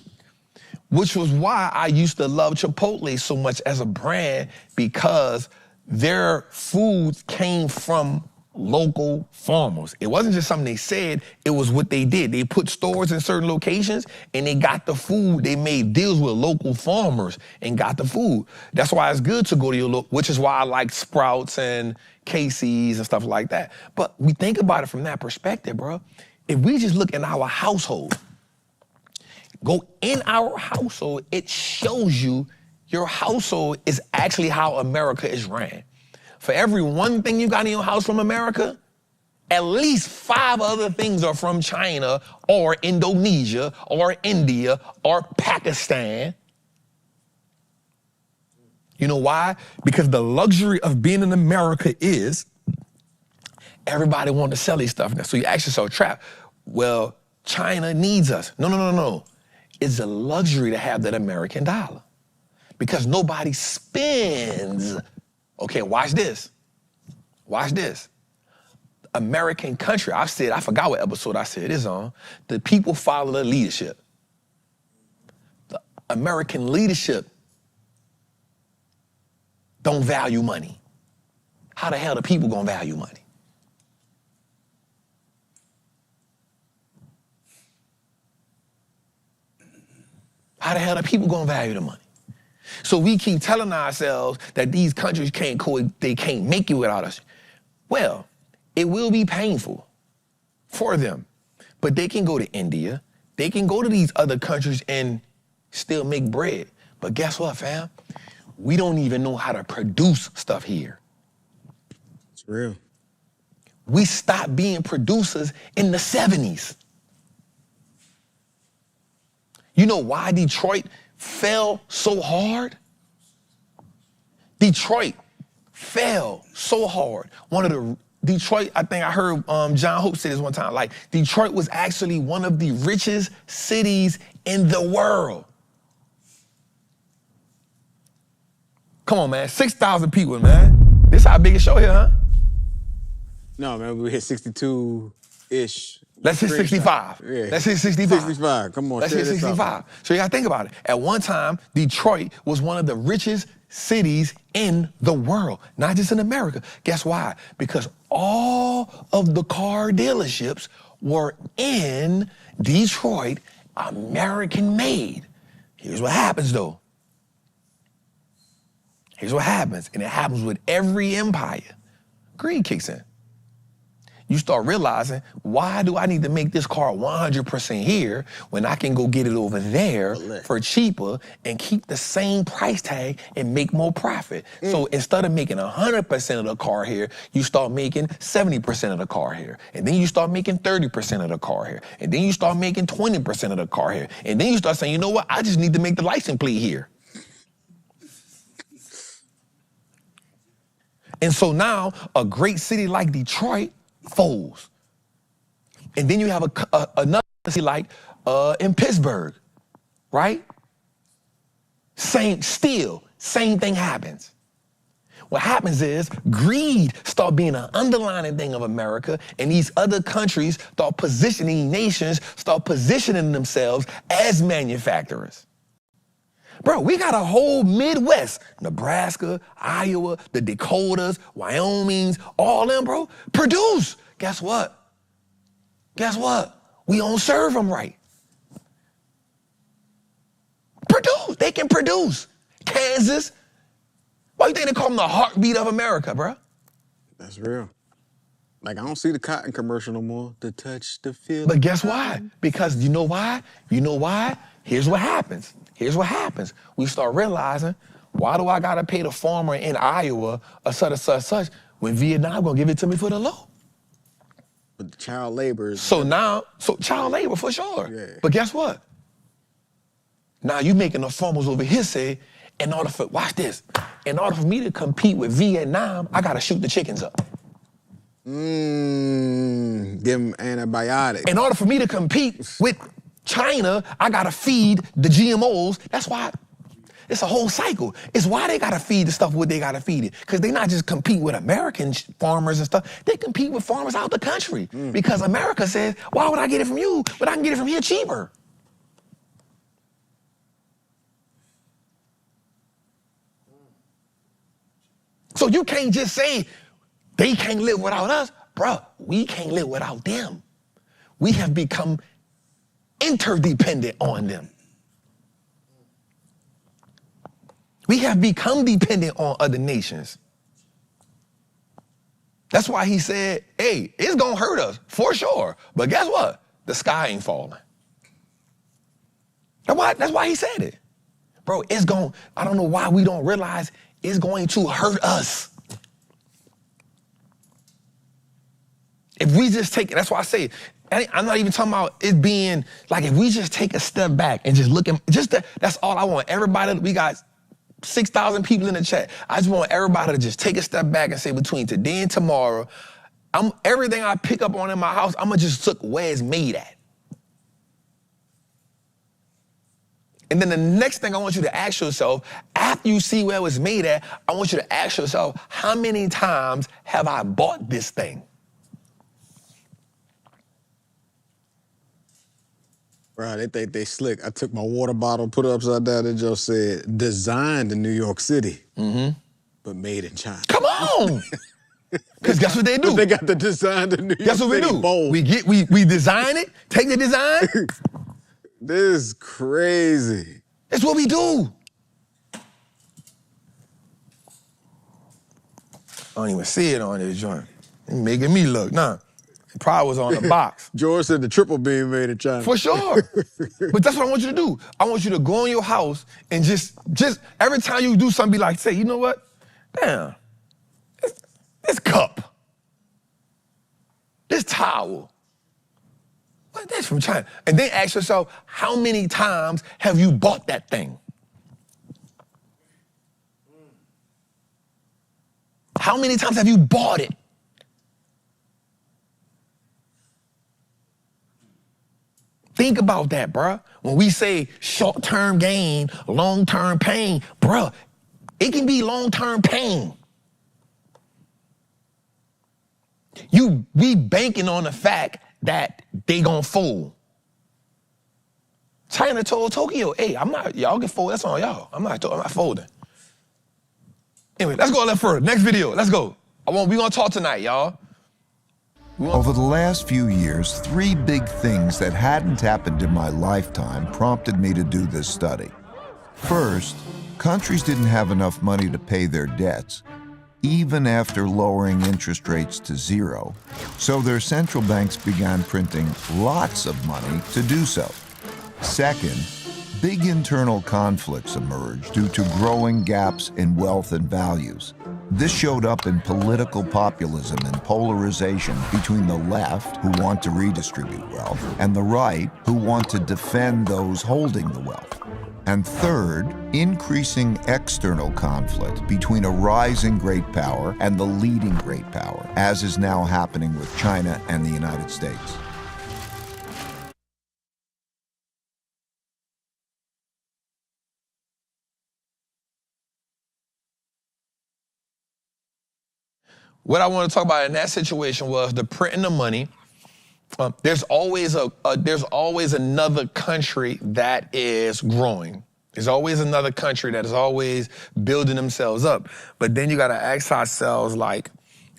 Which was why I used to love Chipotle so much as a brand, because their foods came from local farmers. It wasn't just something they said, it was what they did. They put stores in certain locations and they got the food. They made deals with local farmers and got the food. That's why it's good to go to your local, which is why I like Sprouts and Casey's and stuff like that. But we think about it from that perspective, bro. If we just look in our household, go in our household, it shows you your household is actually how America is ran. For every one thing you got in your house from America, at least 5 other things are from China or Indonesia or India or Pakistan. You know why? Because the luxury of being in America is everybody wants to sell these stuff now. So you ask yourself, Trap, well, China needs us. No. It's a luxury to have that American dollar because nobody spends. Okay, watch this. Watch this. American country, I forgot what episode I said this on. The people follow the leadership. The American leadership don't value money. How the hell the people gonna value money? How the hell the people gonna value the money? So we keep telling ourselves that these countries they can't make it without us. Well, it will be painful for them, but they can go to India, they can go to these other countries and still make bread. But guess what, fam? We don't even know how to produce stuff here. It's real. We stopped being producers in the 70s. You know why Detroit fell so hard? Detroit fell so hard. Detroit, I think I heard John Hope say this one time, like Detroit was actually one of the richest cities in the world. Come on, man, 6,000 people, man. This how big a show here, huh? No, man, we hit 62-ish. Let's hit 65. Yeah. Let's hit 65. 65, come on. Let's hit 65. So you gotta think about it. At one time, Detroit was one of the richest cities in the world, not just in America. Guess why? Because all of the car dealerships were in Detroit, American made. Here's what happens though. Here's what happens, and it happens with every empire. Greed kicks in. you start realizing, why do I need to make this car 100% here when I can go get it over there for cheaper and keep the same price tag and make more profit? So instead of making 100% of the car here, you start making 70% of the car here. And then you start making 30% of the car here. And then you start making 20% of the car here. And then you start saying, you know what, I just need to make the license plate here. And so now a great city like Detroit folds. And then you have another city like in Pittsburgh, right? Same thing happens. What happens is greed start being an underlying thing of America, and these other countries start positioning, nations start positioning themselves as manufacturers. Bro, we got a whole Midwest, Nebraska, Iowa, the Dakotas, Wyomings, all them, bro, produce. Guess what? Guess what? We don't serve them right. Produce, they can produce. Kansas, why you think they call them the heartbeat of America, bro? That's real. Like, I don't see the cotton commercial no more. The touch, the feel. But guess why? Because you know why? You know why? Here's what happens. Here's what happens. We start realizing, why do I gotta pay the farmer in Iowa a such when Vietnam gonna give it to me for the low? But the child labor is... So child labor for sure. Yeah. But guess what? Now you making the farmers over here say, watch this, in order for me to compete with Vietnam, I gotta shoot the chickens up. Give them antibiotics. In order for me to compete with China, I gotta feed the GMOs. That's why it's a whole cycle. It's why they gotta feed the stuff what they gotta feed it. Because they not just compete with American farmers and stuff, they compete with farmers out the country. Because America says, why would I get it from you, but I can get it from here cheaper? So you can't just say, they can't live without us. Bruh, we can't live without them. We have become interdependent on them. We have become dependent on other nations. That's why he said, hey, it's gonna hurt us, for sure. But guess what? The sky ain't falling. That's why he said it. Bro, I don't know why we don't realize it's going to hurt us. If we just take it, that's why I say, I'm not even talking about it being, like, if we just take a step back and just look at, that's all I want. Everybody, we got 6,000 people in the chat. I just want everybody to just take a step back and say, between today and tomorrow, everything I pick up on in my house, I'm gonna just look where it's made at. And then the next thing I want you to ask yourself, after you see where it was made at, I want you to ask yourself, how many times have I bought this thing? Right, they think they slick. I took my water bottle, put it upside down, and just said, designed in New York City, but made in China. Come on! Because guess what they do? They got the design in New York City. Guess what we do? Bowl. We design it, take the design. This is crazy. That's what we do. I don't even see it on this joint. It's making me look. Nah, it probably was on the box. George said the triple beam made in China. For sure. But that's what I want you to do. I want you to go in your house and just every time you do something, be like, say, you know what? Damn, this cup, this towel, what, that's from China. And then ask yourself, how many times have you bought that thing? How many times have you bought it? Think about that, bruh. When we say short-term gain, long-term pain, bruh, it can be long-term pain. We banking on the fact that they gonna fold. China told Tokyo, hey, y'all can fold, that's on y'all. I'm not folding. Anyway, let's go a little further. Next video, let's go. We gonna talk tonight, y'all. Over the last few years, 3 big things that hadn't happened in my lifetime prompted me to do this study. First, countries didn't have enough money to pay their debts. even after lowering interest rates to zero, so their central banks began printing lots of money to do so. Second, big internal conflicts emerged due to growing gaps in wealth and values. This showed up in political populism and polarization between the left, who want to redistribute wealth, and the right, who want to defend those holding the wealth. And third, increasing external conflict between a rising great power and the leading great power, as is now happening with China and the United States. What I want to talk about in that situation was the printing of money. There's always another country that is growing. There's always another country that is always building themselves up. But then you got to ask ourselves, like,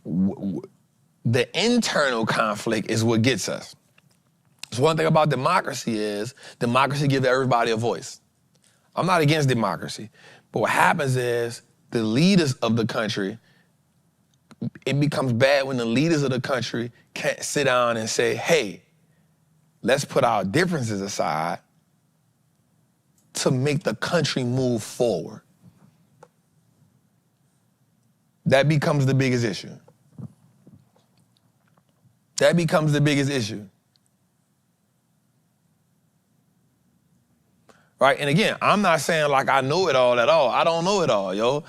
the internal conflict is what gets us. So one thing about democracy is democracy gives everybody a voice. I'm not against democracy, but what happens is the leaders of the country, it becomes bad when the leaders of the country can't sit down and say, hey, let's put our differences aside to make the country move forward. That becomes the biggest issue. That becomes the biggest issue. Right? And again, I'm not saying like I know it all at all. I don't know it all, yo.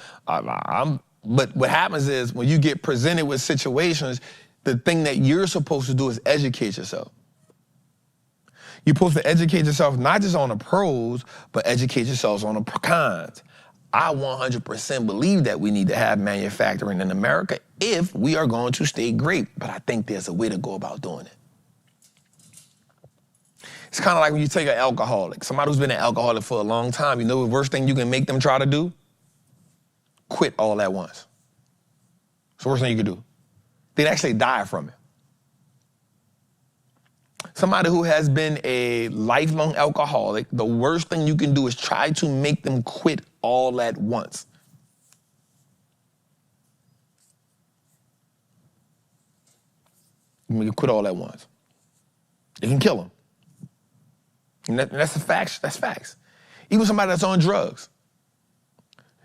But what happens is when you get presented with situations, the thing that you're supposed to do is educate yourself. You're supposed to educate yourself not just on the pros, but educate yourselves on the cons. I 100% believe that we need to have manufacturing in America if we are going to stay great, but I think there's a way to go about doing it. It's kind of like when you take an alcoholic, somebody who's been an alcoholic for a long time, you know the worst thing you can make them try to do? Quit all at once. It's the worst thing you can do. They'd actually die from it. Somebody who has been a lifelong alcoholic, the worst thing you can do is try to make them quit all at once. You make them quit all at once. It can kill them. And that's a fact. That's facts. Even somebody that's on drugs,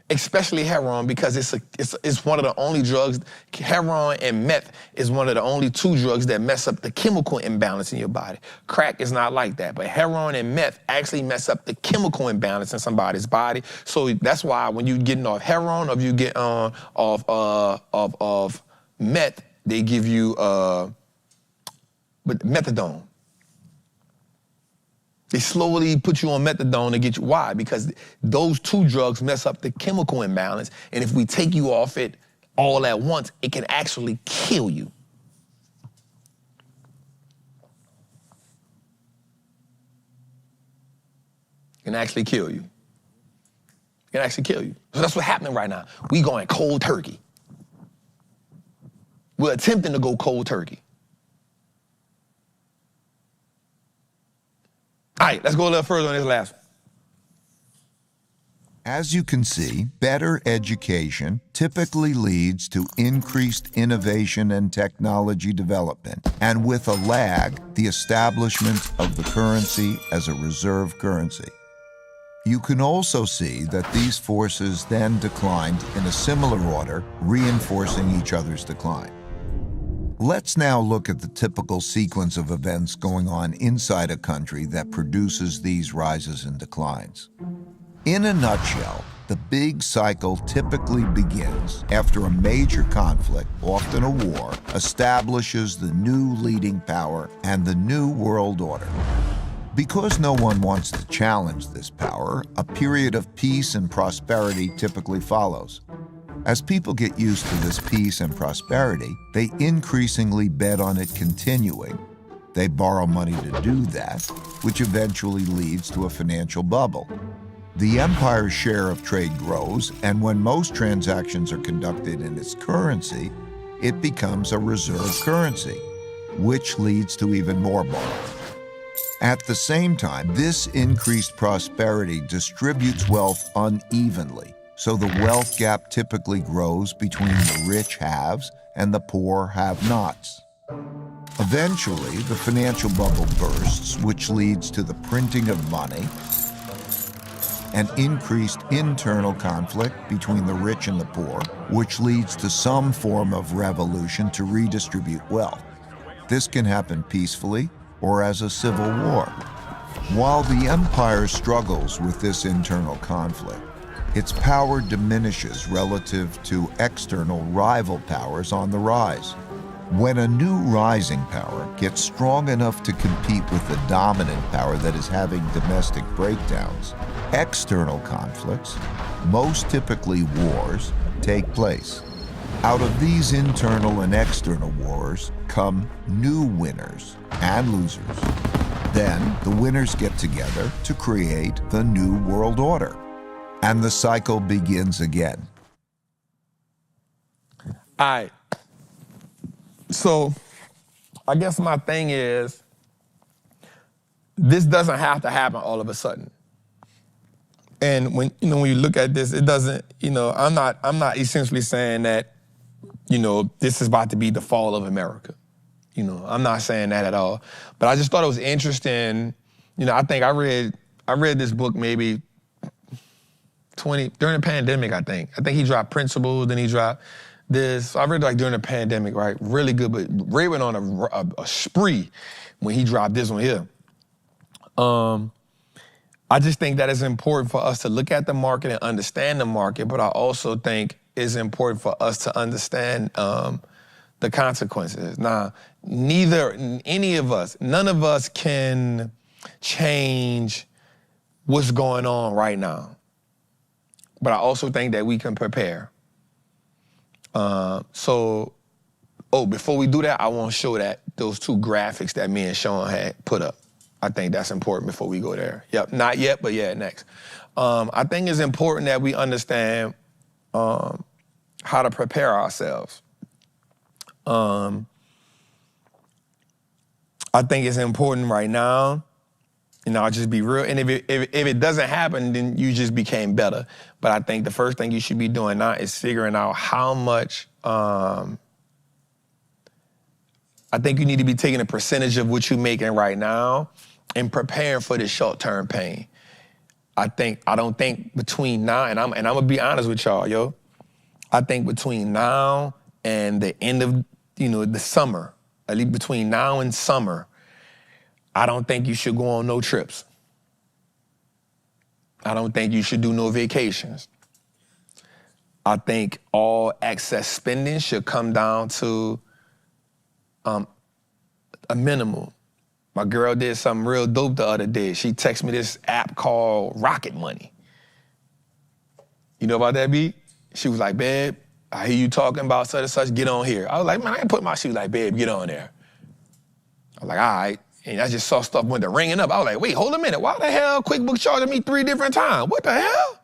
especially heroin, because it's one of the only drugs. Heroin and meth is one of the only two drugs that mess up the chemical imbalance in your body. Crack is not like that, but heroin and meth actually mess up the chemical imbalance in somebody's body. So that's why when you getting off heroin or if you get on of meth, they give you methadone. They slowly put you on methadone to get you. Why? Because those two drugs mess up the chemical imbalance, and if we take you off it all at once, it can actually kill you. It can actually kill you. It can actually kill you. So that's what's happening right now. We going cold turkey. We're attempting to go cold turkey. All right, let's go a little further on this last one. As you can see, better education typically leads to increased innovation and technology development, and with a lag, the establishment of the currency as a reserve currency. You can also see that these forces then declined in a similar order, reinforcing each other's decline. Let's now look at the typical sequence of events going on inside a country that produces these rises and declines. In a nutshell, the big cycle typically begins after a major conflict, often a war, establishes the new leading power and the new world order. Because no one wants to challenge this power, a period of peace and prosperity typically follows. As people get used to this peace and prosperity, they increasingly bet on it continuing. They borrow money to do that, which eventually leads to a financial bubble. The empire's share of trade grows, and when most transactions are conducted in its currency, it becomes a reserve currency, which leads to even more borrowing. At the same time, this increased prosperity distributes wealth unevenly, so the wealth gap typically grows between the rich haves and the poor have-nots. Eventually, the financial bubble bursts, which leads to the printing of money and increased internal conflict between the rich and the poor, which leads to some form of revolution to redistribute wealth. This can happen peacefully or as a civil war. While the empire struggles with this internal conflict, its power diminishes relative to external rival powers on the rise. When a new rising power gets strong enough to compete with the dominant power that is having domestic breakdowns, external conflicts, most typically wars, take place. Out of these internal and external wars come new winners and losers. Then the winners get together to create the new world order, and the cycle begins again. All right. So I guess my thing is, this doesn't have to happen all of a sudden. And when you look at this, it doesn't, I'm not essentially saying that, this is about to be the fall of America. I'm not saying that at all. But I just thought it was interesting. I think I read this book maybe during the pandemic, I think. I think he dropped Principles, then he dropped this. I read during the pandemic, right? Really good, but Ray went on a spree when he dropped this one here. I just think that it's important for us to look at the market and understand the market, but I also think it's important for us to understand the consequences. Now, none of us can change what's going on right now. But I also think that we can prepare. Before we do that, I want to show those two graphics that me and Sean had put up. I think that's important before we go there. Yep, not yet, but yeah, next. I think it's important that we understand how to prepare ourselves. I think it's important right now. I'll just be real. And if it doesn't happen, then you just became better. But I think the first thing you should be doing now is figuring out how much. I think you need to be taking a percentage of what you're making right now and preparing for this short-term pain. I don't think between now and I'm gonna be honest with y'all, yo. I think between now and the end of the summer, at least between now and summer, I don't think you should go on no trips. I don't think you should do no vacations. I think all excess spending should come down to a minimum. My girl did something real dope the other day. She texted me this app called Rocket Money. You know about that, B? She was like, babe, I hear you talking about such and such, get on here. I was like, man, I ain't put my shoe like, babe, get on there. I was like, all right. And I just saw stuff went to ringing up. I was like, wait, hold a minute. Why the hell QuickBooks charging me 3 different times? What the hell?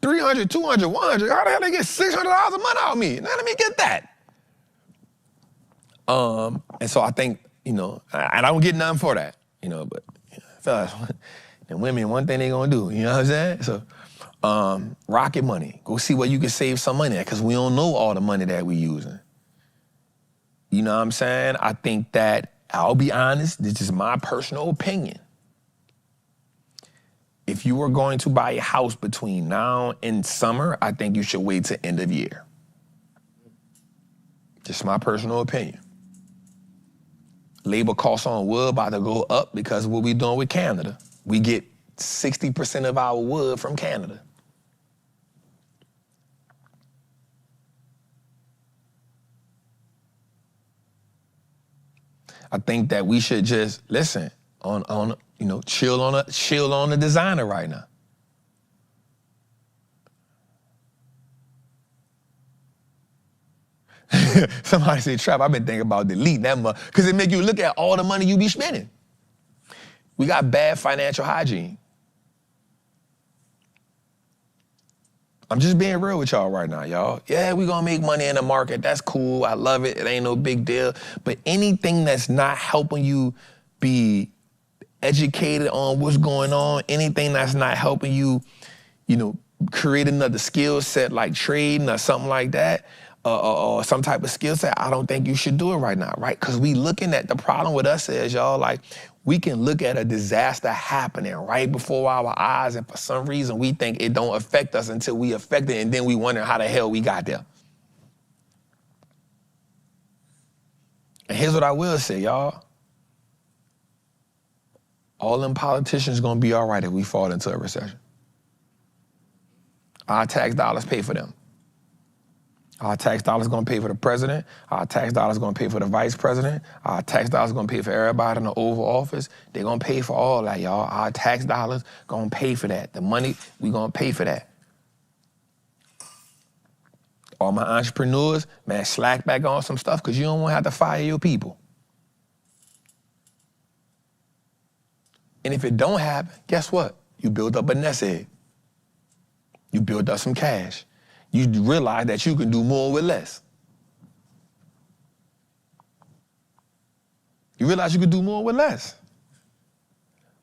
300, 200, 100. How the hell they get $600 a month out of me? Now let me get that. And so I think, and I don't get nothing for that, but fellas, and women, one thing they gonna do, you know what I'm saying? So, Rocket Money, go see where you can save some money at, because we don't know all the money that we using. You know what I'm saying? I think that, I'll be honest, this is my personal opinion. If you were going to buy a house between now and summer, I think you should wait till end of year. Just my personal opinion. Labor costs on wood about to go up because of what we doing with Canada. We get 60% of our wood from Canada. I think that we should just listen chill on the designer right now. Somebody say, Trap, I've been thinking about deleting that much, because it make you look at all the money you be spending. We got bad financial hygiene. I'm just being real with y'all right now, y'all. Yeah, we gonna make money in the market. That's cool. I love it. It ain't no big deal. But anything that's not helping you be educated on what's going on, anything that's not helping you, create another skill set like trading or something like that, or some type of skill set, I don't think you should do it right now, right? Because we looking at, the problem with us is, y'all, like, we can look at a disaster happening right before our eyes, and for some reason we think it don't affect us until we affect it, and then we wonder how the hell we got there. And here's what I will say, y'all. All them politicians gonna be all right if we fall into a recession. Our tax dollars pay for them. Our tax dollars gonna pay for the president. Our tax dollars gonna pay for the vice president. Our tax dollars gonna pay for everybody in the Oval Office. They gonna pay for all that, y'all. Our tax dollars gonna pay for that. The money, we gonna pay for that. All my entrepreneurs, man, slack back on some stuff because you don't wanna have to fire your people. And if it don't happen, guess what? You build up a nest egg. You build up some cash. You realize that you can do more with less. You realize you can do more with less.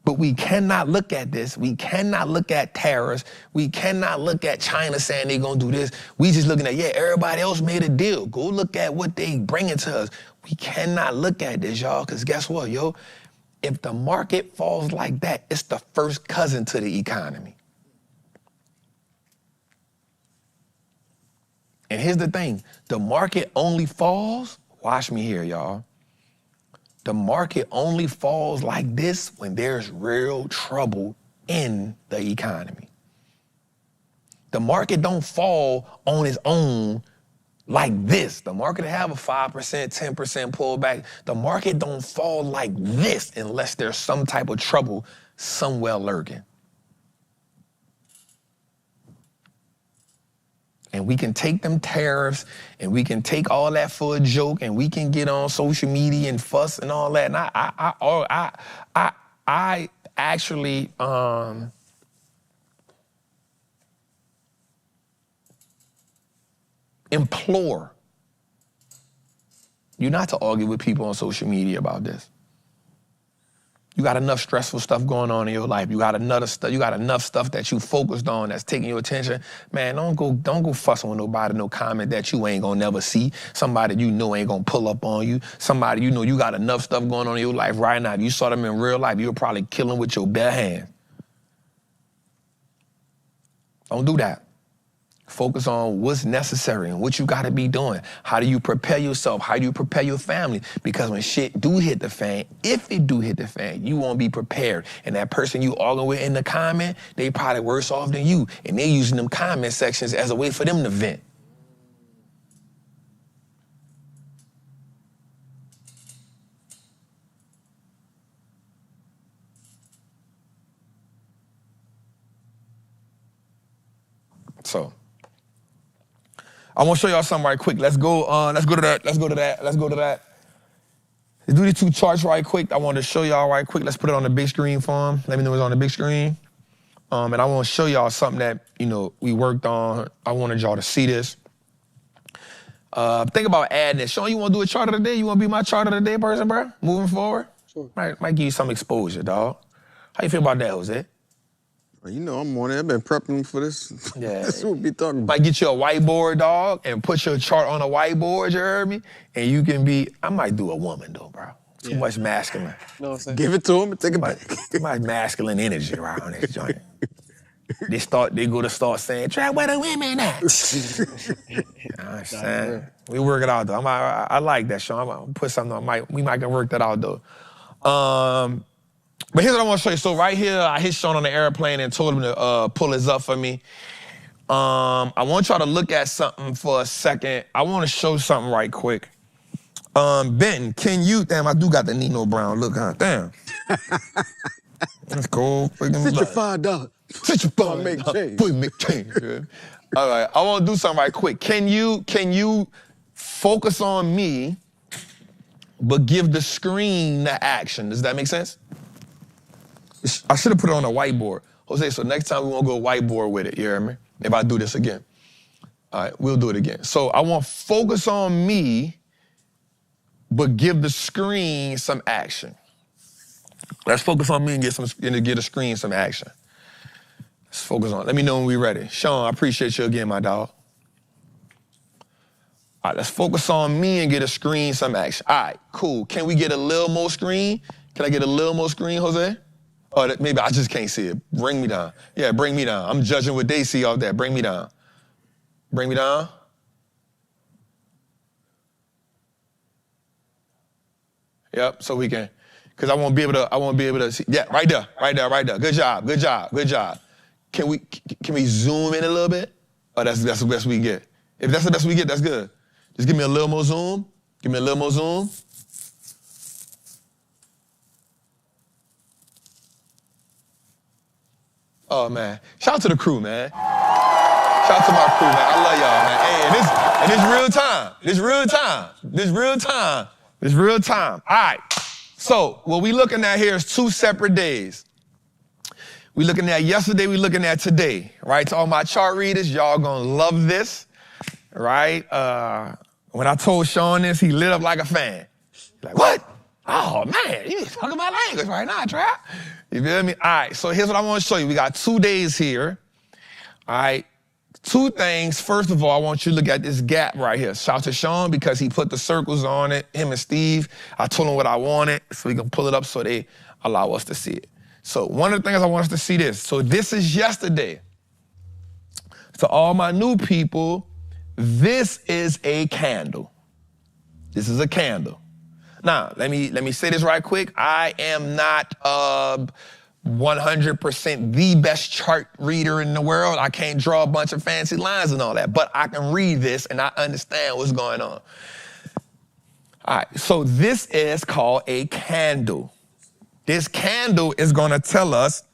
But we cannot look at this. We cannot look at tariffs. We cannot look at China saying they're gonna do this. We just looking at, yeah, everybody else made a deal. Go look at what they bringing to us. We cannot look at this, y'all, because guess what, yo? If the market falls like that, it's the first cousin to the economy. And here's the thing, the market only falls, watch me here, y'all. The market only falls like this when there's real trouble in the economy. The market don't fall on its own like this. The market have a 5%, 10% pullback. The market don't fall like this unless there's some type of trouble somewhere lurking. And we can take them tariffs and we can take all that for a joke and we can get on social media and fuss and all that. And I actually implore you not to argue with people on social media about this. You got enough stressful stuff going on in your life. You got enough stuff that you focused on that's taking your attention. Man, don't go fussing with nobody, no comment that you ain't gonna never see. Somebody you know ain't gonna pull up on you. Somebody you know you got enough stuff going on in your life right now. If you saw them in real life, you'll probably kill them with your bare hands. Don't do that. Focus on what's necessary and what you gotta be doing. How do you prepare yourself? How do you prepare your family? Because when shit do hit the fan, if it do hit the fan, you won't be prepared. And that person you arguing with in the comment, they probably worse off than you. And they using them comment sections as a way for them to vent. So, I want to show y'all something right quick. Let's go to that. Let's do these two charts right quick. I want to show y'all right quick. Let's put it on the big screen for them. Let me know it's on the big screen. And I want to show y'all something that, we worked on. I wanted y'all to see this. Think about adding this. Sean, you want to do a chart of the day? You want to be my chart of the day person, bro? Moving forward? Sure. Might give you some exposure, dog. How you feel about that, Jose? I'm on it. I've been prepping for this. Yeah. This is what we talking about. Might get you a whiteboard, dog, and put your chart on a whiteboard, you heard me? And you can be, I might do a woman, though, bro. Too much masculine. Know what I'm saying? Give it to him and take it back. Too much masculine energy around this joint. They go to start saying, "Trap, where the women at?" We work it out, though. I like that, Sean. I'm gonna put something on. We might can work that out, though. But here's what I want to show you. So right here, I hit Sean on the airplane and told him to pull his up for me. I want y'all to look at something for a second. I want to show something right quick. Benton, can you, damn, I do got the Nino Brown look, huh? Damn. That's cool. Sit your $5. Sit your $5. Make change. Put make change. All right, I want to do something right quick. Can you focus on me, but give the screen the action? Does that make sense? I should have put it on a whiteboard. Jose, so next time we won't go whiteboard with it, you hear me? If I do this again. All right, we'll do it again. So I want focus on me, but give the screen some action. Let's focus on me and get the screen some action. Let's focus on it. Let me know when we're ready. Sean, I appreciate you again, my dog. All right, let's focus on me and get a screen, some action. All right, cool. Can we get a little more screen? Can I get a little more screen, Jose? Or maybe I just can't see it. Bring me down. Yeah, bring me down. I'm judging what they see off that. Bring me down. Bring me down. Yep, so we can, because I won't be able to see. Yeah, right there. Good job. Can we zoom in a little bit? Oh, that's the best we get. If that's the best we get, that's good. Just give me a little more zoom. Oh, man. Shout out to the crew, man. Shout out to my crew, man. I love y'all, man. Hey, and it's real time. It's real time. All right. So what we looking at here is 2 separate days. We looking at yesterday, we looking at today, right? To all my chart readers, y'all gonna love this, right? When I told Sean this, he lit up like a fan. Like, what? Oh, man, you talking my language right now, Trap. You feel me? All right, so here's what I want to show you. We got 2 days here, all right? 2 things. First of all, I want you to look at this gap right here. Shout out to Sean because he put the circles on it, him and Steve. I told him what I wanted, so we can pull it up so they allow us to see it. So one of the things I want us to see this. So this is yesterday. To all my new people, this is a candle. This is a candle. Now, let me say this right quick. I am not 100% the best chart reader in the world. I can't draw a bunch of fancy lines and all that, but I can read this and I understand what's going on. All right, so this is called a candle. This candle is going to tell us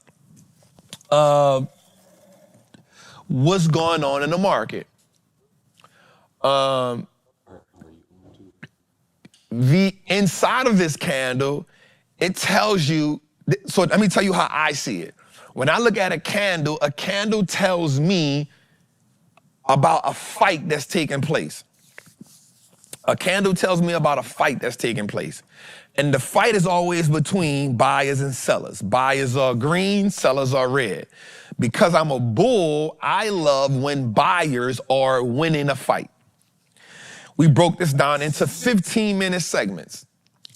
what's going on in the market. The inside of this candle, it tells you, so let me tell you how I see it. When I look at a candle tells me about a fight that's taking place. A candle tells me about a fight that's taking place. And the fight is always between buyers and sellers. Buyers are green, sellers are red. Because I'm a bull, I love when buyers are winning a fight. We broke this down into 15-minute segments,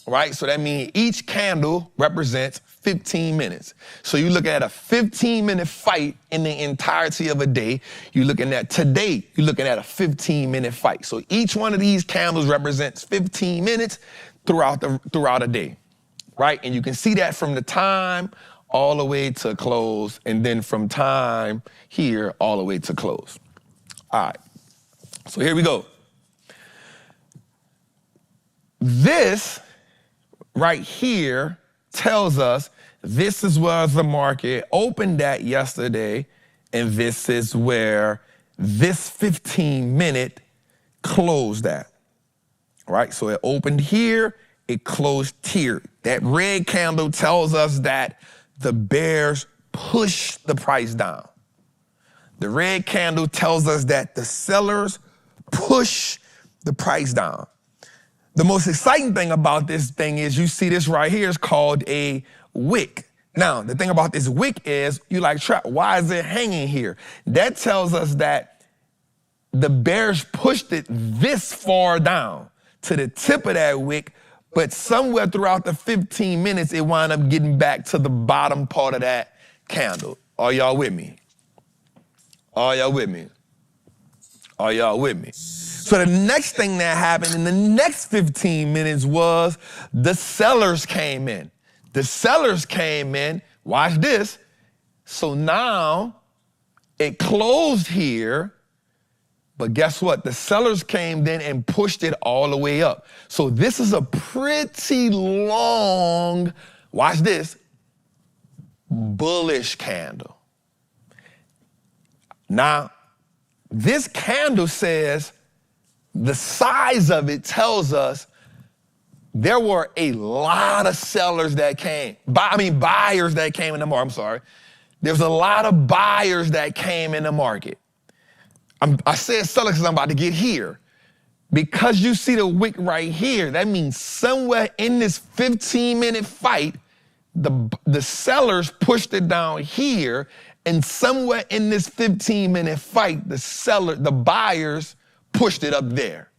right? So that means each candle represents 15 minutes. So you're looking at a 15-minute fight in the entirety of a day. You're looking at today, you're looking at a 15-minute fight. So each one of these candles represents 15 minutes throughout a day, right? And you can see that from the time all the way to close, and then from time here all the way to close. All right, so here we go. This right here tells us this is where the market opened at yesterday, and this is where this 15-minute closed at. Right, so it opened here, it closed here. That red candle tells us that the bears push the price down. The red candle tells us that the sellers push the price down. The most exciting thing about this thing is you see this right here is called a wick. Now, the thing about this wick is you like, Trap, why is it hanging here? That tells us that the bears pushed it this far down to the tip of that wick, but somewhere throughout the 15 minutes, it wound up getting back to the bottom part of that candle. Are y'all with me? Are y'all with me? Are y'all with me? So the next thing that happened in the next 15 minutes was the sellers came in. The sellers came in, watch this. So now it closed here, but guess what? The sellers came in and pushed it all the way up. So this is a pretty long, watch this, bullish candle. Now, this candle says, the size of it tells us there were a lot of sellers that came. Buyers that came in the market, I'm sorry. There's a lot of buyers that came in the market. I said sellers because I'm about to get here. Because you see the wick right here, that means somewhere in this 15-minute fight, the sellers pushed it down here, and somewhere in this 15-minute fight, the buyers pushed it up there.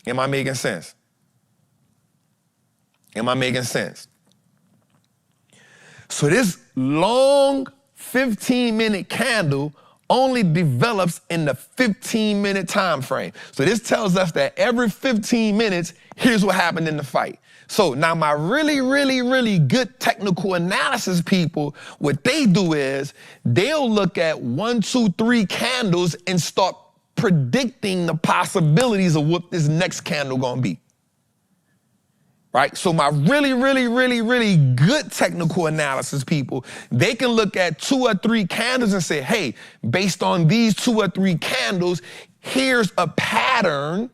Am I making sense? Am I making sense? So this long 15-minute candle only develops in the 15-minute time frame. So this tells us that every 15 minutes, here's what happened in the fight. So now my really, really, really good technical analysis people, what they do is they'll look at 1, 2, 3 candles and start predicting the possibilities of what this next candle gonna be. Right? So my really, really, really, really good technical analysis people, they can look at 2 or 3 candles and say, hey, based on these 2 or 3 candles, here's a pattern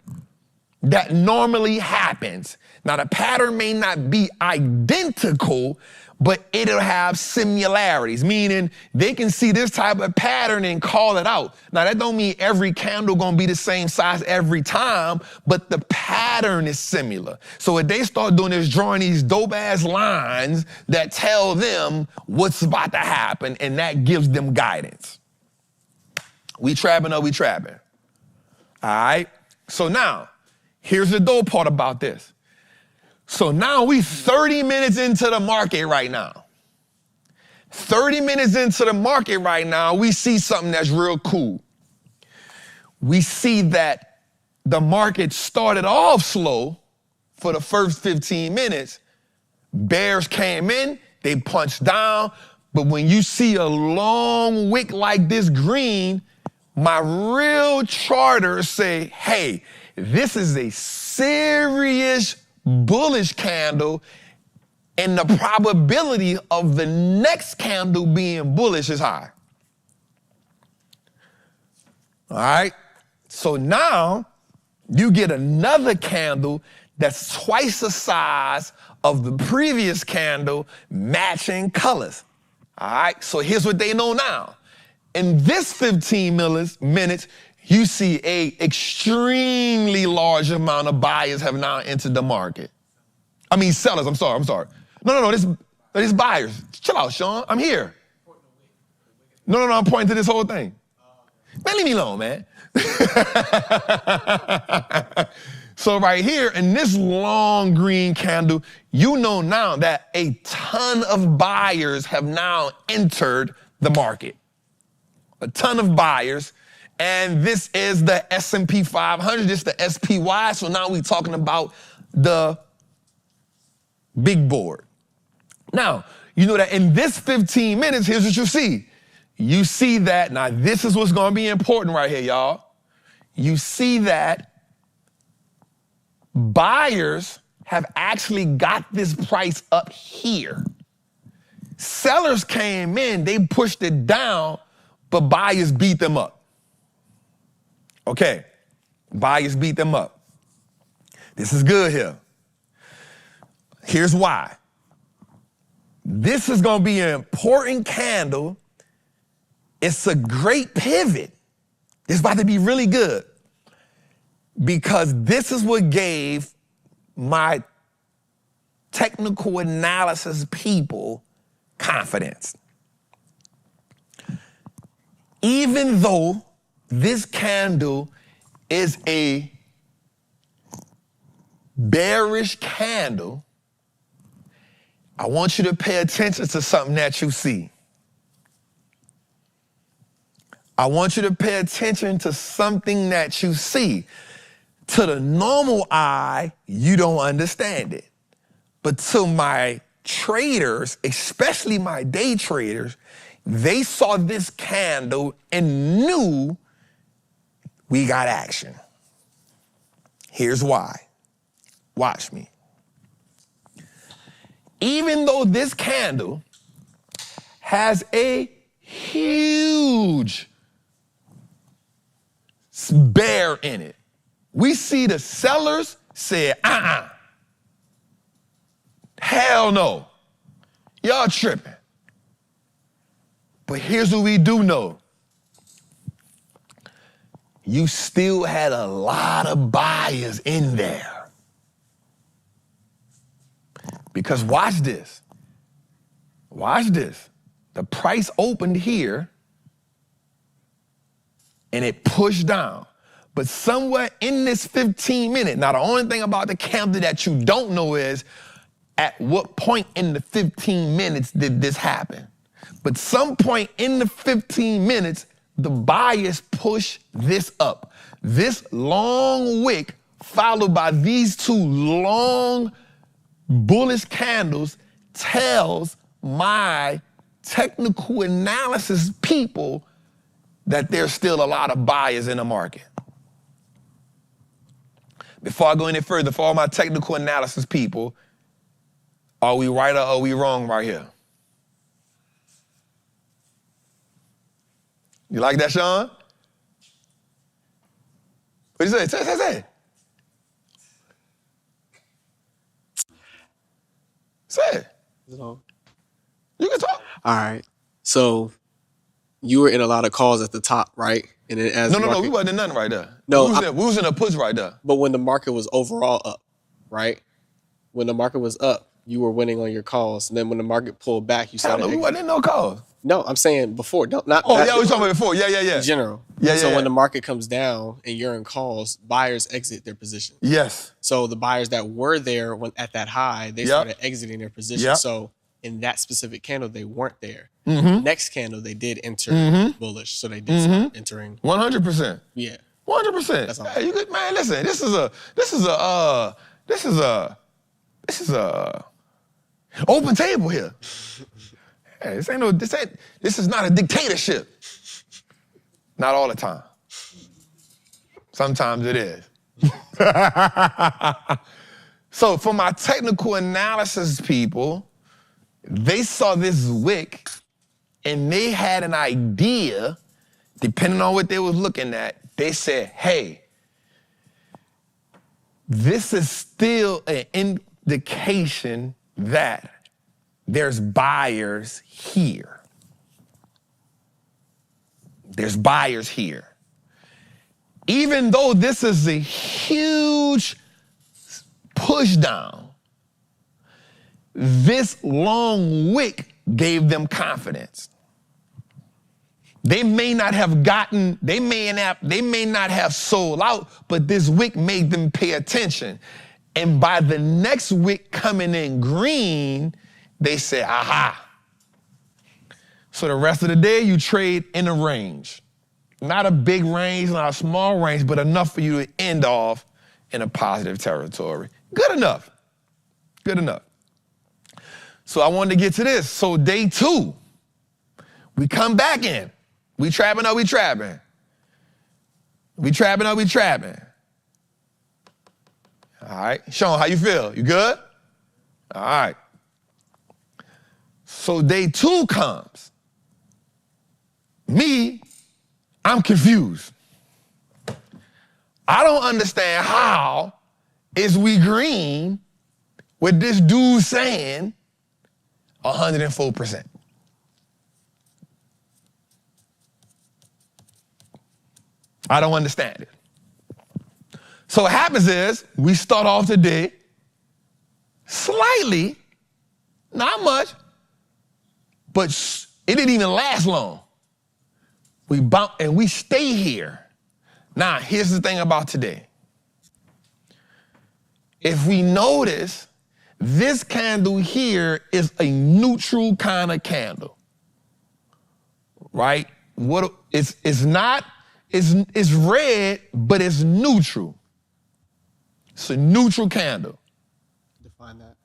that normally happens. Now, the pattern may not be identical, but it'll have similarities, meaning they can see this type of pattern and call it out. Now, that don't mean every candle gonna be the same size every time, but the pattern is similar. So what they start doing is drawing these dope-ass lines that tell them what's about to happen, and that gives them guidance. We trapping or we trapping? All right? So now, here's the dope part about this. So now we 30 minutes into the market right now. 30 minutes into the market right now, we see something that's real cool. We see that the market started off slow for the first 15 minutes. Bears came in, they punched down, but when you see a long wick like this green, my real charters say, hey, this is a serious bullish candle, and the probability of the next candle being bullish is high. All right? So now you get another candle that's twice the size of the previous candle, matching colors. All right? So here's what they know now. In this 15 minutes, you see a extremely large amount of buyers have now entered the market. I mean, sellers, I'm sorry. No, this buyers. Chill out, Sean, I'm here. No, I'm pointing to this whole thing. Man, leave me alone, man. So right here, in this long green candle, you know now that a ton of buyers have now entered the market. A ton of buyers. And this is the S&P 500, this is the SPY, so now we're talking about the big board. Now, you know that in this 15 minutes, here's what you see. You see that, now this is what's gonna be important right here, y'all. You see that buyers have actually got this price up here. Sellers came in, they pushed it down, but buyers beat them up. Okay, buyers beat them up. This is good here. Here's why. This is gonna be an important candle. It's a great pivot. It's about to be really good because this is what gave my technical analysis people confidence. Even though this candle is a bearish candle, I want you to pay attention to something that you see. I want you to pay attention to something that you see. To the normal eye, you don't understand it. But to my traders, especially my day traders, they saw this candle and knew we got action. Here's why. Watch me. Even though this candle has a huge bear in it, we see the sellers say, hell no, y'all tripping. But here's what we do know. You still had a lot of buyers in there. Because watch this. Watch this. The price opened here and it pushed down. But somewhere in this 15 minute, now the only thing about the candle that you don't know is at what point in the 15 minutes did this happen? But some point in the 15 minutes, the buyers push this up. This long wick followed by these two long bullish candles tells my technical analysis people that there's still a lot of buyers in the market. Before I go any further, for all my technical analysis people, are we right or are we wrong right here? You like that, Sean? What do you say? Say. Say it. Is it on? You can talk. All right. So you were in a lot of calls at the top, right? And then as No, we wasn't in nothing right there. No, we was in a push right there. But when the market was overall up, right? When the market was up, you were winning on your calls. And then when the market pulled back, you started. We wasn't in no calls. No, I'm saying before. Not yeah, we talking about before. Yeah. In general. Yeah. So when the market comes down and you're in calls, buyers exit their position. Yes. So the buyers that were there when at that high, they started exiting their position. Yep. So in that specific candle, they weren't there. Mm-hmm. Next candle, they did enter bullish. So they did start entering. 100%. Yeah. 100%. That's all. Hey, you good, man? Listen, this is a open table here. Hey, this is not a dictatorship. Not all the time. Sometimes it is. So for my technical analysis people, they saw this wick and they had an idea, depending on what they was looking at, they said, hey, this is still an indication that there's buyers here. There's buyers here. Even though this is a huge push down, this long wick gave them confidence. They may not have gotten, they may not have sold out, but this wick made them pay attention. And by the next wick coming in green, they say, aha. So the rest of the day, you trade in a range. Not a big range, not a small range, but enough for you to end off in a positive territory. Good enough. Good enough. So I wanted to get to this. So day 2, we come back in. We trapping or we trapping? We trapping or we trapping? All right. Sean, how you feel? You good? All right. So day 2 comes. Me, I'm confused. I don't understand how is we green with this dude saying 104%. I don't understand it. So what happens is we start off the day slightly, not much, but it didn't even last long. We bump and we stay here. Now, here's the thing about today. If we notice, this candle here is a neutral kind of candle, right? What it's red, but it's neutral. It's a neutral candle. Define that.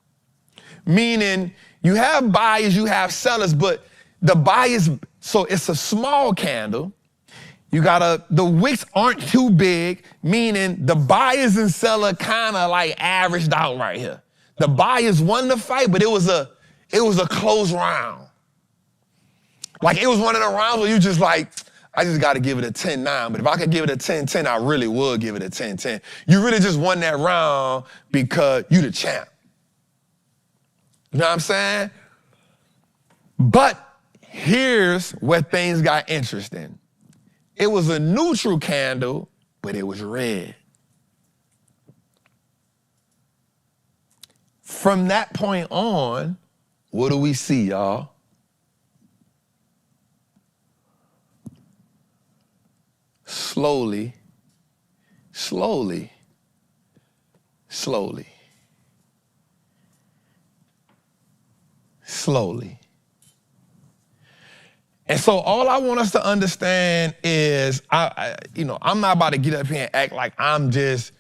Meaning you have buyers, you have sellers, but the buyers, so it's a small candle. You the wicks aren't too big, meaning the buyers and seller kind of like averaged out right here. The buyers won the fight, but it was a close round. Like it was one of the rounds where you just like, I just got to give it a 10-9, but if I could give it a 10-10, I really would give it a 10-10. You really just won that round because you the champ. You know what I'm saying? But here's where things got interesting. It was a neutral candle, but it was red. From that point on, what do we see, y'all? slowly, slowly, slowly, slowly. And so all I want us to understand is, I'm not about to get up here and act like I'm just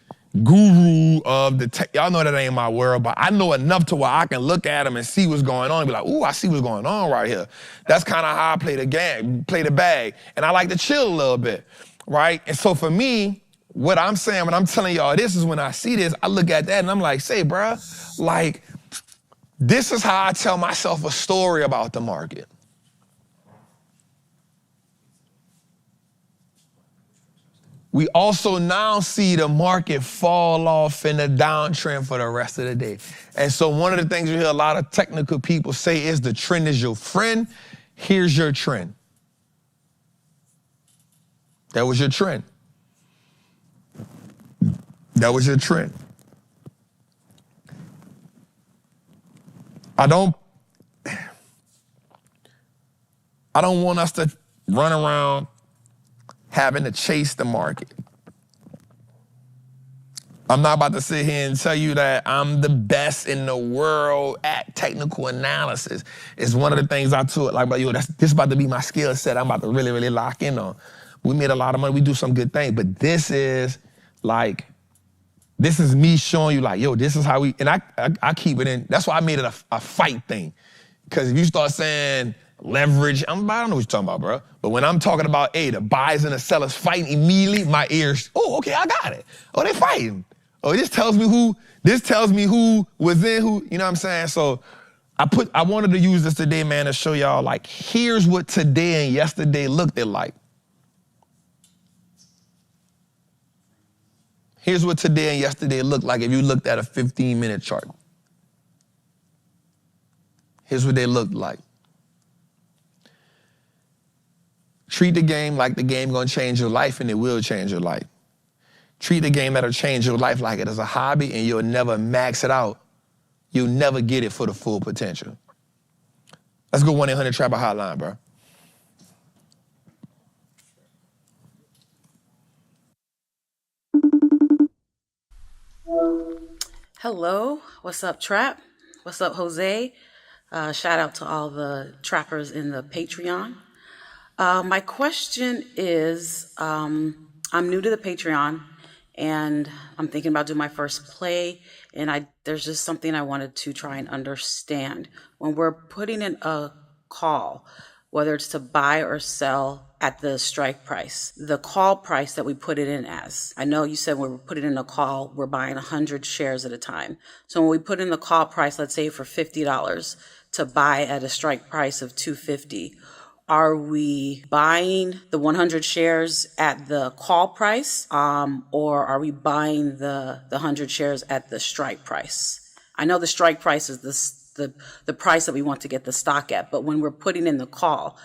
guru of the tech. Y'all know that ain't my world, but I know enough to where I can look at them and see what's going on and be like, ooh, I see what's going on right here. That's kind of how I play the game, play the bag. And I like to chill a little bit, right? And so for me, what I'm saying, when I'm telling y'all this is when I see this, I look at that and I'm like, say, bruh, like, this is how I tell myself a story about the market. We also now see the market fall off in a downtrend for the rest of the day. And so one of the things you hear a lot of technical people say is the trend is your friend. Here's your trend. That was your trend. That was your trend. I don't want us to run around having to chase the market. I'm not about to sit here and tell you that I'm the best in the world at technical analysis. It's one of the things I told, like, yo, this about to be my skill set. I'm about to really, really lock in on. We made a lot of money. We do some good things, but this is me showing you like, yo, this is how we, and I keep it in. That's why I made it a fight thing. Because if you start saying leverage, I don't know what you're talking about, bro. But when I'm talking about, hey, the buyers and the sellers fighting immediately, my ears, oh, okay, I got it. Oh, they fighting. Oh, this tells me who was in who, you know what I'm saying? So I wanted to use this today, man, to show y'all, like, here's what today and yesterday looked like. Here's what today and yesterday looked like if you looked at a 15-minute chart. Here's what they looked like. Treat the game like the game gonna change your life, and it will change your life. Treat the game that'll change your life like it is a hobby, and you'll never max it out. You'll never get it for the full potential. Let's go 1-800-TRAPPER hotline, bro. Hello, what's up, Trap? What's up, Jose? Shout out to all the trappers in the Patreon. My question is, I'm new to the Patreon, and I'm thinking about doing my first play, and there's just something I wanted to try and understand. When we're putting in a call, whether it's to buy or sell at the strike price, the call price that we put it in as. I know you said when we put it in a call, we're buying 100 shares at a time. So when we put in the call price, let's say for $50 to buy at a strike price of $250, are we buying the 100 shares at the call price, or are we buying the 100 shares at the strike price? I know the strike price is the price that we want to get the stock at, but when we're putting in the call,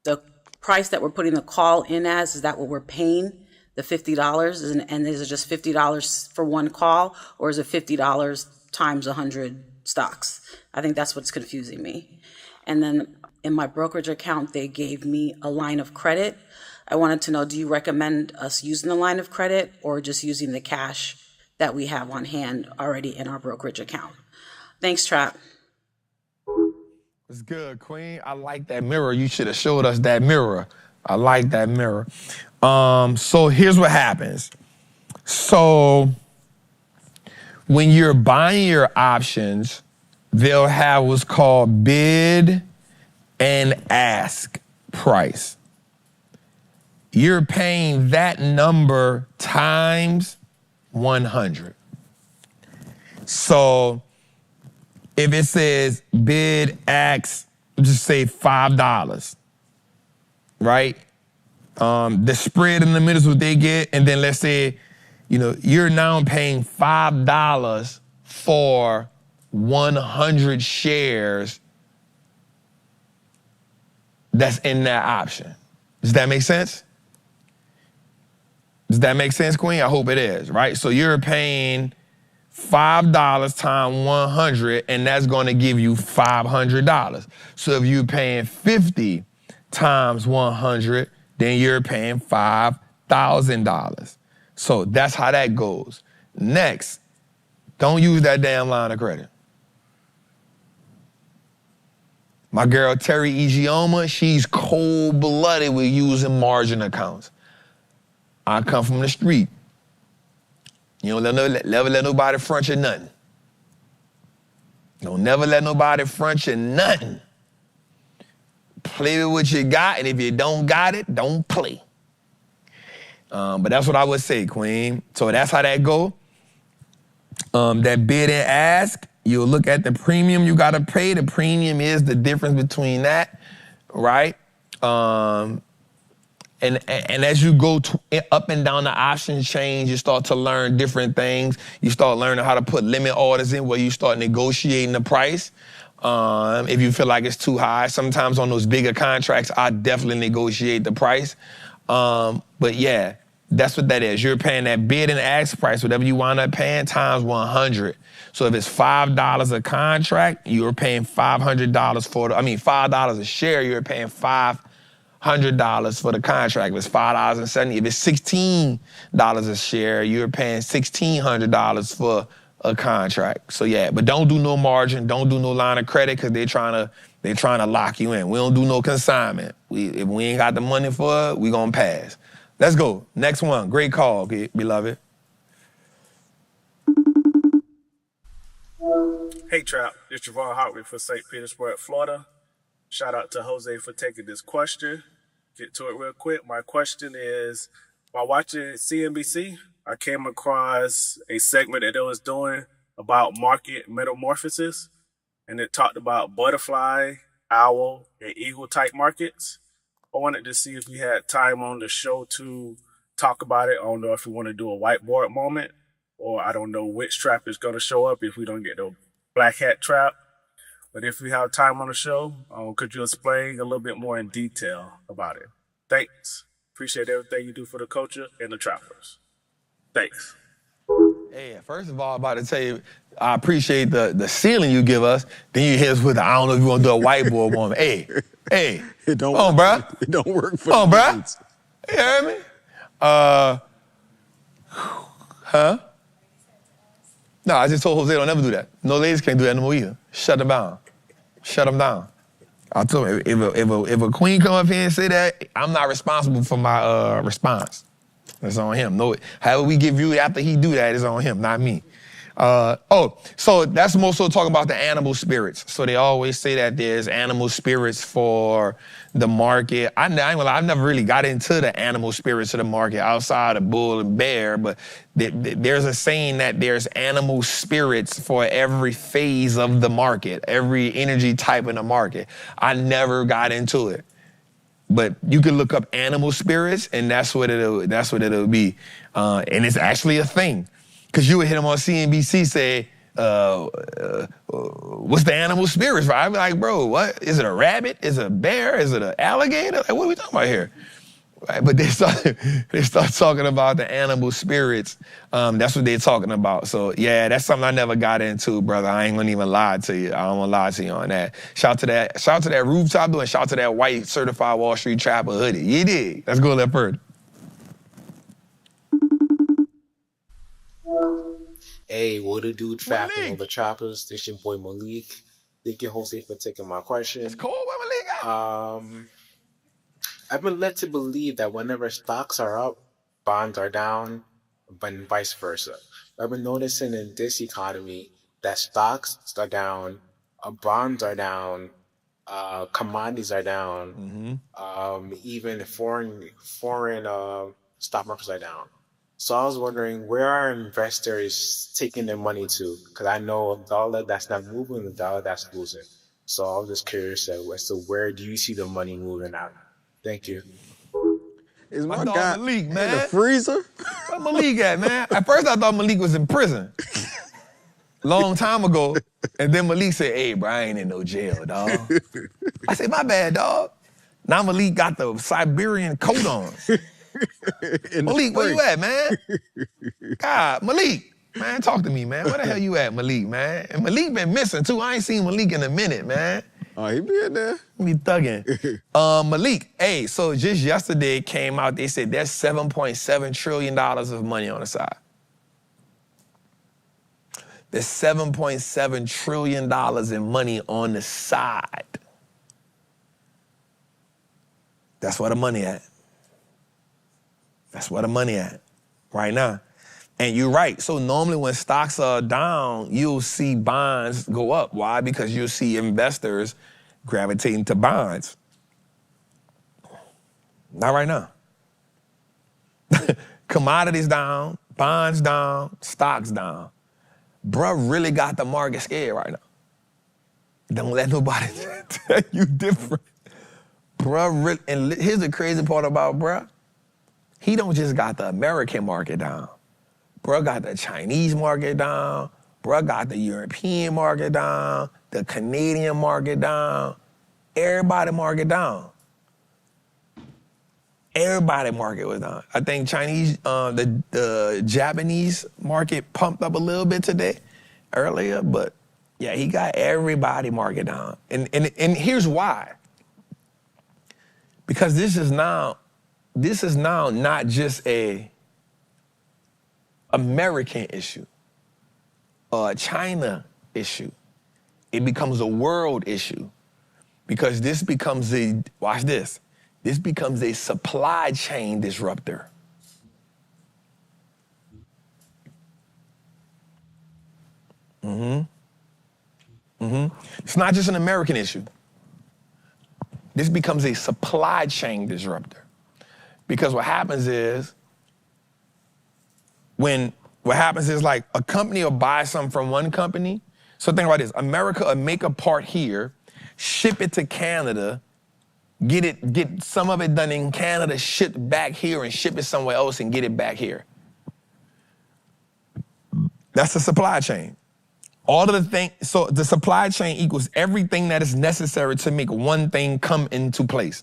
the price that we're putting the call in as, is that what we're paying, the $50? And is it just $50 for one call, or is it $50 times 100 stocks? I think that's what's confusing me. And then in my brokerage account, they gave me a line of credit. I wanted to know, do you recommend us using the line of credit or just using the cash that we have on hand already in our brokerage account? Thanks, Trap. It's good, Queen. I like that mirror. You should have showed us that mirror. I like that mirror. So here's what happens. So when you're buying your options, they'll have what's called bid and ask price. You're paying that number times 100. So if it says bid, ask, just say $5, right? The spread in the middle is what they get, and then let's say, you're now paying $5 for 100 shares that's in that option. Does that make sense? Does that make sense, Queen? I hope it is, right? So you're paying $5 times 100, and that's gonna give you $500. So if you're paying 50 times 100, then you're paying $5,000. $1,000. So that's how that goes. Next, don't use that damn line of credit. My girl Terry Igioma, she's cold-blooded with using margin accounts. I come from the street. You don't never let nobody front you nothing. Don't never let nobody front you nothing. Play with what you got, and if you don't got it, don't play. But that's what I would say, Queen. So that's how that go. That bid and ask, you'll look at the premium you gotta pay. The premium is the difference between that, right? And as you go up and down the option chain, you start to learn different things. You start learning how to put limit orders in where you start negotiating the price. If you feel like it's too high, sometimes on those bigger contracts, I definitely negotiate the price. But yeah, that's what that is. You're paying that bid and ask price, whatever you wind up paying, times 100. So if it's $5 a contract, you're paying $500 for $5 a share, you're paying $500 for the contract. If it's $5.70, if it's $16 a share, you're paying $1,600 for a contract. So yeah, but don't do no margin, don't do no line of credit, because they're trying to lock you in. We don't do no consignment. If we ain't got the money for it, we gonna pass. Let's go. Next one. Great call, beloved. Hey, Trap. It's Javon Hartley for St. Petersburg, Florida. Shout out to Jose for taking this question. Get to it real quick. My question is, while watching CNBC, I came across a segment that it was doing about market metamorphosis, and it talked about butterfly, owl, and eagle type markets. I wanted to see if we had time on the show to talk about it. I don't know if we want to do a whiteboard moment, or I don't know which trap is going to show up if we don't get the black hat trap. But if we have time on the show, could you explain a little bit more in detail about it? Thanks. Appreciate everything you do for the culture and the trappers. Thanks. Hey, first of all, I'm about to tell you, I appreciate the ceiling you give us. Then you hit us with, I don't know if you want to do a whiteboard moment. Hey, it don't on, work. bruh. It don't work for on, the bruh. kids. You hear me? Huh? No, I just told Jose don't never do that. No ladies can't do that no more either. Shut them down. Shut them down. I told him, if a queen come up here and say that, I'm not responsible for my response. It's on him. No, however we get viewed after he do that is on him, not me. So that's more so talking about the animal spirits. So they always say that there's animal spirits for the market. I ain't gonna lie, I've never really got into the animal spirits of the market outside of bull and bear, but there's a saying that there's animal spirits for every phase of the market, every energy type in the market. I never got into it. But you can look up animal spirits, and that's what it'll be. And it's actually a thing. Because you would hit him on CNBC, say, what's the animal spirits? Right? I'd be like, bro, what? Is it a rabbit? Is it a bear? Is it an alligator? Like, what are we talking about here? Right? But they start talking about the animal spirits. That's what they're talking about. So yeah, that's something I never got into, brother. I ain't gonna even lie to you. I don't wanna lie to you on that. Shout to that rooftop door, and shout to that white certified Wall Street trapper hoodie. You did. Let's go a little further. Hey, what a dude trapping all the trappers. This your boy Malik. Thank you, Jose, for taking my question. It's cool, where Malik at? I've been led to believe that whenever stocks are up, bonds are down, but vice versa. I've been noticing in this economy that stocks are down, bonds are down, commodities are down, even foreign stock markets are down. So I was wondering, where are investors taking their money to? Because I know a dollar that's not moving, a dollar that's losing. So I was just curious as to where do you see the money moving out? Thank you. Is My my dog guy Malik, in man. the freezer? Where Malik at, man? At first I thought Malik was in prison. Long time ago. And then Malik said, hey, bro, I ain't in no jail, dog. I said, my bad, dog. Now Malik got the Siberian coat on. Malik, where you at, man? God, Malik, man, talk to me, man. Where the hell you at, Malik, man? And Malik been missing, too. I ain't seen Malik in a minute, man. Oh, he be in there. He be thugging. Malik, hey, so just yesterday it came out, they said there's $7.7 trillion of money on the side. There's $7.7 trillion in money on the side. That's where the money at. That's where the money at right now. And you're right. So normally when stocks are down, you'll see bonds go up. Why? Because you'll see investors gravitating to bonds. Not right now. Commodities down, bonds down, stocks down. Bruh really got the market scared right now. Don't let nobody tell you different. Bruh really, and here's the crazy part about bruh. He don't just got the American market down. Bruh got the Chinese market down. Bruh got the European market down. The Canadian market down. Everybody market down. Everybody market was down. I think Chinese, the Japanese market pumped up a little bit today, earlier, but yeah, he got everybody market down. And here's why. Because this is now not just a American issue or a China issue. It becomes a world issue because this becomes watch this, this becomes a supply chain disruptor. It's not just an American issue. This becomes a supply chain disruptor. Because what happens is, like a company will buy something from one company. So think about this, America will make a part here, ship it to Canada, get some of it done in Canada, shipped back here and ship it somewhere else and get it back here. That's the supply chain. All of the things, so the supply chain equals everything that is necessary to make one thing come into place.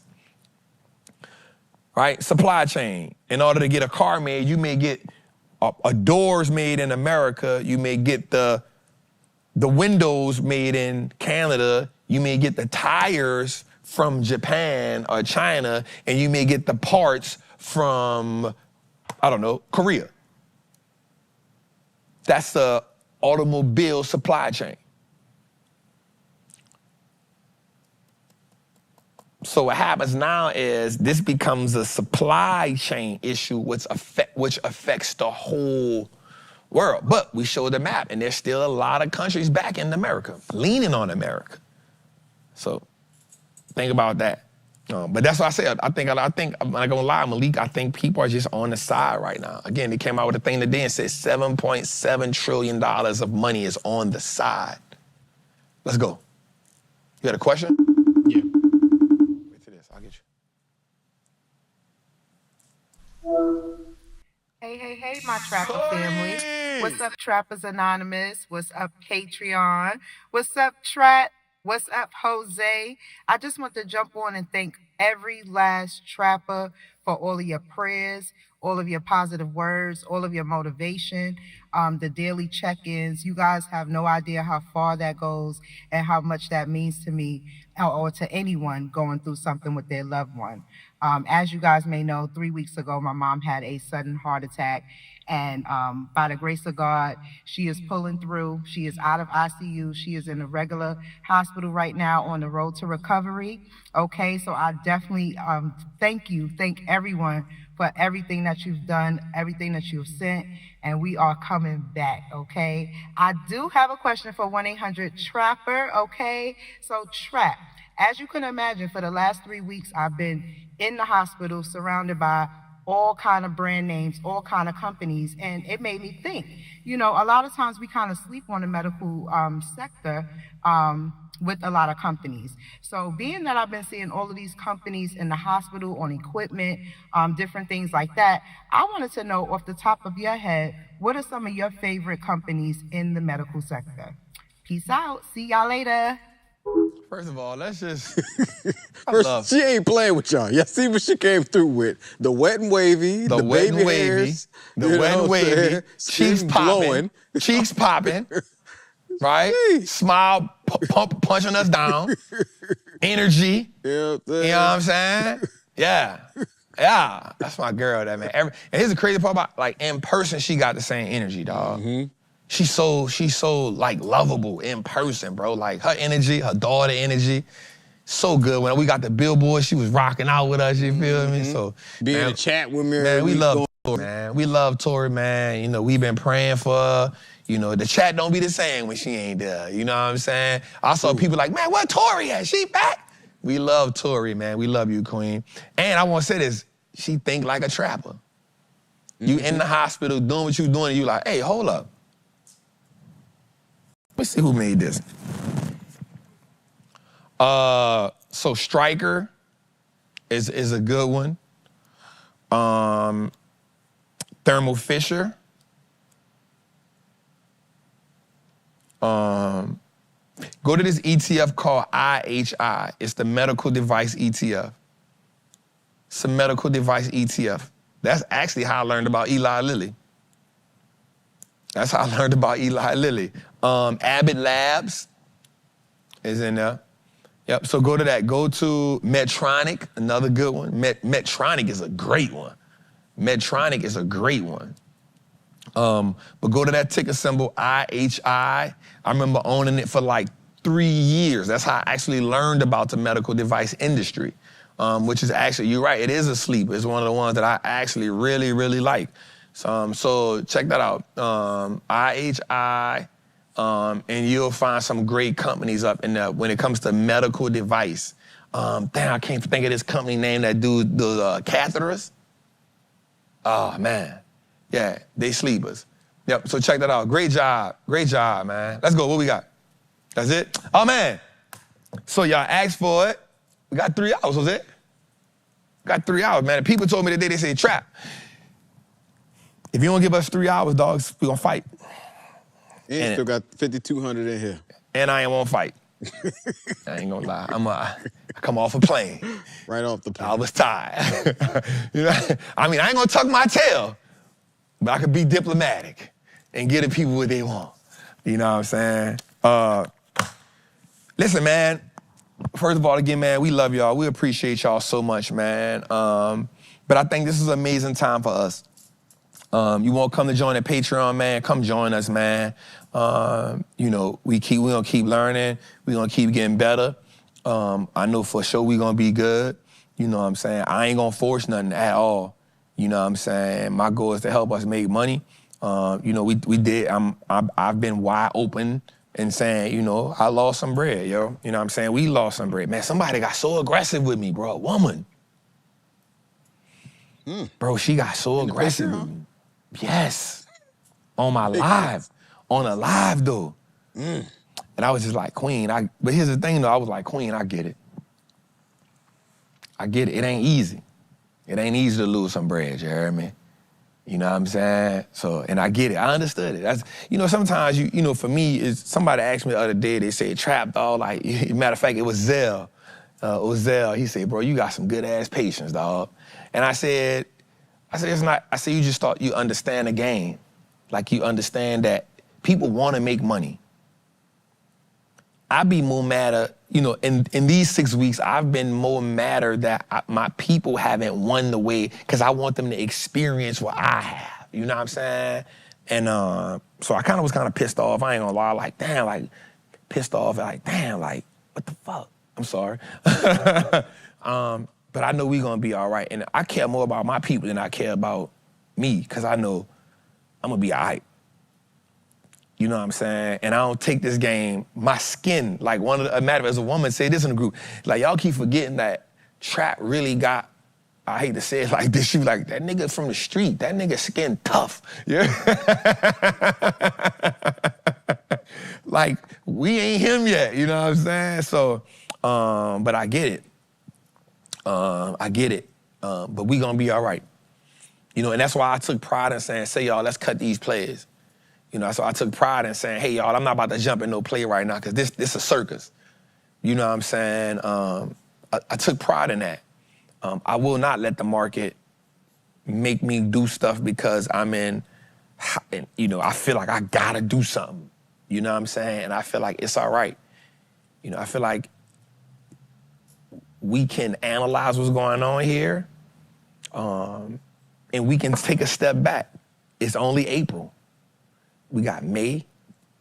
Right? Supply chain. In order to get a car made, you may get a doors made in America, you may get the windows made in Canada, you may get the tires from Japan or China, and you may get the parts from, I don't know, Korea. That's the automobile supply chain. So what happens now is this becomes a supply chain issue which affects the whole world. But we show the map, and there's still a lot of countries back in America, leaning on America. So think about that. But that's what I said. I think, I'm not gonna lie, Malik, I think people are just on the side right now. Again, they came out with a thing today and said $7.7 trillion of money is on the side. Let's go. You got a question? Yeah. Wait till this, I'll get you. Hey, my Trapper family. What's up, Trappers Anonymous? What's up, Patreon? What's up, Trap? What's up, Jose? I just want to jump on and thank every last Trapper for all of your prayers, all of your positive words, all of your motivation, the daily check-ins. You guys have no idea how far that goes and how much that means to me or to anyone going through something with their loved one. As you guys may know, 3 weeks ago, my mom had a sudden heart attack. And by the grace of God, she is pulling through. She is out of ICU. She is in a regular hospital right now on the road to recovery. Okay, so I definitely thank everyone for everything that you've done, everything that you've sent, and we are coming back, okay? I do have a question for 1-800-TRAPPER, okay? So Trap, as you can imagine, for the last 3 weeks, I've been in the hospital surrounded by all kind of brand names, all kind of companies, and it made me think. You know, a lot of times we kind of sleep on the medical sector with a lot of companies. So being that I've been seeing all of these companies in the hospital on equipment, different things like that, I wanted to know off the top of your head, what are some of your favorite companies in the medical sector? Peace out. See y'all later. First of all, let's just... First, she ain't playing with y'all. Y'all see what she came through with. The wet and wavy, the wet baby and wavy, hairs. the wet and wavy, cheeks popping, cheeks popping. right? Jeez. Smile, punching us down. Energy. Yeah, You know what I'm saying? Yeah. Yeah. That's my girl, that man. And here's the crazy part about, like, in person, she got the same energy, dog. She's so like lovable in person, bro. Like her energy, her daughter energy, so good. When we got the billboard, she was rocking out with us, you feel me? So being in a chat with me. Man, we love Tori, man. We love Tori, man. You know, we've been praying for her. You know, the chat don't be the same when she ain't there. You know what I'm saying? I saw people like, man, where Tori at? She back? We love Tori, man. We love you, Queen. And I want to say this, she think like a trapper. You in the hospital doing what you doing, and you like, hey, hold up. Let's see who made this. So Striker is a good one. Thermo Fisher. Go to this ETF called IHI. It's the medical device ETF. It's a medical device ETF. That's actually how I learned about Eli Lilly. That's how I learned about Eli Lilly. Abbott Labs is in there. Yep, so go to that. Go to Medtronic, another good one. Medtronic is a great one. Medtronic is a great one. But go to that ticker symbol, IHI. I remember owning it for like 3 years. That's how I actually learned about the medical device industry, which is actually, you're right, it is a sleeper. It's one of the ones that I actually really, really like. So check that out, IHI, and you'll find some great companies up in there when it comes to medical device. Damn, I can't think of this company name that do the catheters. Oh, man. Yeah, they sleepers. Yep, so check that out. Great job, man. Let's go, what we got? That's it? Oh, man. So y'all asked for it. We got 3 hours, was it? Got 3 hours, man. And people told me today, they said, Trap, if you don't give us 3 hours, dogs, we gonna fight. And still got 5,200 in here. And I ain't wanna fight. I ain't gonna lie. I come off a plane. Right off the plane. I was tired. You know? I mean, I ain't gonna tuck my tail, but I could be diplomatic and give the people what they want. You know what I'm saying? Listen, man, first of all, again, man, we love y'all. We appreciate y'all so much, man. But I think this is an amazing time for us. You want to come to join the Patreon, man? Come join us, man. You know, we gonna keep learning. We gonna keep getting better. I know for sure we gonna be good. You know what I'm saying? I ain't gonna force nothing at all. You know what I'm saying? My goal is to help us make money. You know, we did. I've been wide open and saying, you know, I lost some bread, yo. You know what I'm saying? We lost some bread. Man, somebody got so aggressive with me, bro. A woman. Bro, she got so aggressive with me. Yes. On my live. On a live, though. And I was just like, Queen, but here's the thing, though. I was like, Queen, I get it. I get it. It ain't easy. It ain't easy to lose some bread, you heard me? You know what I'm saying? So, and I get it. I understood it. That's, you know, sometimes, you know, for me, somebody asked me the other day, they said, Trap, dog, like, matter of fact, it was Zell. He said, bro, you got some good-ass patience, dog. And I said, it's not, I said, you just thought you understand the game. Like, you understand that people want to make money. I'd be more madder, you know, in these 6 weeks, I've been more madder that my people haven't won the way, because I want them to experience what I have, you know what I'm saying? And so I was kind of pissed off, I ain't gonna lie, like, damn, like, pissed off, like, damn, like, what the fuck? I'm sorry. But I know we gonna be all right, and I care more about my people than I care about me, because I know I'm gonna be all right. You know what I'm saying? And I don't take this game, my skin, like as a woman say this in the group, like y'all keep forgetting that Trap really got, I hate to say it like this, she was like, that nigga from the street, that nigga skin tough. Yeah. Like, we ain't him yet, you know what I'm saying? So, but I get it. But we gonna be all right. You know, and that's why I took pride in saying, say y'all, let's cut these plays. You know, so I took pride in saying, hey, y'all, I'm not about to jump in no play right now, because this a circus. You know what I'm saying? I took pride in that. I will not let the market make me do stuff because I'm in, you know, I feel like I gotta do something. You know what I'm saying? And I feel like it's all right. You know, I feel like we can analyze what's going on here, and we can take a step back. It's only April. We got May,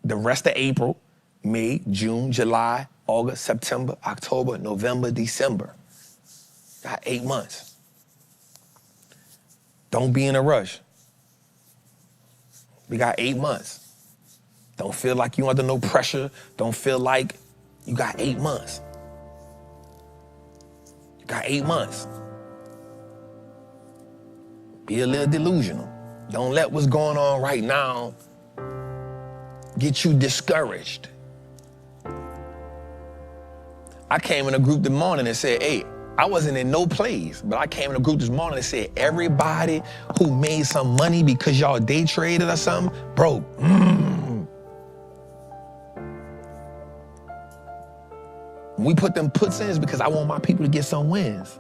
the rest of April, May, June, July, August, September, October, November, December. Got 8 months. Don't be in a rush. We got 8 months. Don't feel like you under no pressure. Don't feel like you got 8 months. You got 8 months. Be a little delusional. Don't let what's going on right now get you discouraged. I came in a group this morning and said, hey, I wasn't in no plays, but I came in a group this morning and said, everybody who made some money because y'all day traded or something, bro, We put them puts in because I want my people to get some wins.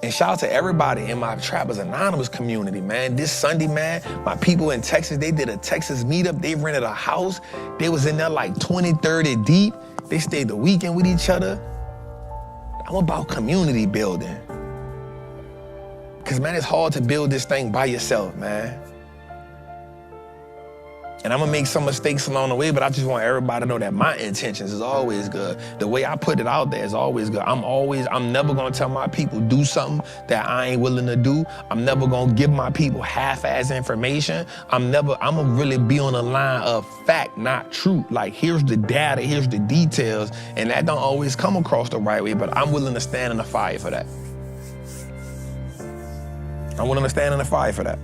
And shout out to everybody in my Trappers Anonymous community, man. This Sunday, man, my people in Texas, they did a Texas meetup. They rented a house. They was in there like 20, 30 deep. They stayed the weekend with each other. I'm about community building. Because, man, it's hard to build this thing by yourself, man. And I'm gonna make some mistakes along the way, but I just want everybody to know that my intentions is always good. The way I put it out there is always good. I'm never gonna tell my people do something that I ain't willing to do. I'm never gonna give my people half-ass information. I'm gonna really be on the line of fact, not truth. Like, here's the data, here's the details, and that don't always come across the right way, but I'm willing to stand in the fire for that. I'm willing to stand in the fire for that.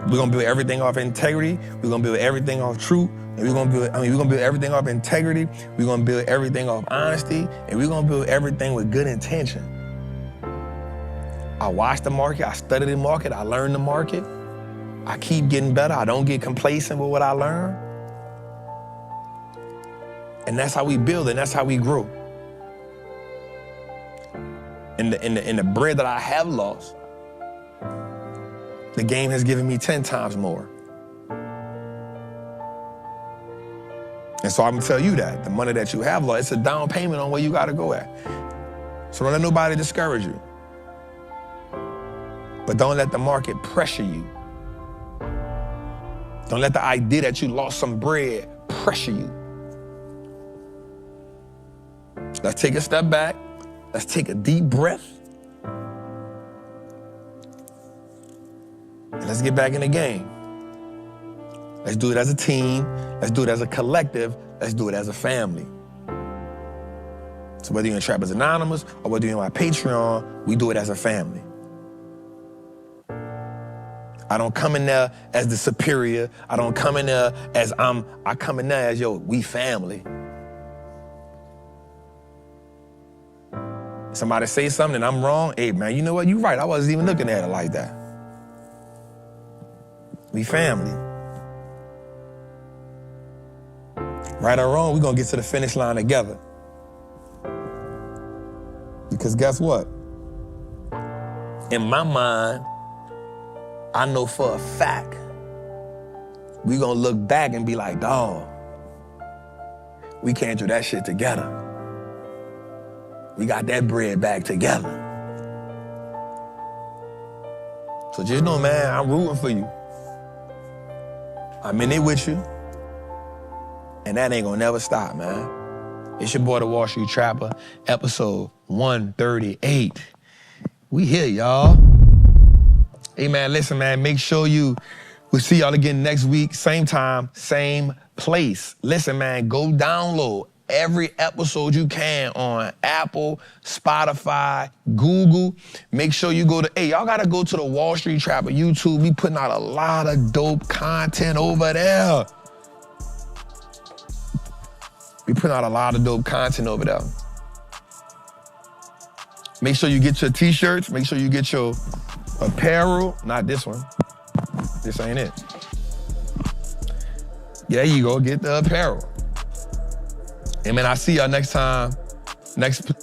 We're gonna build everything off integrity. We're gonna build everything off truth. And we're gonna build everything off integrity. We're gonna build everything off honesty. And we're gonna build everything with good intention. I watch the market, I study the market, I learn the market. I keep getting better. I don't get complacent with what I learn. And that's how we build and that's how we grow. And the bread that I have lost, the game has given me 10 times more. And so I'm gonna tell you that, the money that you have lost, it's a down payment on where you gotta go at. So don't let nobody discourage you. But don't let the market pressure you. Don't let the idea that you lost some bread pressure you. Let's take a step back. Let's take a deep breath. And let's get back in the game. Let's do it as a team. Let's do it as a collective. Let's do it as a family. So whether you're in Trappers Anonymous or whether you're on my Patreon, we do it as a family. I don't come in there as the superior. I don't come in there as I come in there as, yo, we family. Somebody say something and I'm wrong, hey, man, you know what? You're right. I wasn't even looking at it like that. We family. Right or wrong, we're gonna get to the finish line together. Because guess what? In my mind, I know for a fact, we gonna look back and be like, dawg, we can't do that shit together. We got that bread back together. So just know, man, I'm rooting for you. I'm in it with you. And that ain't gonna never stop, man. It's your boy, the Wall Street Trapper, episode 138. We here, y'all. Hey, man, listen, man, make sure we'll see y'all again next week, same time, same place. Listen, man, go download every episode you can on Apple, Spotify, Google. Make sure you y'all gotta go to the Wall Street Trapper YouTube. We putting out a lot of dope content over there. We putting out a lot of dope content over there. Make sure you get your t-shirts. Make sure you get your apparel. Not this one. This ain't it. Yeah, there you go, get the apparel. And man, I'll see y'all next time. Next time.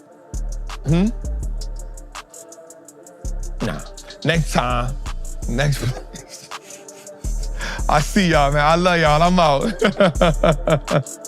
I see y'all, man. I love y'all. I'm out.